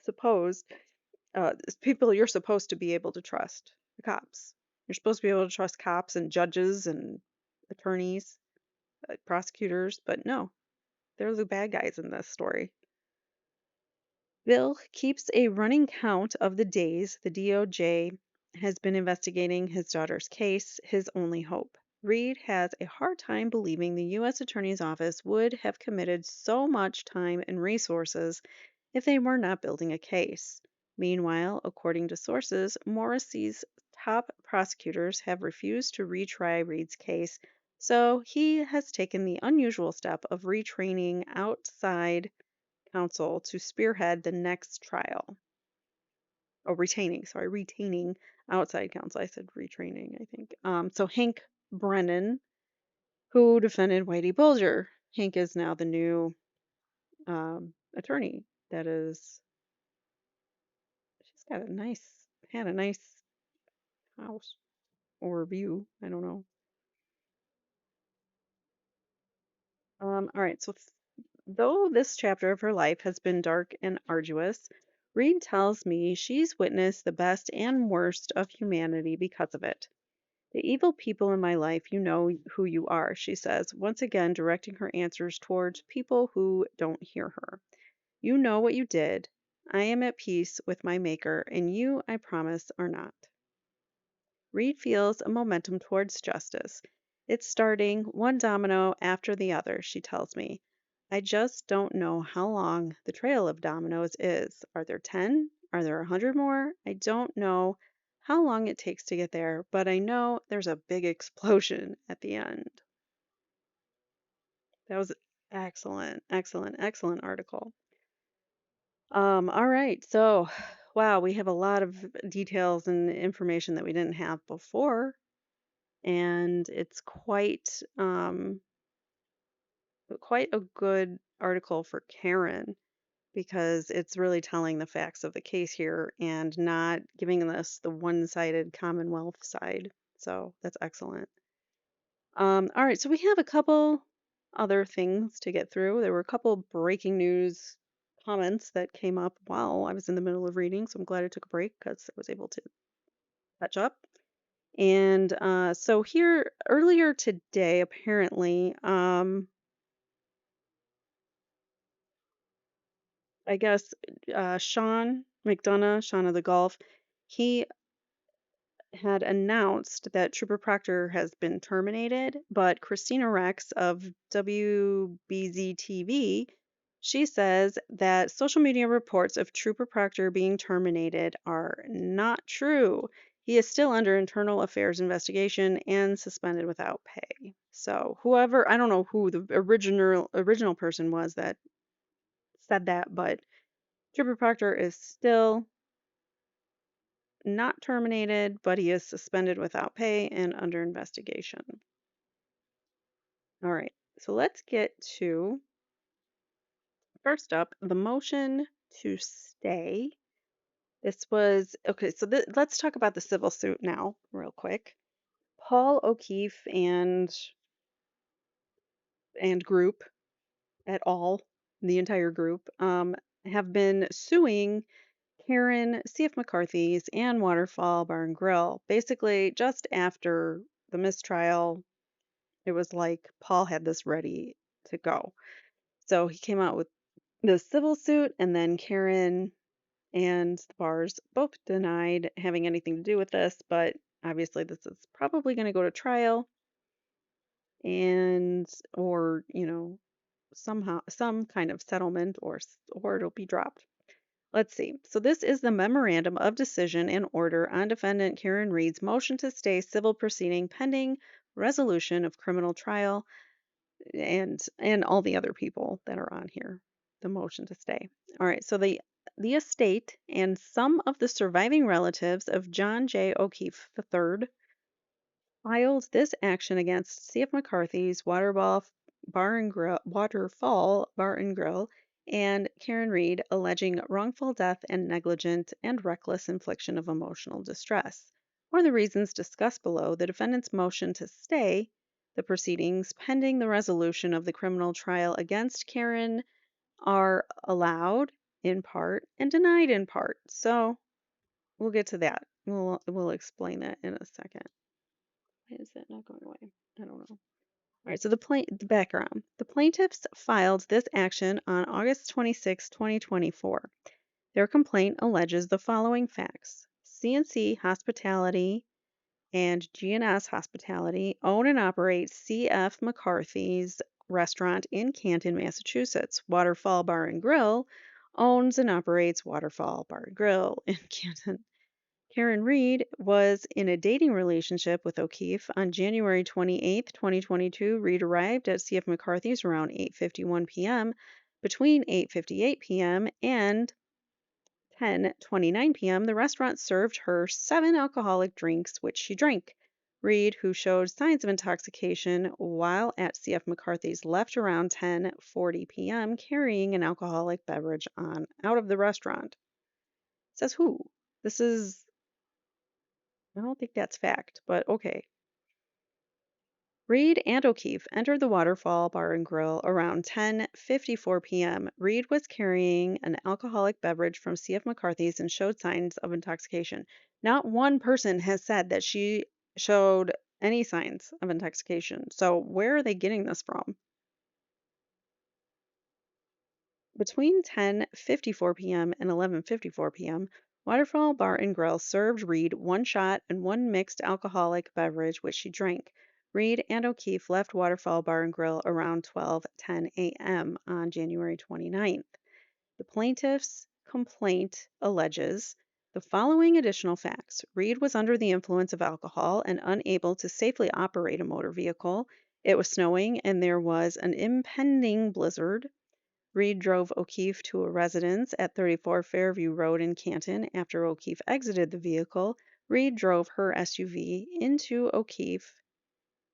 Speaker 1: suppose, people you're supposed to be able to trust, the cops. You're supposed to be able to trust cops and judges and attorneys, prosecutors, but no, they're the bad guys in this story. Bill keeps a running count of the days the DOJ has been investigating his daughter's case, his only hope. Reed has a hard time believing the U.S. Attorney's Office would have committed so much time and resources if they were not building a case. Meanwhile, according to sources, Morrissey's top prosecutors have refused to retry Reed's case, so he has taken the unusual step of retraining outside counsel to spearhead the next trial. Oh, retaining outside counsel. I said retraining, I think. So Hank Brennan, who defended Whitey Bulger. Hank is now the new attorney. That is, she's got had a nice house or view. I don't know. All right. So though this chapter of her life has been dark and arduous, Reed tells me she's witnessed the best and worst of humanity because of it. The evil people in my life, you know who you are, she says, once again directing her answers towards people who don't hear her. You know what you did. I am at peace with my Maker, and you, I promise, are not. Reed feels a momentum towards justice. It's starting, one domino after the other, she tells me. I just don't know how long the trail of dominoes is. Are there 10? Are there 100 more? I don't know how long it takes to get there, but I know there's a big explosion at the end. That was excellent, excellent, excellent article. All right, so wow, we have a lot of details and information that we didn't have before. And it's quite a good article for Karen because it's really telling the facts of the case here and not giving us the one-sided Commonwealth side. So that's excellent. All right, so we have a couple other things to get through. There were a couple breaking news comments that came up while I was in the middle of reading, so I'm glad I took a break because I was able to catch up. And so here earlier today, apparently, I guess Sean McDonough, Sean of the Golf, he had announced that Trooper Proctor has been terminated, but Christina Rex of WBZ TV, she says that social media reports of Trooper Proctor being terminated are not true. He is still under internal affairs investigation and suspended without pay. So whoever, I don't know who the original person was that said that, but Trooper Proctor is still not terminated, but he is suspended without pay and under investigation. All right, so let's get to first up the motion to stay. This was okay. So let's talk about the civil suit now, real quick. Paul O'Keefe and group at all, the entire group, have been suing Karen, C.F. McCarthy's, and Waterfall Bar and Grill. Basically, just after the mistrial, it was like Paul had this ready to go. So he came out with the civil suit, and then Karen and the bars both denied having anything to do with this, but obviously this is probably going to go to trial and or, somehow some kind of settlement or it'll be dropped. Let's see. So this is the memorandum of decision and order on defendant Karen Reed's motion to stay civil proceeding pending resolution of criminal trial and all the other people that are on here. The motion to stay. All right. So the estate and some of the surviving relatives of John J. O'Keefe III filed this action against C.F. McCarthy's Waterfall Bar and Grill and Karen Reed, alleging wrongful death and negligent and reckless infliction of emotional distress. For the reasons discussed below, the defendant's motion to stay the proceedings pending the resolution of the criminal trial against Karen are allowed in part and denied in part. So we'll get to that. We'll explain that in a second. Why is that not going away? I don't know. All right, so the background. The plaintiffs filed this action on August 26, 2024. Their complaint alleges the following facts. CNC Hospitality and GNS Hospitality own and operate C.F. McCarthy's restaurant in Canton, Massachusetts. Waterfall Bar and Grill owns and operates Waterfall Bar and Grill in Canton. Karen Reed was in a dating relationship with O'Keefe. On January 28, 2022, Reed arrived at C.F. McCarthy's around 8:51 p.m. Between 8:58 p.m. and 10:29 p.m., the restaurant served her 7 alcoholic drinks, which she drank. Reed, who showed signs of intoxication while at C.F. McCarthy's, left around 10:40 p.m. carrying an alcoholic beverage on out of the restaurant. Says who? This is I don't think that's fact, but okay. Reed and O'Keefe entered the Waterfall Bar and Grill around 10:54 p.m. Reed was carrying an alcoholic beverage from C.F. McCarthy's and showed signs of intoxication. Not one person has said that she showed any signs of intoxication. So where are they getting this from? Between 10:54 p.m. and 11:54 p.m., Waterfall Bar and Grill served Reed 1 shot and 1 mixed alcoholic beverage, which she drank. Reed and O'Keefe left Waterfall Bar and Grill around 12:10 a.m. on January 29th. The plaintiff's complaint alleges the following additional facts. Reed was under the influence of alcohol and unable to safely operate a motor vehicle. It was snowing and there was an impending blizzard. Reed drove O'Keefe to a residence at 34 Fairview Road in Canton. After O'Keefe exited the vehicle, Reed drove her SUV into O'Keefe,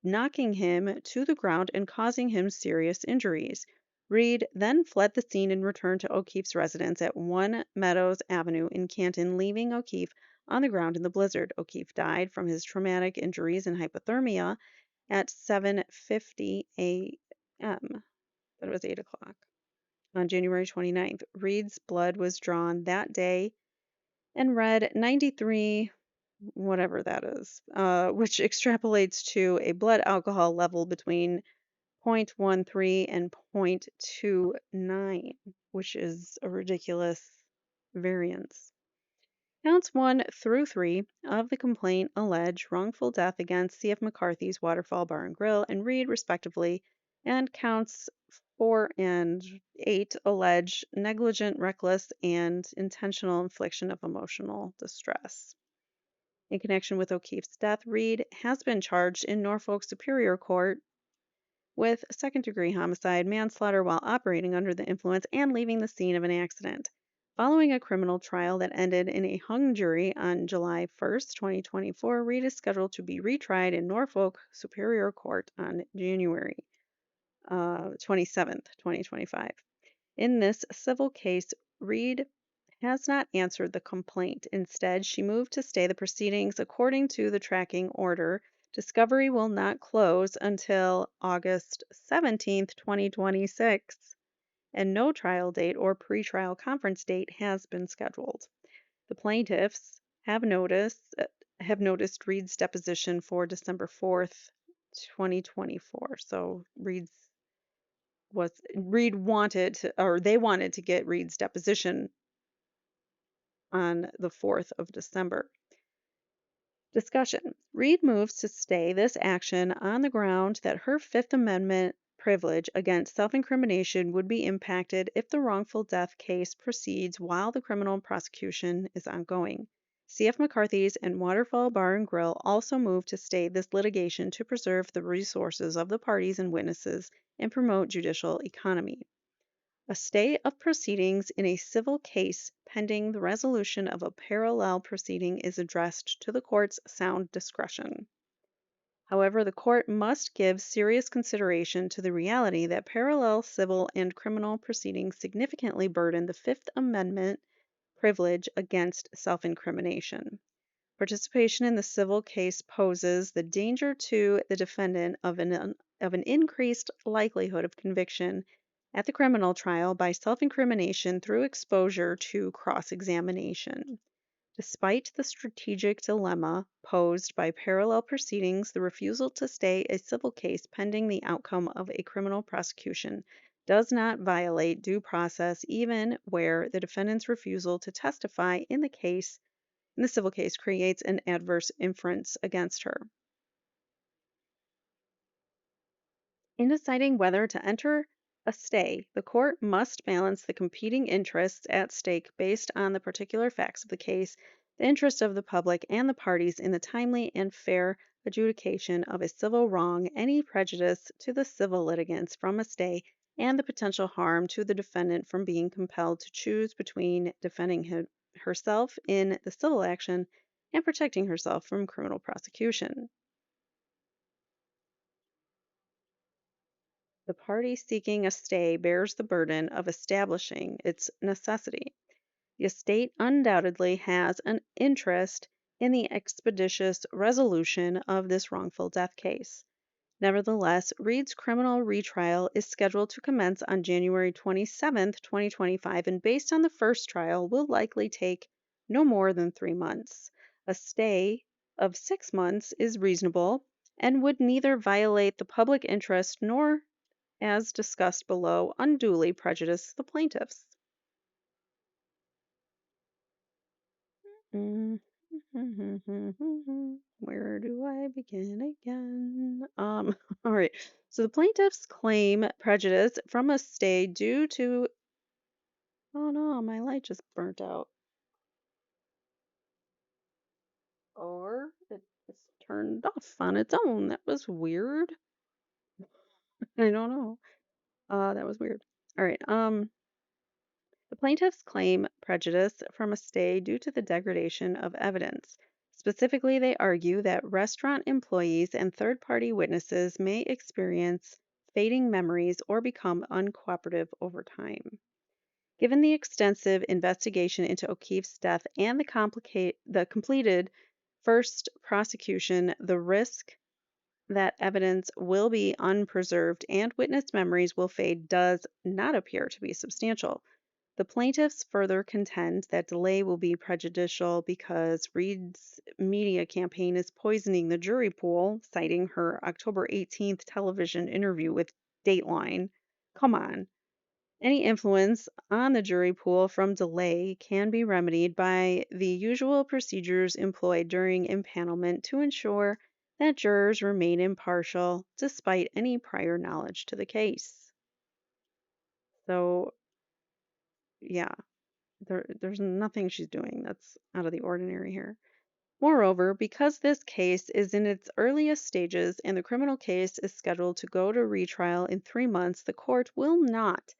Speaker 1: knocking him to the ground and causing him serious injuries. Reed then fled the scene and returned to O'Keefe's residence at 1 Meadows Avenue in Canton, leaving O'Keefe on the ground in the blizzard. O'Keefe died from his traumatic injuries and hypothermia at 7:50 a.m. That was 8 o'clock. On January 29th, Reed's blood was drawn that day and read 93, whatever that is, which extrapolates to a blood alcohol level between 0.13 and 0.29, which is a ridiculous variance. Counts 1 through 3 of the complaint allege wrongful death against C.F. McCarthy's Waterfall Bar and Grill and Reed, respectively, and counts 4 and 8 allege negligent, reckless, and intentional infliction of emotional distress. In connection with O'Keefe's death, Reed has been charged in Norfolk Superior Court with second-degree homicide, manslaughter while operating under the influence, and leaving the scene of an accident. Following a criminal trial that ended in a hung jury on July 1st, 2024, Reed is scheduled to be retried in Norfolk Superior Court on January 27th, 2025. In this civil case, Reed has not answered the complaint. Instead, she moved to stay the proceedings according to the tracking order. Discovery will not close until August 17th, 2026, and no trial date or pretrial conference date has been scheduled. The plaintiffs have noticed Reed's deposition for December 4th, 2024. So Reed wanted to, or they wanted to get Reed's deposition on the 4th of December. Discussion. Reed moves to stay this action on the ground that her Fifth Amendment privilege against self incrimination would be impacted if the wrongful death case proceeds while the criminal prosecution is ongoing. C.F. McCarthy's and Waterfall Bar and Grill also moved to stay this litigation to preserve the resources of the parties and witnesses and promote judicial economy. A stay of proceedings in a civil case pending the resolution of a parallel proceeding is addressed to the court's sound discretion. However, the court must give serious consideration to the reality that parallel civil and criminal proceedings significantly burden the Fifth Amendment privilege against self incrimination. Participation in the civil case poses the danger to the defendant of an increased likelihood of conviction at the criminal trial by self incrimination through exposure to cross examination. Despite the strategic dilemma posed by parallel proceedings, the refusal to stay a civil case pending the outcome of a criminal prosecution does not violate due process, even where the defendant's refusal to testify in the civil case creates an adverse inference against her. In deciding whether to enter a stay, the court must balance the competing interests at stake based on the particular facts of the case, the interest of the public and the parties in the timely and fair adjudication of a civil wrong, any prejudice to the civil litigants from a stay, and the potential harm to the defendant from being compelled to choose between defending herself in the civil action and protecting herself from criminal prosecution. The party seeking a stay bears the burden of establishing its necessity. The estate undoubtedly has an interest in the expeditious resolution of this wrongful death case. Nevertheless, Reed's criminal retrial is scheduled to commence on January 27th, 2025, and based on the first trial, will likely take no more than 3 months. A stay of 6 months is reasonable and would neither violate the public interest nor, as discussed below, unduly prejudice the plaintiffs. Where do I begin again? All right. So the plaintiffs claim prejudice from a stay due to. Oh no, my light just burnt out. Or it just turned off on its own. That was weird. I don't know. That was weird. All right. The plaintiffs claim prejudice from a stay due to the degradation of evidence. Specifically, they argue that restaurant employees and third party witnesses may experience fading memories or become uncooperative over time. Given the extensive investigation into O'Keefe's death and the completed first prosecution, the risk that evidence will be unpreserved and witness memories will fade does not appear to be substantial. The plaintiffs further contend that delay will be prejudicial because Reed's media campaign is poisoning the jury pool, citing her October 18th television interview with Dateline. Come on. Any influence on the jury pool from delay can be remedied by the usual procedures employed during impanelment to ensure that jurors remain impartial despite any prior knowledge to the case. So, yeah. There's nothing she's doing that's out of the ordinary here. Moreover, because this case is in its earliest stages and the criminal case is scheduled to go to retrial in 3 months, the court will not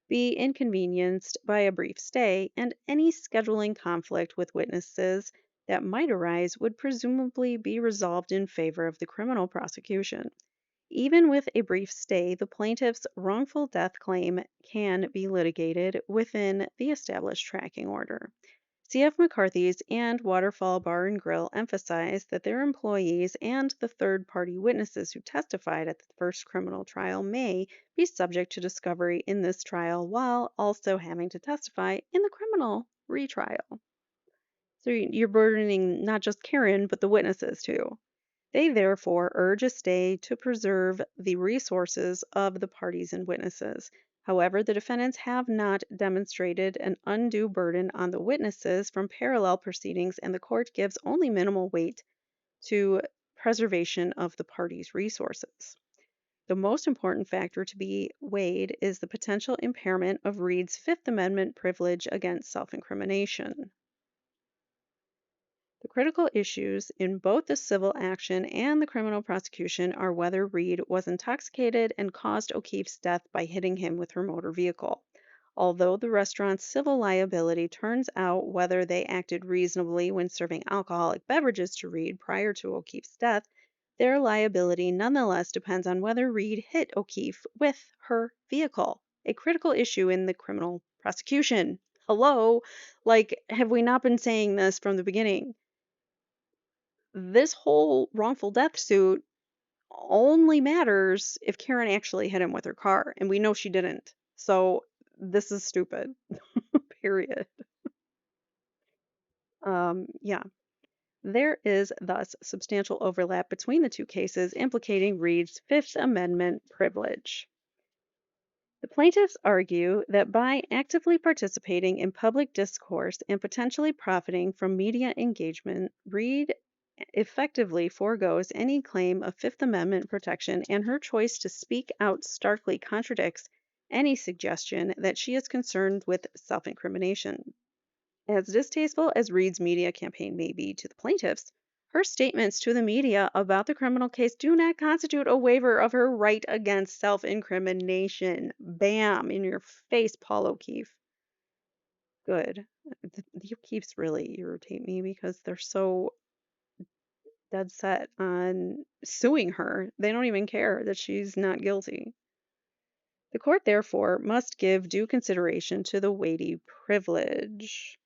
Speaker 1: be inconvenienced by a brief stay, and any scheduling conflict with witnesses that might arise would presumably be resolved in favor of the criminal prosecution. Even with a brief stay, the plaintiff's wrongful death claim can be litigated within the established tracking order. CF McCarthy's and Waterfall Bar and Grill emphasized that their employees and the third party witnesses who testified at the first criminal trial may be subject to discovery in this trial while also having to testify in the criminal retrial. So you're burdening not just Karen, but the witnesses too. They therefore urge a stay to preserve the resources of the parties and witnesses. However, the defendants have not demonstrated an undue burden on the witnesses from parallel proceedings, and the court gives only minimal weight to preservation of the parties' resources. The most important factor to be weighed is the potential impairment of Reed's Fifth Amendment privilege against self incrimination. The critical issues in both the civil action and the criminal prosecution are whether Reed was intoxicated and caused O'Keefe's death by hitting him with her motor vehicle. Although the restaurant's civil liability turns out whether they acted reasonably when serving alcoholic beverages to Reed prior to O'Keefe's death, their liability nonetheless depends on whether Reed hit O'Keefe with her vehicle, a critical issue in the criminal prosecution. Hello? Like, have we not been saying this from the beginning? This whole wrongful death suit only matters if Karen actually hit him with her car, and we know she didn't. So this is stupid. Period. Yeah. There is thus substantial overlap between the two cases implicating Reed's Fifth Amendment privilege. The plaintiffs argue that by actively participating in public discourse and potentially profiting from media engagement, Reed effectively foregoes any claim of Fifth Amendment protection, and her choice to speak out starkly contradicts any suggestion that she is concerned with self incrimination. As distasteful as Reed's media campaign may be to the plaintiffs, her statements to the media about the criminal case do not constitute a waiver of her right against self incrimination. Bam! In your face, Paul O'Keefe. Good. The O'Keefes really irritate me because they're so dead set on suing her. They don't even care that she's not guilty. The court, therefore, must give due consideration to the weighty privilege.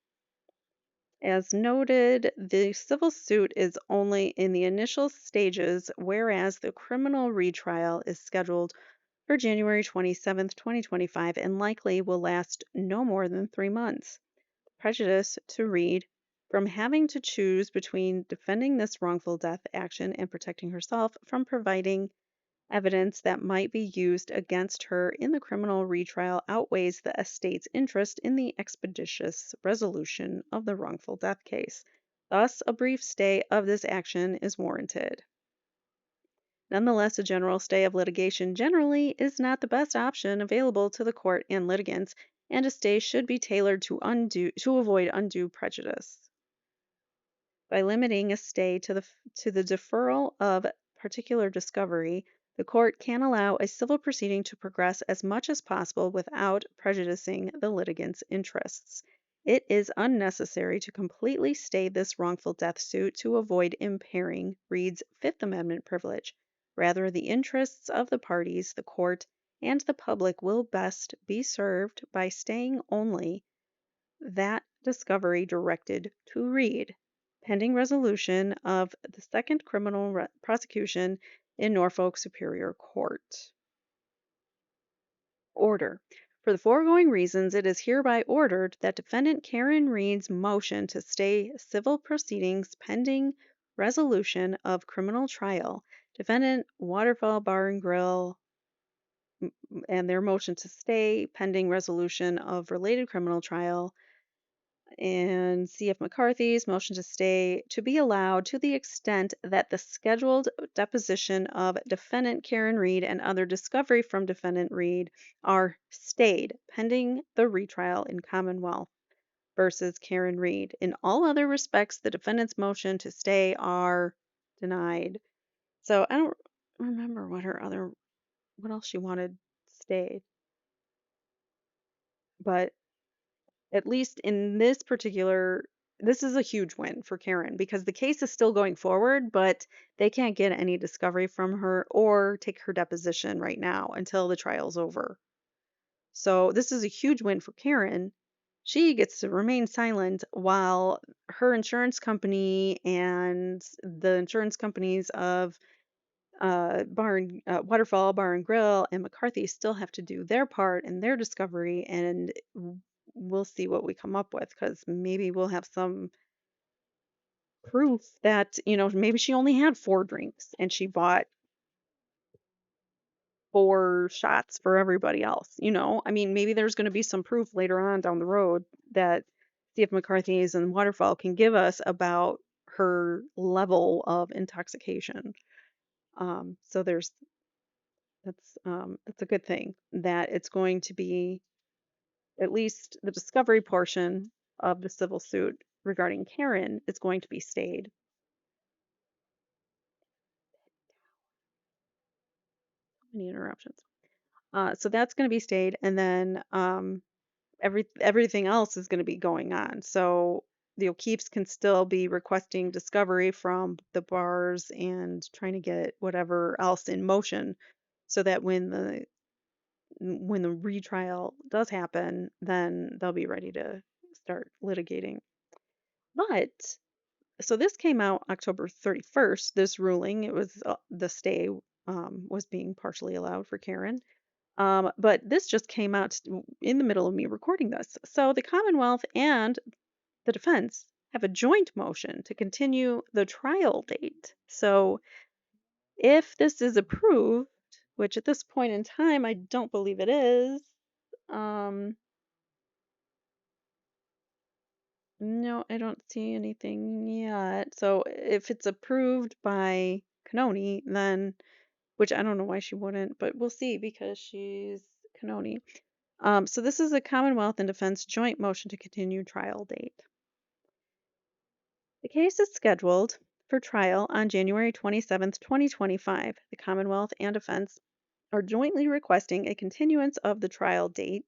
Speaker 1: As noted, the civil suit is only in the initial stages, whereas the criminal retrial is scheduled for January 27th, 2025, and likely will last no more than 3 months. Prejudice to Reed from having to choose between defending this wrongful death action and protecting herself from providing evidence that might be used against her in the criminal retrial outweighs the estate's interest in the expeditious resolution of the wrongful death case. Thus, a brief stay of this action is warranted. Nonetheless, a general stay of litigation generally is not the best option available to the court and litigants, and a stay should be tailored to avoid undue prejudice. By limiting a stay to the deferral of particular discovery, the court can allow a civil proceeding to progress as much as possible without prejudicing the litigant's interests. It is unnecessary to completely stay this wrongful death suit to avoid impairing Reed's Fifth Amendment privilege. Rather, the interests of the parties, the court, and the public will best be served by staying only that discovery directed to Reed, pending resolution of the second criminal prosecution in Norfolk Superior Court. Order. For the foregoing reasons, it is hereby ordered that defendant Karen Reed's motion to stay civil proceedings pending resolution of criminal trial, defendant Waterfall Bar and Grill and their motion to stay pending resolution of related criminal trial, and C.F. McCarthy's motion to stay to be allowed to the extent that the scheduled deposition of defendant Karen Reed and other discovery from defendant Reed are stayed pending the retrial in Commonwealth versus Karen Reed. In all other respects, the defendant's motion to stay are denied. So I don't remember what else she wanted stayed, but at least in this particular this is a huge win for Karen because the case is still going forward, but they can't get any discovery from her or take her deposition right now until the trial's over. So this is a huge win for Karen. She gets to remain silent while her insurance company and the insurance companies of Waterfall Bar and Grill and McCarthy still have to do their part in their discovery, and we'll see what we come up with because maybe we'll have some proof that, maybe she only had 4 drinks and she bought 4 shots for everybody else. I mean, maybe there's going to be some proof later on down the road that CF McCarthy's and Waterfall can give us about her level of intoxication. So that's a good thing that it's going to be at least the discovery portion of the civil suit regarding Karen is going to be stayed. Many interruptions. So that's going to be stayed, and then everything else is going to be going on. So the O'Keefes can still be requesting discovery from the bars and trying to get whatever else in motion, so that when the retrial does happen, then they'll be ready to start litigating. But so this came out October 31st. This ruling, it was the stay was being partially allowed for Karen. But this just came out in the middle of me recording this. So the Commonwealth and the defense have a joint motion to continue the trial date. So if this is approved, which at this point in time I don't believe it is, um, no, I don't see anything yet. So if it's approved by Canoni, then, which I don't know why she wouldn't, but we'll see because she's Canoni. So this is a Commonwealth and Defense joint motion to continue trial date. The case is scheduled for trial on January 27th, 2025. The Commonwealth and Defense are jointly requesting a continuance of the trial date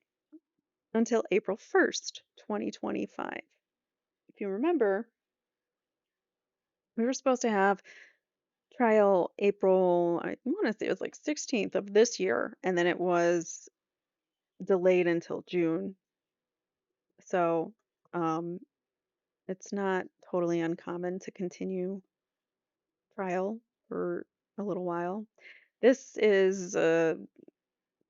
Speaker 1: until April 1st, 2025. If you remember, we were supposed to have trial April, I want to say it was like 16th of this year, and then it was delayed until June. So um, it's not totally uncommon to continue trial for a little while. This is a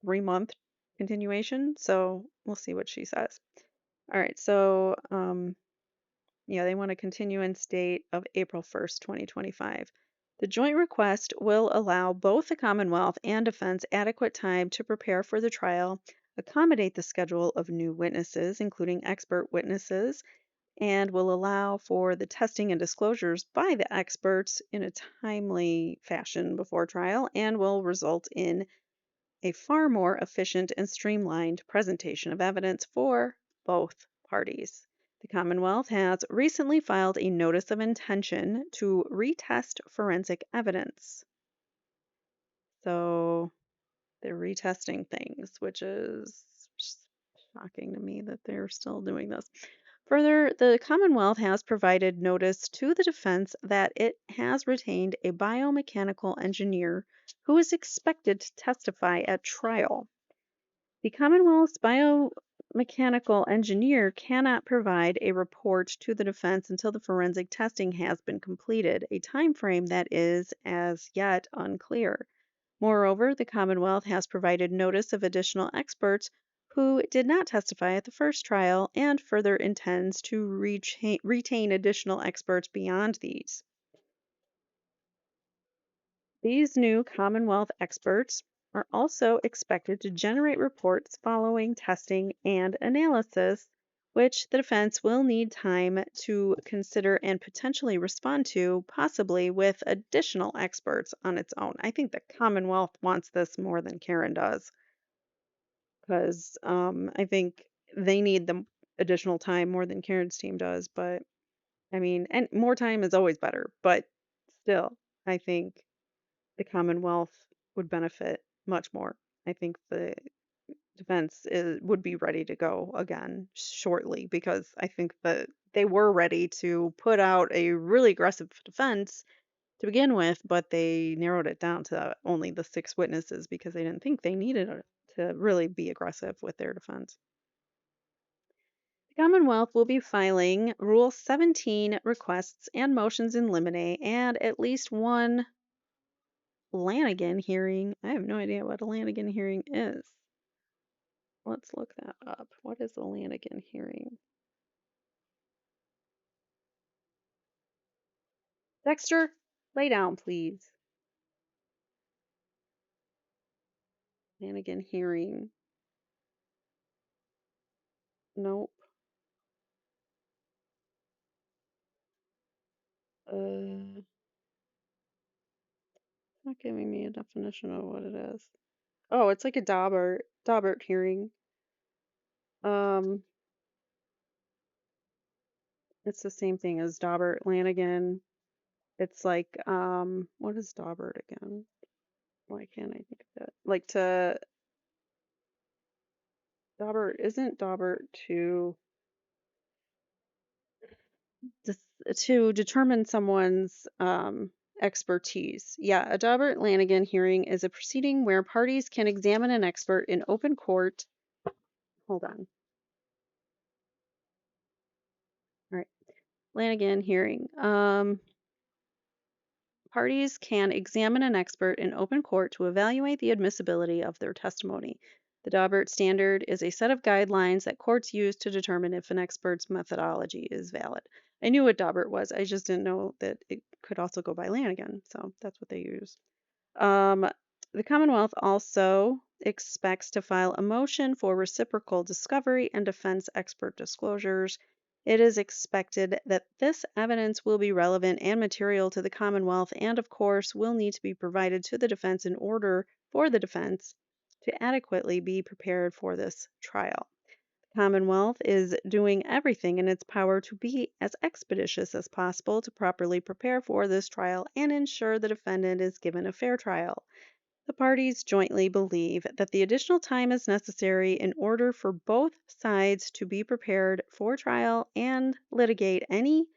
Speaker 1: 3-month continuation, so we'll see what she says. All right, so yeah, they want a continuance date of April 1st, 2025. The joint request will allow both the Commonwealth and defense adequate time to prepare for the trial, accommodate the schedule of new witnesses, including expert witnesses, and will allow for the testing and disclosures by the experts in a timely fashion before trial, and will result in a far more efficient and streamlined presentation of evidence for both parties. The Commonwealth has recently filed a notice of intention to retest forensic evidence. So they're retesting things, which is shocking to me that they're still doing this. Further, the Commonwealth has provided notice to the defense that it has retained a biomechanical engineer who is expected to testify at trial. The Commonwealth's biomechanical engineer cannot provide a report to the defense until the forensic testing has been completed, a time frame that is as yet unclear. Moreover, the Commonwealth has provided notice of additional experts who did not testify at the first trial and further intends to retain additional experts beyond these. These new Commonwealth experts are also expected to generate reports following testing and analysis, which the defense will need time to consider and potentially respond to, possibly with additional experts on its own. I think the Commonwealth wants this more than Karen does, because I think they need the additional time more than Karen's team does. But I mean, and more time is always better, but still, I think the Commonwealth would benefit much more. I think the defense would be ready to go again shortly because I think that they were ready to put out a really aggressive defense to begin with, but they narrowed it down to only the 6 witnesses because they didn't think they needed to really be aggressive with their defense. The Commonwealth will be filing Rule 17 requests and motions in limine and at least one Lanigan hearing. I have no idea what a Lanigan hearing is. Let's look that up. What is a Lanigan hearing? Dexter, lay down, please. Lanigan hearing. Nope. It's not giving me a definition of what it is. Oh, it's like a Daubert hearing. Um, it's the same thing as Daubert Lanigan. It's like, what is Daubert again? Why can't I think of it? Like to Daubert, isn't Daubert to determine someone's expertise? Yeah, a Daubert Lanigan hearing is a proceeding where parties can examine an expert in open court. Hold on. All right. Lanigan hearing. Parties can examine an expert in open court to evaluate the admissibility of their testimony. The Daubert standard is a set of guidelines that courts use to determine if an expert's methodology is valid. I knew what Daubert was, I just didn't know that it could also go by Lanigan, so that's what they use. Um, the Commonwealth also expects to file a motion for reciprocal discovery and defense expert disclosures. It is expected that this evidence will be relevant and material to the Commonwealth and, of course, will need to be provided to the defense in order for the defense to adequately be prepared for this trial. The Commonwealth is doing everything in its power to be as expeditious as possible to properly prepare for this trial and ensure the defendant is given a fair trial. The parties jointly believe that the additional time is necessary in order for both sides to be prepared for trial and litigate any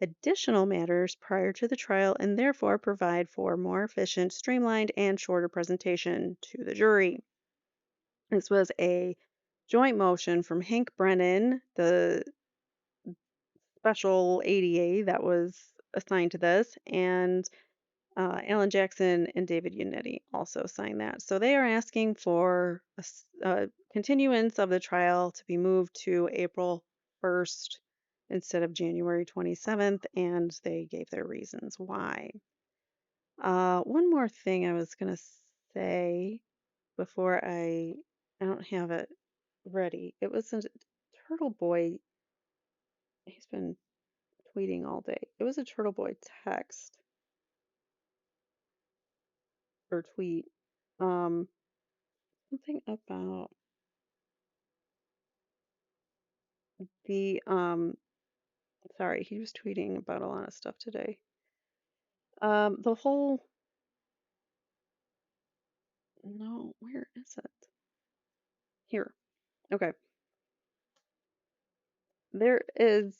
Speaker 1: additional matters prior to the trial and therefore provide for more efficient, streamlined, and shorter presentation to the jury. This was a joint motion from Hank Brennan, the special ADA that was assigned to this, and Alan Jackson and David Yannetti also signed that. So they are asking for a continuance of the trial to be moved to April 1st instead of January 27th, and they gave their reasons why. One more thing I was going to say before I don't have it ready. It was a Turtle Boy. He's been tweeting all day. It was a Turtle Boy text or tweet. Um, Something about the sorry, he was tweeting about a lot of stuff today. The whole no, where is it? Here. Okay. There is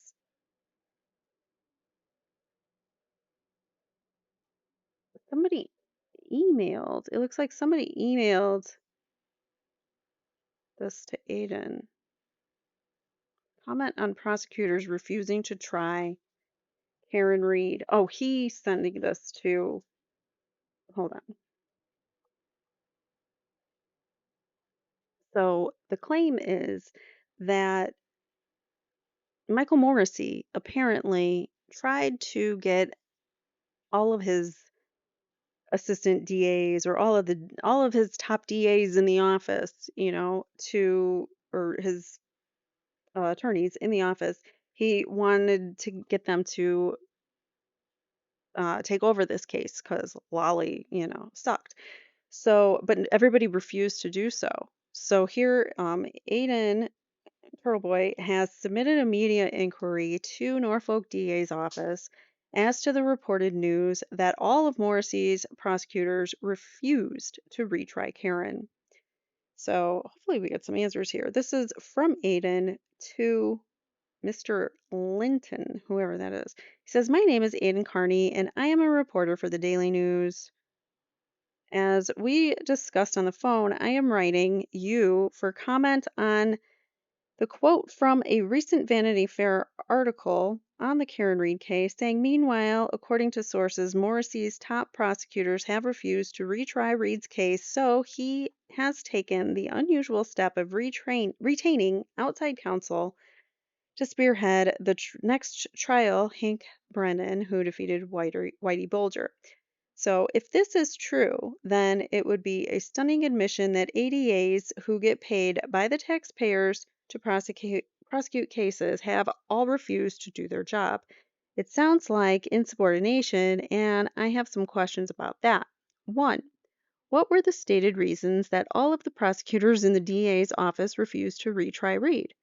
Speaker 1: somebody emailed. It looks like somebody emailed this to Aiden. Comment on prosecutors refusing to try Karen Reed. Oh, he's sending this to, hold on. So the claim is that Michael Morrissey apparently tried to get all of his assistant DAs or all of his top DAs in the office, to or his attorneys in the office. He wanted to get them to take over this case because Lolly, sucked. So, but everybody refused to do so. So here, Aiden Turtleboy has submitted a media inquiry to Norfolk DA's office as to the reported news that all of Morrissey's prosecutors refused to retry Karen. So hopefully we get some answers here. This is from Aiden to Mr. Linton, whoever that is. He says, "My name is Aiden Carney, and I am a reporter for the Daily News. As we discussed on the phone, I am writing you for comment on the quote from a recent Vanity Fair article on the Karen Reed case, saying, meanwhile, according to sources, Morrissey's top prosecutors have refused to retry Reed's case, so he has taken the unusual step of retaining outside counsel to spearhead the next trial, Hank Brennan, who defeated Whitey Bulger. So, if this is true, then it would be a stunning admission that ADAs who get paid by the taxpayers to prosecute cases have all refused to do their job. It sounds like insubordination, and I have some questions about that. One, what were the stated reasons that all of the prosecutors in the DA's office refused to retry Reed?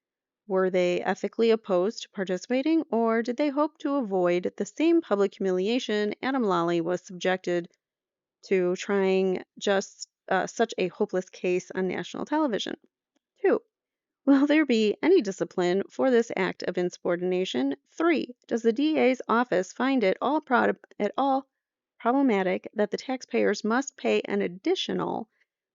Speaker 1: Were they ethically opposed to participating, or did they hope to avoid the same public humiliation Adam Lally was subjected to trying just such a hopeless case on national television? Two, will there be any discipline for this act of insubordination? Three, does the DA's office find it at all problematic that the taxpayers must pay an additional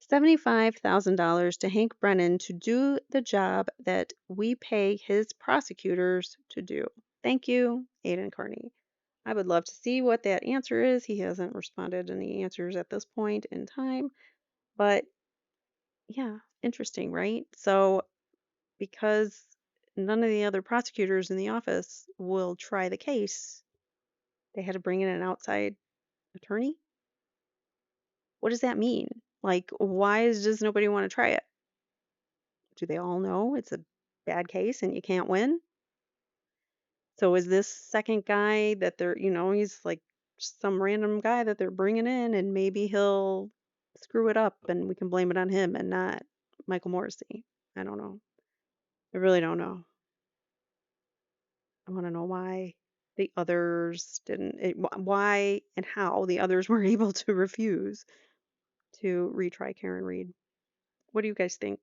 Speaker 1: $75,000 to Hank Brennan to do the job that we pay his prosecutors to do? Thank you, Aiden Carney. I would love to see what that answer is. He hasn't responded any answers at this point in time, but yeah, interesting, right? So, because none of the other prosecutors in the office will try the case, they had to bring in an outside attorney. What does that mean? Like, does nobody want to try it? Do they all know it's a bad case and you can't win? So is this second guy that he's like some random guy that they're bringing in, and maybe he'll screw it up and we can blame it on him and not Michael Morrissey? I don't know. I really don't know. I want to know why the others didn't, why and how the others were able to refuse to retry Karen Reed. What do you guys think?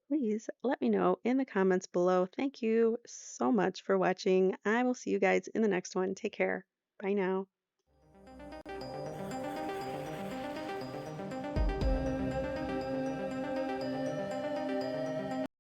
Speaker 1: Please let me know in the comments below. Thank you so much for watching. I will see you guys in the next one. Take care. Bye now.